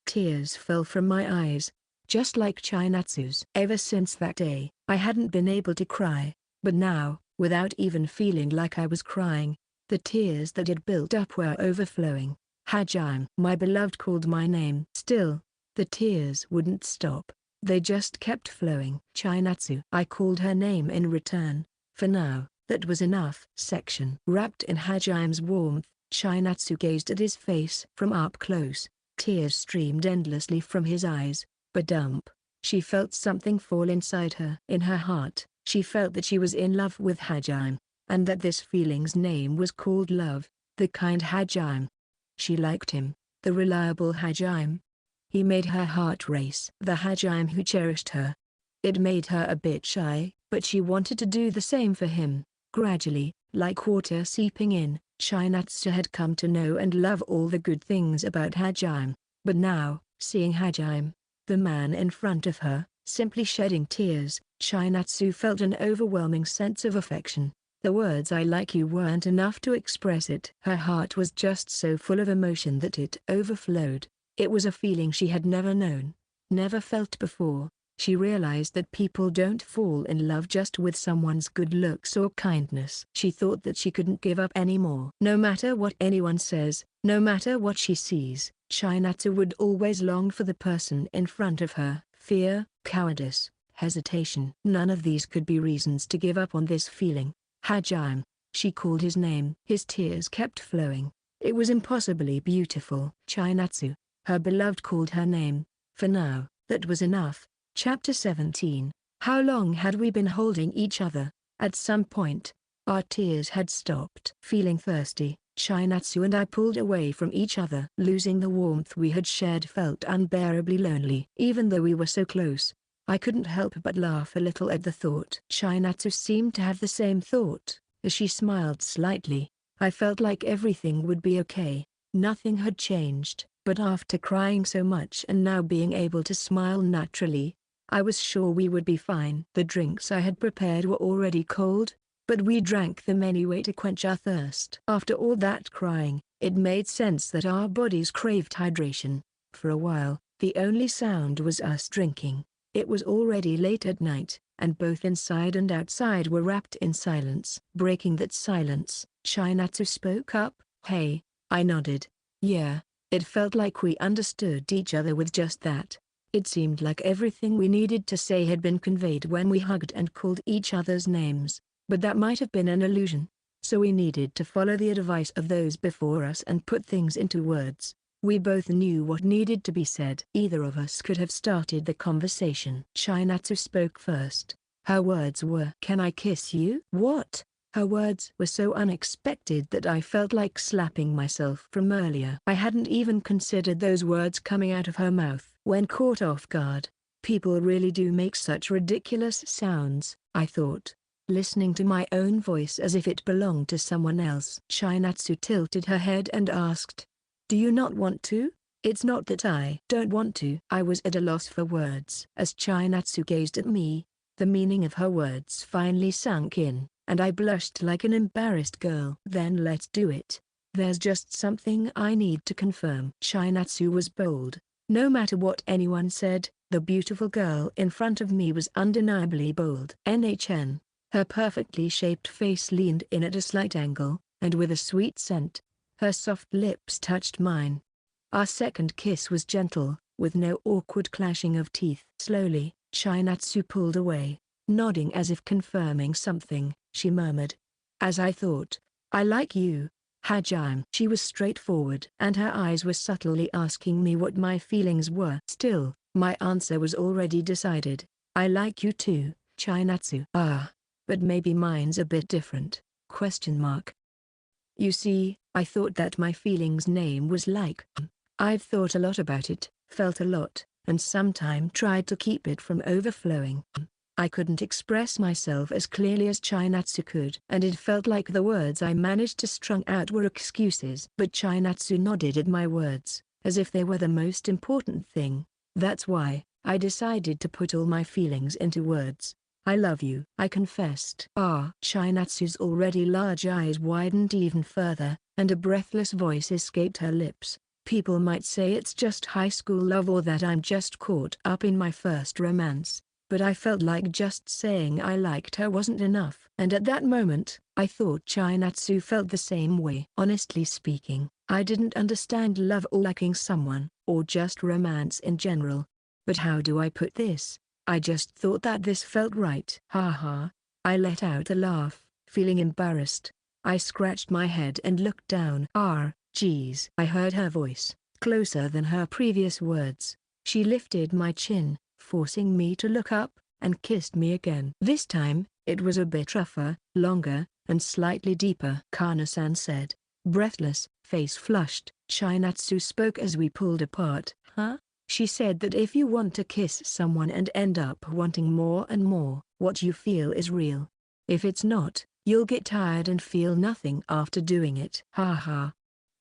Tears fell from my eyes, just like Chinatsu's. Ever since that day, I hadn't been able to cry, but now, without even feeling like I was crying, the tears that had built up were overflowing. Hajime. My beloved called my name. Still, the tears wouldn't stop. They just kept flowing. Chinatsu. I called her name in return. For now, that was enough. Wrapped in Hajime's warmth, Chinatsu gazed at his face from up close. Tears streamed endlessly from his eyes. Badump. She felt something fall inside her. In her heart, she felt that she was in love with Hajime, and that this feeling's name was called love, the kind Hajime. She liked him, the reliable Hajime. He made her heart race. The Hajime who cherished her. It made her a bit shy, but she wanted to do the same for him. Gradually, like water seeping in, Chinatsu had come to know and love all the good things about Hajime. But now, seeing Hajime, the man in front of her, simply shedding tears, Chinatsu felt an overwhelming sense of affection. The words "I like you" weren't enough to express it. Her heart was just so full of emotion that it overflowed. It was a feeling she had never known, never felt before. She realized that people don't fall in love just with someone's good looks or kindness. She thought that she couldn't give up anymore. No matter what anyone says, no matter what she sees, Chinatsu would always long for the person in front of her. Fear, cowardice, hesitation. None of these could be reasons to give up on this feeling. Hajime. She called his name. His tears kept flowing. It was impossibly beautiful. Chinatsu. Her beloved called her name. For now, that was enough. Chapter 17. How long had we been holding each other? At some point, our tears had stopped. Feeling thirsty, Chinatsu and I pulled away from each other. Losing the warmth we had shared felt unbearably lonely. Even though we were so close, I couldn't help but laugh a little at the thought. Chinatsu seemed to have the same thought, as she smiled slightly. I felt like everything would be okay. Nothing had changed, but after crying so much and now being able to smile naturally, I was sure we would be fine. The drinks I had prepared were already cold, but we drank them anyway to quench our thirst. After all that crying, it made sense that our bodies craved hydration. For a while, the only sound was us drinking. It was already late at night, and both inside and outside were wrapped in silence. Breaking that silence, Chinatsu spoke up. "Hey." I nodded. Yeah, it felt like we understood each other with just that. It seemed like everything we needed to say had been conveyed when we hugged and called each other's names, but that might have been an illusion. So we needed to follow the advice of those before us and put things into words. We both knew what needed to be said. Either of us could have started the conversation. Chinatsu spoke first. Her words were, "Can I kiss you?" What? Her words were so unexpected that I felt like slapping myself from earlier. I hadn't even considered those words coming out of her mouth. When caught off guard, people really do make such ridiculous sounds, I thought, listening to my own voice as if it belonged to someone else. Chinatsu tilted her head and asked, "Do you not want to?" "It's not that I don't want to." I was at a loss for words. As Chinatsu gazed at me, the meaning of her words finally sunk in, and I blushed like an embarrassed girl. "Then let's do it. There's just something I need to confirm." Chinatsu was bold. No matter what anyone said, the beautiful girl in front of me was undeniably bold. NHN. Her perfectly shaped face leaned in at a slight angle, and with a sweet scent, her soft lips touched mine. Our second kiss was gentle, with no awkward clashing of teeth. Slowly, Chinatsu pulled away, nodding as if confirming something. She murmured, "As I thought, I like you, Hajime." She was straightforward, and her eyes were subtly asking me what my feelings were. Still, my answer was already decided. "I like you too, Chinatsu." "Ah, but maybe mine's a bit different, question mark. You see, I thought that my feelings name was like. I've thought a lot about it, felt a lot, and sometime tried to keep it from overflowing. I couldn't express myself as clearly as Chinatsu could, and it felt like the words I managed to strung out were excuses. But Chinatsu nodded at my words, as if they were the most important thing. That's why I decided to put all my feelings into words. "I love you," I confessed. "Ah." Chinatsu's already large eyes widened even further, and a breathless voice escaped her lips. "People might say it's just high school love or that I'm just caught up in my first romance, but I felt like just saying I liked her wasn't enough." And at that moment, I thought Chinatsu felt the same way. Honestly speaking, I didn't understand love or liking someone, or just romance in general. But how do I put this? I just thought that this felt right. Ha ha. I let out a laugh, feeling embarrassed. I scratched my head and looked down. Geez. I heard her voice, closer than her previous words. She lifted my chin, forcing me to look up, and kissed me again. This time, it was a bit rougher, longer, and slightly deeper. Kana-san said, breathless, face flushed. Chinatsu spoke as we pulled apart. Huh? She said that if you want to kiss someone and end up wanting more and more, what you feel is real. If it's not, you'll get tired and feel nothing after doing it. Ha ha.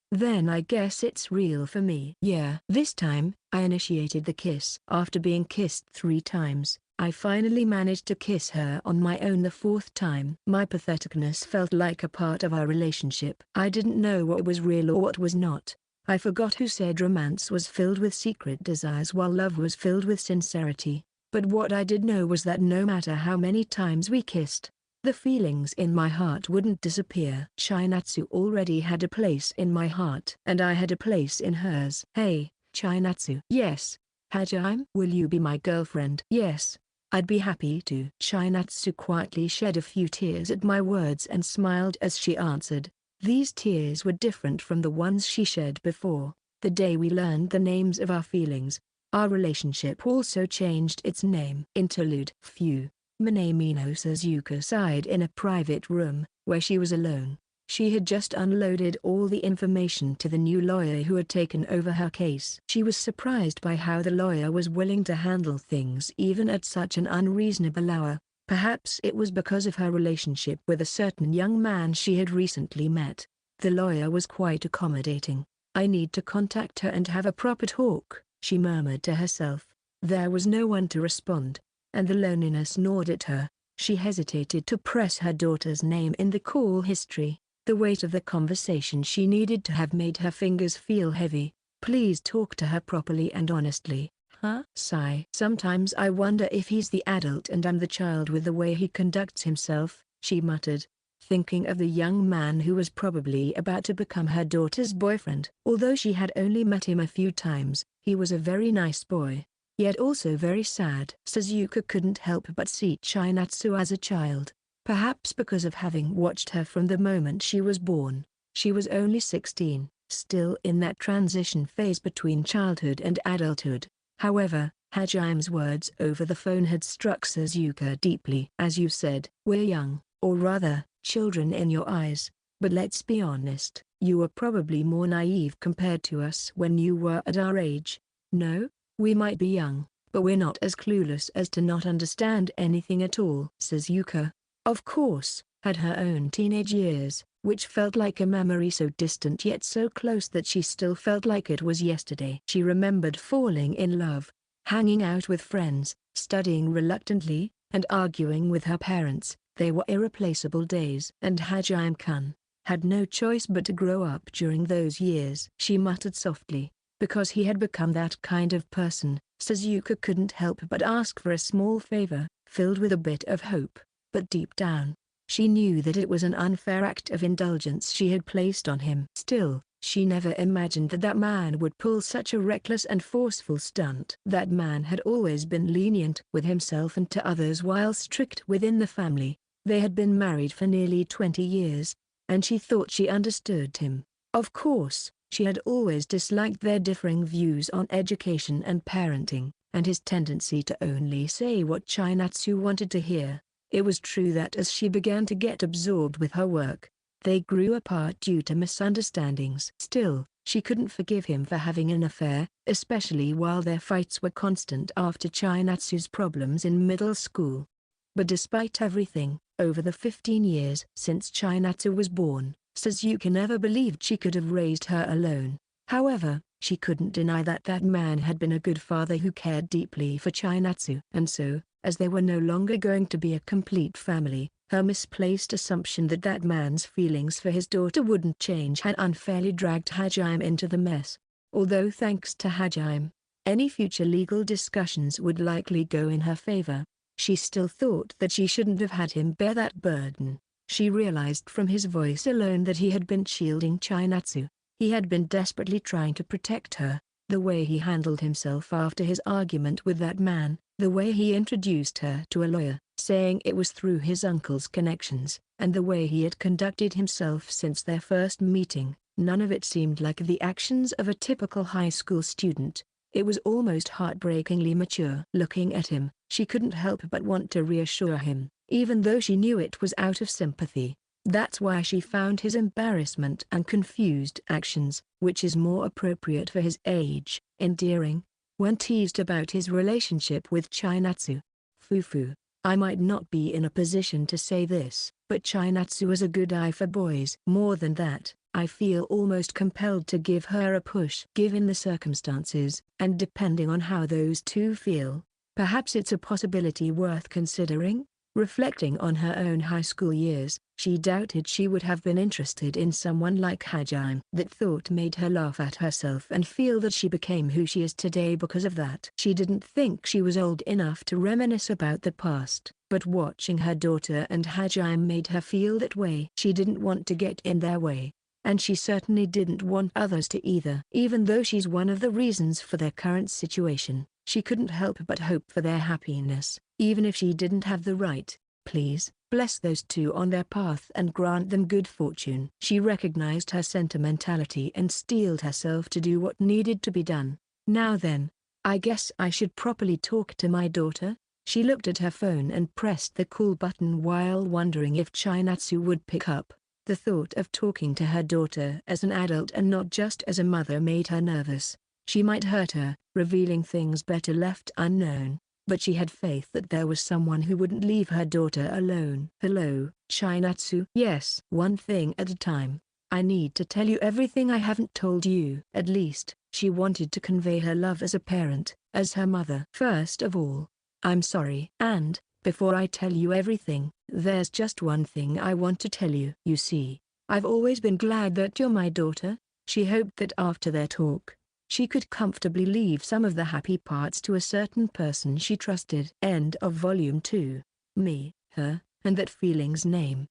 Then I guess it's real for me. Yeah. This time, I initiated the kiss. After being kissed 3 times, I finally managed to kiss her on my own the 4th time. My patheticness felt like a part of our relationship. I didn't know what was real or what was not. I forgot who said romance was filled with secret desires while love was filled with sincerity. But what I did know was that no matter how many times we kissed, the feelings in my heart wouldn't disappear. Chinatsu already had a place in my heart. And I had a place in hers. Hey, Chinatsu. Yes. Hajime? Will you be my girlfriend? Yes. I'd be happy to. Chinatsu quietly shed a few tears at my words and smiled as she answered. These tears were different from the ones she shed before. The day we learned the names of our feelings, our relationship also changed its name. Interlude. Few. Minamino Suzuka sighed in a private room, where she was alone. She had just unloaded all the information to the new lawyer who had taken over her case. She was surprised by how the lawyer was willing to handle things even at such an unreasonable hour. Perhaps it was because of her relationship with a certain young man she had recently met. The lawyer was quite accommodating. I need to contact her and have a proper talk, she murmured to herself. There was no one to respond, and the loneliness gnawed at her. She hesitated to press her daughter's name in the call history. The weight of the conversation she needed to have made her fingers feel heavy. Please talk to her properly and honestly. Huh? Sigh. Sometimes I wonder if he's the adult and I'm the child with the way he conducts himself, she muttered, thinking of the young man who was probably about to become her daughter's boyfriend. Although she had only met him a few times, he was a very nice boy, yet also very sad. Suzuka couldn't help but see Chinatsu as a child, perhaps because of having watched her from the moment she was born. She was only 16, still in that transition phase between childhood and adulthood. However, Hajime's words over the phone had struck Suzuka deeply. As you said, we're young, or rather, children in your eyes, but let's be honest, you were probably more naive compared to us when you were at our age. No? We might be young, but we're not as clueless as to not understand anything at all. Suzuka, of course, had her own teenage years, which felt like a memory so distant yet so close that she still felt like it was yesterday. She remembered falling in love, hanging out with friends, studying reluctantly, and arguing with her parents. They were irreplaceable days. And Hajime-kun had no choice but to grow up during those years. She muttered softly, because he had become that kind of person. Suzuka couldn't help but ask for a small favor, filled with a bit of hope, but deep down, she knew that it was an unfair act of indulgence she had placed on him. Still, she never imagined that that man would pull such a reckless and forceful stunt. That man had always been lenient with himself and to others while strict within the family. They had been married for nearly 20 years, and she thought she understood him. Of course, she had always disliked their differing views on education and parenting, and his tendency to only say what Chinatsu wanted to hear. It was true that as she began to get absorbed with her work, they grew apart due to misunderstandings. Still, she couldn't forgive him for having an affair, especially while their fights were constant after Chinatsu's problems in middle school. But despite everything, over the 15 years since Chinatsu was born, Suzuka never believed she could have raised her alone. However, she couldn't deny that that man had been a good father who cared deeply for Chinatsu. And so, as they were no longer going to be a complete family, her misplaced assumption that that man's feelings for his daughter wouldn't change had unfairly dragged Hajime into the mess. Although thanks to Hajime, any future legal discussions would likely go in her favor, she still thought that she shouldn't have had him bear that burden. She realized from his voice alone that he had been shielding Chinatsu. He had been desperately trying to protect her. The way he handled himself after his argument with that man, The way he introduced her to a lawyer, saying it was through his uncle's connections, and the way he had conducted himself since their first meeting, none of it seemed like the actions of a typical high school student. It was almost heartbreakingly mature. Looking at him, she couldn't help but want to reassure him, even though she knew it was out of sympathy. That's why she found his embarrassment and confused actions, which is more appropriate for his age, endearing. When teased about his relationship with Chinatsu, Fufu, I might not be in a position to say this, but Chinatsu is a good eye for boys. More than that, I feel almost compelled to give her a push. Given the circumstances, and depending on how those two feel, perhaps it's a possibility worth considering. Reflecting on her own high school years, she doubted she would have been interested in someone like Hajime. That thought made her laugh at herself and feel that she became who she is today because of that. She didn't think she was old enough to reminisce about the past, but watching her daughter and Hajime made her feel that way. She didn't want to get in their way, and she certainly didn't want others to either. Even though she's one of the reasons for their current situation, she couldn't help but hope for their happiness, even if she didn't have the right. Please, bless those two on their path and grant them good fortune. She recognized her sentimentality and steeled herself to do what needed to be done. Now then, I guess I should properly talk to my daughter. She looked at her phone and pressed the call button while wondering if Chinatsu would pick up. The thought of talking to her daughter as an adult and not just as a mother made her nervous. She might hurt her, revealing things better left unknown, but she had faith that there was someone who wouldn't leave her daughter alone. Hello, Chinatsu. Yes. One thing at a time. I need to tell you everything I haven't told you. At least, she wanted to convey her love as a parent, as her mother. First of all, I'm sorry. And, before I tell you everything, there's just one thing I want to tell you. You see, I've always been glad that you're my daughter. She hoped that after their talk, she could comfortably leave some of the happy parts to a certain person she trusted. End of Volume 2. Me, her, and that feeling's name.